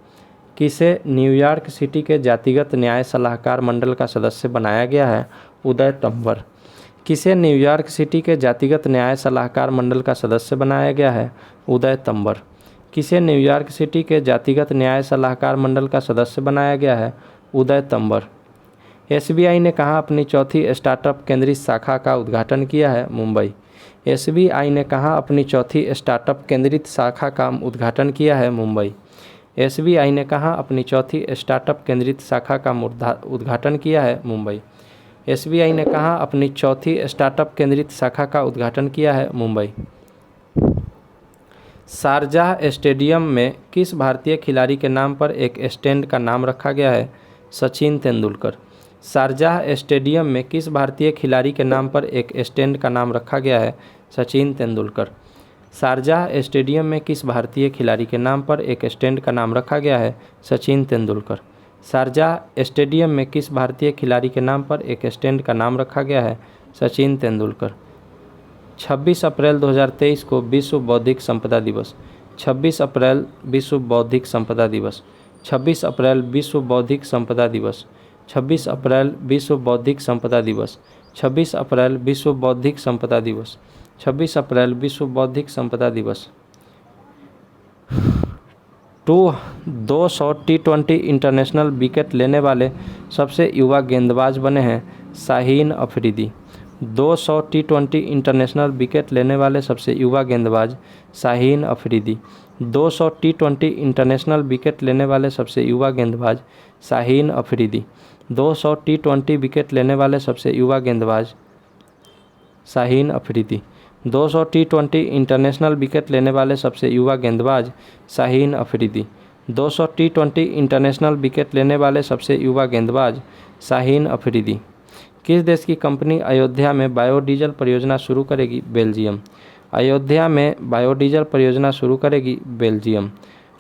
किसे न्यूयॉर्क सिटी के जातिगत न्याय सलाहकार मंडल का सदस्य बनाया गया है? उदय तंवर। किसे न्यूयॉर्क सिटी के जातिगत न्याय सलाहकार मंडल का सदस्य बनाया गया है? उदय तंवर। किसे न्यूयॉर्क सिटी के जातिगत न्याय सलाहकार मंडल का सदस्य बनाया गया है? उदय तंवर। SBI ने कहाँ अपनी चौथी स्टार्टअप केंद्रित शाखा का उद्घाटन किया है? मुंबई। SBI ने कहाँ अपनी चौथी स्टार्टअप केंद्रित शाखा का उद्घाटन किया है? मुंबई। SBI ने कहाँ अपनी चौथी स्टार्टअप केंद्रित शाखा का उद्घाटन किया है? मुंबई। SBI ने कहाँ अपनी चौथी स्टार्टअप केंद्रित शाखा का उद्घाटन किया है? मुंबई। शारजाह स्टेडियम में किस भारतीय खिलाड़ी के नाम पर एक स्टैंड का नाम रखा गया है? सचिन तेंदुलकर। शारजाह स्टेडियम में किस भारतीय खिलाड़ी के नाम पर एक स्टैंड का नाम रखा गया है? सचिन तेंदुलकर। शारजाह स्टेडियम में किस भारतीय खिलाड़ी के नाम पर एक स्टैंड का नाम रखा गया है? सचिन तेंदुलकर। शारजाह स्टेडियम में किस भारतीय खिलाड़ी के नाम पर एक स्टैंड का नाम रखा गया है? सचिन तेंदुलकर। 26 अप्रैल 2023 को विश्व बौद्धिक संपदा दिवस। 26 अप्रैल विश्व बौद्धिक संपदा दिवस। 26 अप्रैल विश्व बौद्धिक संपदा दिवस। 26 अप्रैल विश्व बौद्धिक संपदा दिवस। 26 अप्रैल विश्व बौद्धिक संपदा दिवस। 26 अप्रैल विश्व बौद्धिक संपदा दिवस। 200 T20 इंटरनेशनल विकेट लेने वाले सबसे युवा गेंदबाज बने हैं Shaheen Afridi. 200 T20 international wicket लेने वाले सबसे युवा गेंदबाज Shaheen Afridi. 200 T20 international wicket लेने वाले सबसे युवा गेंदबाज शाहीन अफरीदी। 200 T20 विकेट लेने वाले सबसे युवा गेंदबाज Shaheen Afridi. 200 T20 international wicket लेने वाले सबसे युवा गेंदबाज Shaheen Afridi. 200 T20 international wicket लेने वाले सबसे युवा गेंदबाज शाहीन अफरीदी। किस देश की कंपनी अयोध्या में बायोडीजल परियोजना शुरू करेगी? बेल्जियम। अयोध्या में बायोडीजल परियोजना शुरू करेगी? बेल्जियम।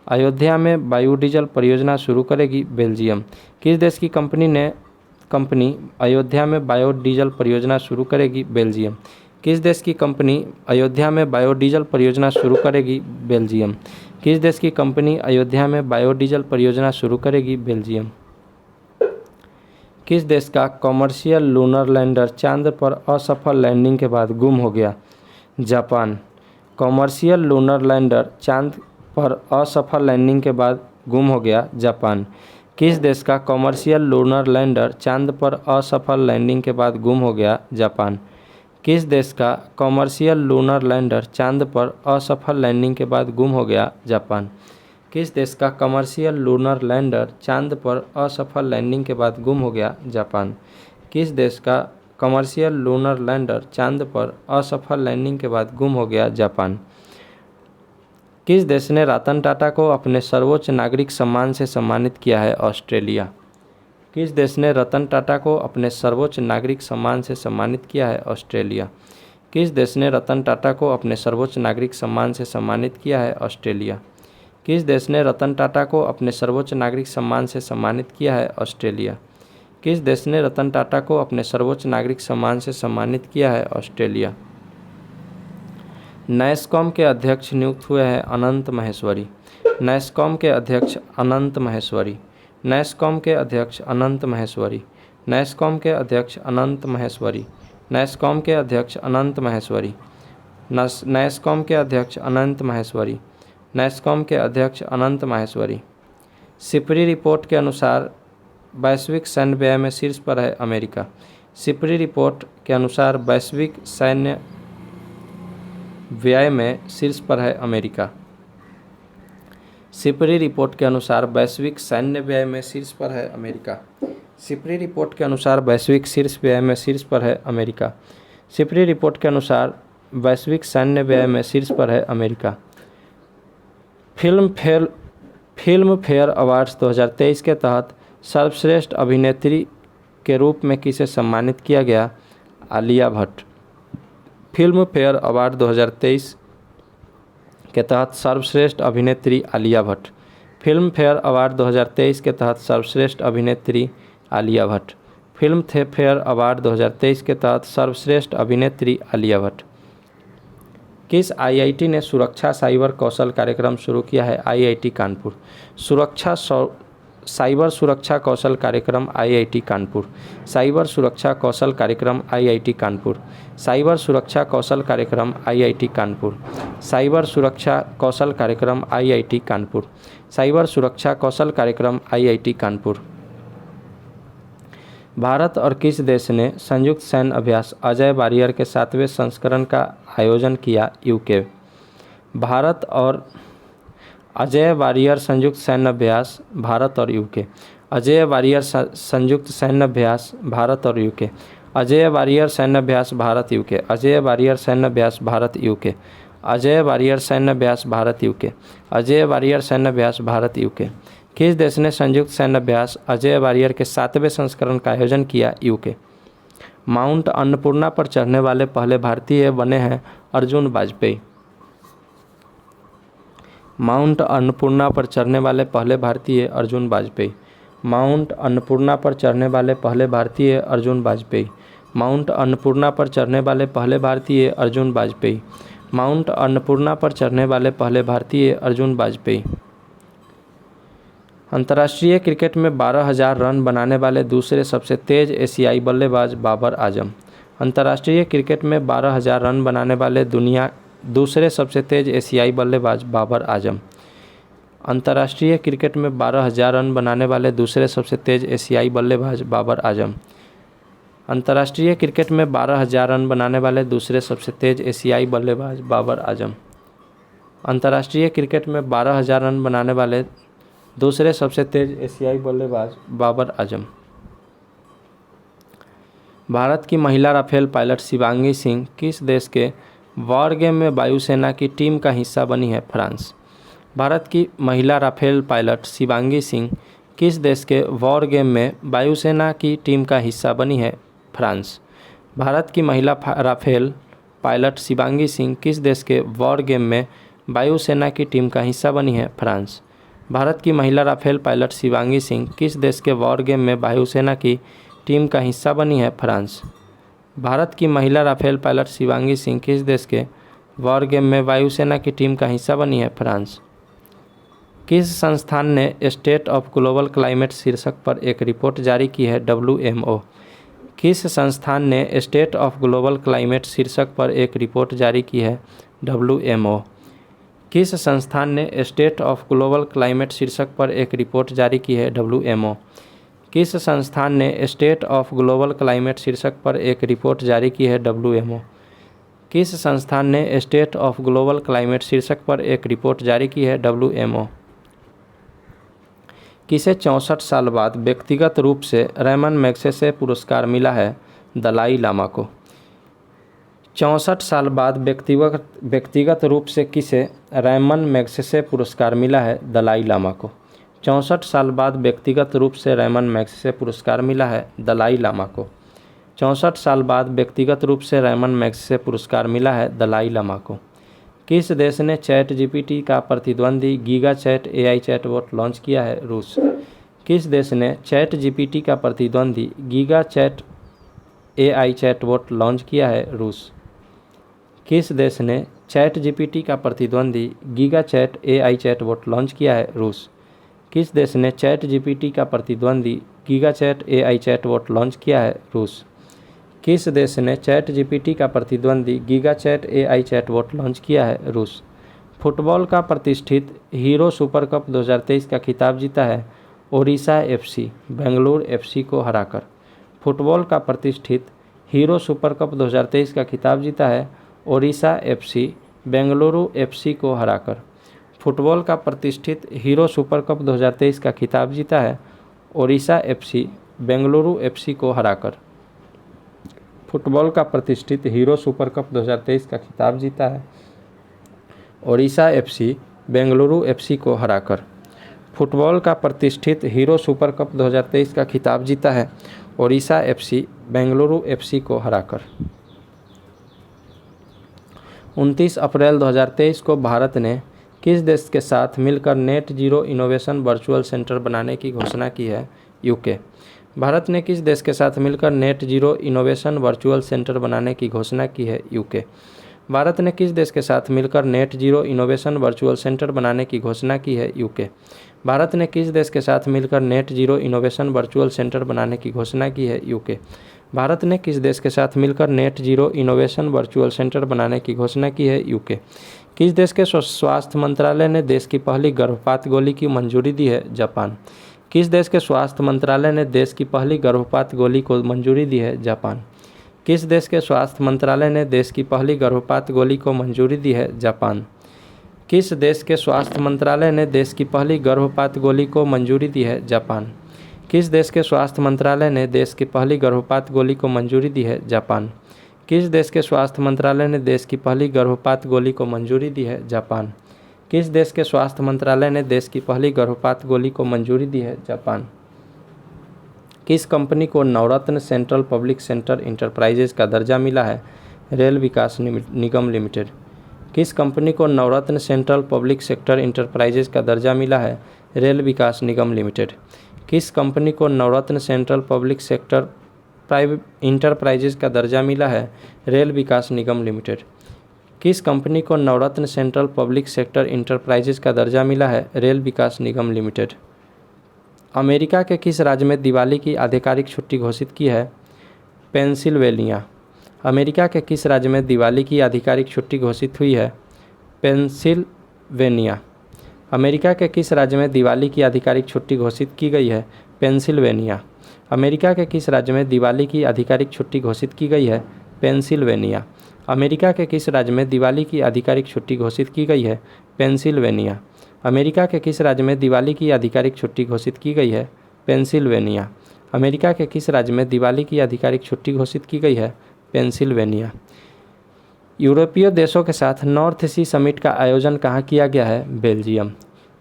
अयोध्या में बायोडीजल परियोजना शुरू करेगी? बेल्जियम। किस देश की कंपनी अयोध्या में बायोडीजल परियोजना शुरू करेगी? बेल्जियम। किस देश की कंपनी अयोध्या में बायोडीजल परियोजना शुरू करेगी? बेल्जियम। किस देश की कंपनी अयोध्या में बायोडीजल परियोजना शुरू करेगी? बेल्जियम। किस देश का कॉमर्शियल लूनर लैंडर चांद पर असफल लैंडिंग के बाद गुम हो गया? जापान। कॉमर्शियल लूनर लैंडर चांद पर असफल लैंडिंग के बाद गुम हो गया? जापान। किस देश का कॉमर्शियल लूनर लैंडर चांद पर असफल लैंडिंग के बाद गुम हो गया? जापान। किस देश का कॉमर्शियल लूनर लैंडर चांद पर असफल लैंडिंग के बाद गुम हो गया? जापान। किस देश का कमर्शियल लूनर लैंडर चांद पर असफल लैंडिंग के बाद गुम हो गया? जापान। किस देश का कमर्शियल लूनर लैंडर चांद पर असफल लैंडिंग के बाद गुम हो गया? जापान। किस देश ने रतन टाटा को अपने सर्वोच्च नागरिक सम्मान से सम्मानित किया है? ऑस्ट्रेलिया। किस देश ने रतन टाटा को अपने सर्वोच्च नागरिक सम्मान से सम्मानित किया है? ऑस्ट्रेलिया। किस देश ने रतन टाटा को अपने सर्वोच्च नागरिक सम्मान से सम्मानित किया है? ऑस्ट्रेलिया। किस देश ने रतन टाटा को अपने सर्वोच्च नागरिक सम्मान से सम्मानित किया है? ऑस्ट्रेलिया। किस देश ने रतन टाटा को अपने सर्वोच्च नागरिक सम्मान से सम्मानित किया है? ऑस्ट्रेलिया। नैस्कॉम के अध्यक्ष नियुक्त हुए हैं अनंत महेश्वरी। नैस्कॉम के अध्यक्ष अनंत महेश्वरी। नैस्कॉम के अध्यक्ष अनंत महेश्वरी। नैस्कॉम के अध्यक्ष अनंत महेश्वरी। नैस्कॉम के अध्यक्ष अनंत महेश्वरी। नैस्कॉम के अध्यक्ष अनंत महेश्वरी। नैस्कॉम के अध्यक्ष अनंत माहेश्वरी। सिपरी रिपोर्ट के अनुसार वैश्विक सैन्य व्यय में शीर्ष पर है अमेरिका। सिपरी रिपोर्ट के अनुसार वैश्विक सैन्य व्यय में शीर्ष पर है अमेरिका। सिपरी रिपोर्ट के अनुसार वैश्विक सैन्य व्यय में शीर्ष पर है अमेरिका। सिपरी रिपोर्ट के अनुसार वैश्विक शीर्ष व्यय में शीर्ष पर है अमेरिका। सिपरी रिपोर्ट के अनुसार वैश्विक सैन्य व्यय में शीर्ष पर है अमेरिका। फिल्म फेयर अवार्ड्स 2023 के तहत सर्वश्रेष्ठ अभिनेत्री के रूप में किसे सम्मानित किया गया? Alia Bhatt. Film fair award 2023 के तहत सर्वश्रेष्ठ अभिनेत्री Alia Bhatt. Film fair award 2023 के तहत सर्वश्रेष्ठ अभिनेत्री Alia Bhatt. Film fair award 2023 के तहत सर्वश्रेष्ठ अभिनेत्री आलिया भट्ट। किस आईआईटी ने सुरक्षा साइबर कौशल कार्यक्रम शुरू किया है? आईआईटी कानपुर। साइबर सुरक्षा कौशल कार्यक्रम आईआईटी कानपुर। साइबर सुरक्षा कौशल कार्यक्रम आईआईटी कानपुर। साइबर सुरक्षा कौशल कार्यक्रम आईआईटी कानपुर। साइबर सुरक्षा कौशल कार्यक्रम आईआईटी कानपुर। साइबर सुरक्षा कौशल कार्यक्रम आईआईटी कानपुर। भारत और किस देश ने संयुक्त सैन्य अभ्यास अजय वारियर के 7वें संस्करण का आयोजन किया? यूके। भारत और अजय वारियर संयुक्त सैन्य अभ्यास भारत और यूके। अजय वारियर संयुक्त सैन्य अभ्यास भारत और यूके। अजय वारियर सैन्य अभ्यास भारत यूके। अजय वारियर सैन्य अभ्यास भारत यूके। अजय वारियर सैन्य अभ्यास भारत यूके। अजय वारियर सैन्य अभ्यास भारत यूके। किस देश ने संयुक्त सैन्य अभ्यास अजय वारियर के 7वें संस्करण का आयोजन किया? यूके। माउंट अन्नपूर्णा पर चढ़ने वाले पहले भारतीय बने हैं अर्जुन वाजपेयी। माउंट अन्नपूर्णा पर चढ़ने वाले पहले भारतीय अर्जुन वाजपेयी। माउंट अन्नपूर्णा पर चढ़ने वाले पहले भारतीय अर्जुन वाजपेयी। माउंट अन्नपूर्णा पर चढ़ने वाले पहले भारतीय अर्जुन वाजपेयी। माउंट अन्नपूर्णा पर चढ़ने वाले पहले भारतीय अर्जुन वाजपेयी। अंतर्राष्ट्रीय क्रिकेट में 12,000 रन बनाने वाले दूसरे सबसे तेज एशियाई बल्लेबाज बाबर आजम। अंतर्राष्ट्रीय क्रिकेट में 12,000 रन बनाने वाले दूसरे सबसे तेज एशियाई बल्लेबाज बाबर आजम। अंतर्राष्ट्रीय क्रिकेट में 12,000 रन बनाने वाले दूसरे सबसे तेज एशियाई बल्लेबाज बाबर आजम। अंतर्राष्ट्रीय क्रिकेट में 12,000 रन बनाने वाले दूसरे सबसे तेज एशियाई बल्लेबाज बाबर आजम। अंतर्राष्ट्रीय क्रिकेट में 12,000 रन बनाने वाले दूसरे सबसे तेज एशियाई बल्लेबाज बाबर आजम। भारत की महिला राफेल पायलट शिवांगी सिंह किस देश के वॉर गेम में वायुसेना की टीम का हिस्सा बनी है? फ्रांस। भारत की महिला राफेल पायलट शिवांगी सिंह किस देश के वॉर गेम में वायुसेना की टीम का हिस्सा बनी है? फ्रांस। भारत की महिला राफेल पायलट शिवांगी सिंह किस देश के वॉर गेम में वायुसेना की टीम का हिस्सा बनी है? फ्रांस। भारत की महिला राफेल पायलट शिवांगी सिंह किस देश के वॉर गेम में वायुसेना की टीम का हिस्सा बनी है? फ्रांस। भारत की महिला राफेल पायलट शिवांगी सिंह किस देश के वॉर गेम में वायुसेना की टीम का हिस्सा बनी है? फ्रांस। किस संस्थान ने स्टेट ऑफ ग्लोबल क्लाइमेट शीर्षक पर एक रिपोर्ट जारी की है? WMO। किस संस्थान ने स्टेट ऑफ ग्लोबल क्लाइमेट शीर्षक पर एक रिपोर्ट जारी की है? WMO। किस संस्थान ने स्टेट ऑफ ग्लोबल क्लाइमेट शीर्षक पर एक रिपोर्ट जारी की है? WMO। किस संस्थान ने स्टेट ऑफ ग्लोबल क्लाइमेट शीर्षक पर एक रिपोर्ट जारी की है? WMO। किस संस्थान ने स्टेट ऑफ ग्लोबल क्लाइमेट शीर्षक पर एक रिपोर्ट जारी की है? WMO। किसे 64 साल बाद व्यक्तिगत रूप से रैमन मैग्सेसे पुरस्कार मिला है? दलाई लामा को। 64 साल बाद व्यक्तिगत रूप से किसे रैमन मैग्सेसे पुरस्कार मिला है? दलाई लामा को। 64 साल बाद व्यक्तिगत रूप से रैमन मैग्सेसे पुरस्कार मिला है? दलाई लामा को। 64 साल बाद व्यक्तिगत रूप से रैमन मैग्सेसे पुरस्कार मिला है? दलाई लामा को। किस देश ने चैट जीपीटी का प्रतिद्वंदी giga chad AI chatbot launch किया है? रूस। किस देश ने चैट जीपीटी का प्रतिद्वंदी giga chad AI chatbot launch किया है? रूस। किस देश ने चैट जीपीटी का प्रतिद्वंदी giga chad AI chatbot launch किया है? रूस। किस देश ने चैट जीपीटी का प्रतिद्वंदी giga chad AI chatbot launch किया है? रूस। किस देश ने चैट जीपीटी का प्रतिद्वंदी giga chad AI chatbot launch किया है? रूस। फुटबॉल का प्रतिष्ठित हीरो सुपर कप 2023 का खिताब जीता है ओडिशा FC बेंगलुरु FC को हराकर। फुटबॉल का प्रतिष्ठित हीरो सुपर कप 2023 का खिताब जीता है ओडिशा FC बेंगलुरु FC को हराकर। फुटबॉल का प्रतिष्ठित हीरो सुपर कप 2023 का खिताब जीता है ओडिशा एफसी बेंगलुरु एफसी को हराकर। फुटबॉल का प्रतिष्ठित हीरो सुपर कप 2023 का खिताब जीता है ओडिशा एफसी बेंगलुरु एफसी को हराकर। फुटबॉल का प्रतिष्ठित हीरो सुपर कप 2023 का खिताब जीता है ओडिशा एफसी बेंगलुरु एफसी को हराकर। 29 अप्रैल 2023 को भारत ने किस देश के साथ मिलकर net zero innovation virtual centre बनाने की घोषणा की है? यूके। भारत ने किस देश के साथ मिलकर net zero innovation virtual centre बनाने की घोषणा की है? यूके। भारत ने किस देश के साथ मिलकर net zero innovation virtual centre बनाने की घोषणा की है? यूके। भारत ने किस देश के साथ मिलकर net zero innovation virtual centre बनाने की घोषणा की है? यूके। भारत ने किस देश के साथ मिलकर net zero innovation virtual centre बनाने की घोषणा की है? यूके। किस देश के स्वास्थ्य मंत्रालय ने देश की पहली गर्भपात गोली की मंजूरी दी है? जापान। किस देश के स्वास्थ्य मंत्रालय ने देश की पहली गर्भपात गोली को मंजूरी दी है? जापान। किस देश के स्वास्थ्य मंत्रालय ने देश की पहली गर्भपात गोली को मंजूरी दी है? जापान। किस देश के स्वास्थ्य मंत्रालय ने देश की पहली गर्भपात गोली को मंजूरी दी है? जापान। किस देश के स्वास्थ्य मंत्रालय ने देश की पहली गर्भपात गोली को मंजूरी दी है? जापान। किस देश के स्वास्थ्य मंत्रालय ने देश की पहली गर्भपात गोली को मंजूरी दी है? जापान। किस देश के स्वास्थ्य मंत्रालय ने देश की पहली गर्भपात गोली को मंजूरी दी है? जापान। किस कंपनी को नवरत्न सेंट्रल पब्लिक सेक्टर इंटरप्राइजेज का दर्जा मिला है? रेल विकास निगम लिमिटेड। किस कंपनी को नवरत्न सेंट्रल पब्लिक सेक्टर इंटरप्राइजेज का दर्जा मिला है? रेल विकास निगम लिमिटेड। किस कंपनी को नवरत्न सेंट्रल पब्लिक सेक्टर इंटरप्राइजेज का दर्जा मिला है? रेल विकास निगम लिमिटेड। किस कंपनी को नवरत्न सेंट्रल पब्लिक सेक्टर इंटरप्राइजेज का दर्जा मिला है? रेल विकास निगम लिमिटेड। अमेरिका के किस राज्य में दिवाली की आधिकारिक छुट्टी घोषित की है? पेंसिल्वेनिया। अमेरिका के किस राज्य में दिवाली की आधिकारिक छुट्टी घोषित हुई है? पेंसिल्वेनिया। अमेरिका के किस राज्य में दिवाली की आधिकारिक छुट्टी घोषित की गई है? पेंसिल्वेनिया। अमेरिका के किस राज्य में दिवाली की आधिकारिक छुट्टी घोषित की गई है? पेंसिल्वेनिया। अमेरिका के किस राज्य में दिवाली की आधिकारिक छुट्टी घोषित की गई है? पेंसिल्वेनिया। अमेरिका के किस राज्य में दिवाली की आधिकारिक छुट्टी घोषित की गई है? पेंसिल्वेनिया। अमेरिका के किस राज्य में दिवाली की आधिकारिक छुट्टी घोषित की गई है? पेंसिल्वेनिया। यूरोपीय देशों के साथ नॉर्थ सी समिट का आयोजन कहाँ किया गया है? बेल्जियम।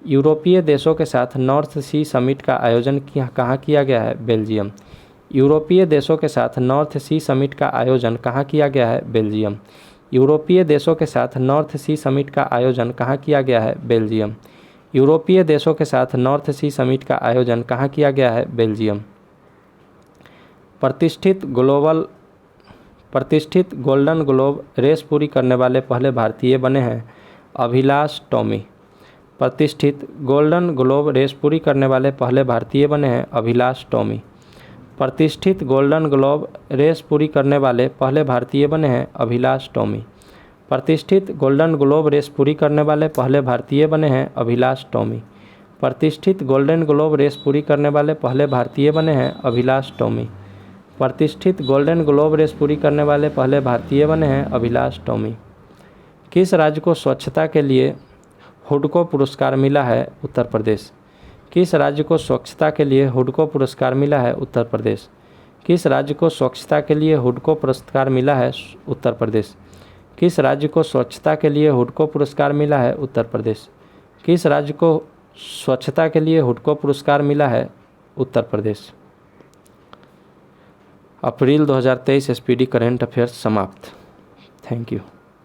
यूरोपीय देशों के साथ नॉर्थ सी समिट का आयोजन कहाँ किया गया है? बेल्जियम। यूरोपीय देशों के साथ नॉर्थ सी समिट का आयोजन कहाँ किया गया है? बेल्जियम। यूरोपीय देशों के साथ नॉर्थ सी समिट का आयोजन कहाँ किया गया है? बेल्जियम। यूरोपीय देशों के साथ नॉर्थ सी समिट का आयोजन कहाँ किया गया है? बेल्जियम। प्रतिष्ठित गोल्डन ग्लोब रेस पूरी करने वाले पहले भारतीय बने हैं अभिलाष टॉमी। प्रतिष्ठित गोल्डन ग्लोब रेस पूरी करने वाले पहले भारतीय बने हैं अभिलाष टॉमी। प्रतिष्ठित गोल्डन ग्लोब रेस पूरी करने वाले पहले भारतीय बने हैं अभिलाष टॉमी। प्रतिष्ठित गोल्डन ग्लोब रेस पूरी करने वाले पहले भारतीय बने हैं अभिलाष टॉमी। प्रतिष्ठित गोल्डन ग्लोब रेस पूरी करने वाले पहले भारतीय बने हैं अभिलाष टॉमी। प्रतिष्ठित गोल्डन ग्लोब रेस पूरी करने वाले पहले भारतीय बने हैं अभिलाष टॉमी। किस राज्य को स्वच्छता के लिए हुडको पुरस्कार मिला है? उत्तर प्रदेश। किस राज्य को स्वच्छता के लिए हुडको पुरस्कार मिला है? उत्तर प्रदेश। किस राज्य को स्वच्छता के लिए हुडको पुरस्कार मिला है? उत्तर प्रदेश। किस राज्य को स्वच्छता के लिए हुडको पुरस्कार मिला है? उत्तर प्रदेश। किस राज्य को स्वच्छता के लिए हुडको पुरस्कार मिला है? उत्तर प्रदेश। अप्रैल 2023 एसपीडी करंट अफेयर्स समाप्त। Thank you.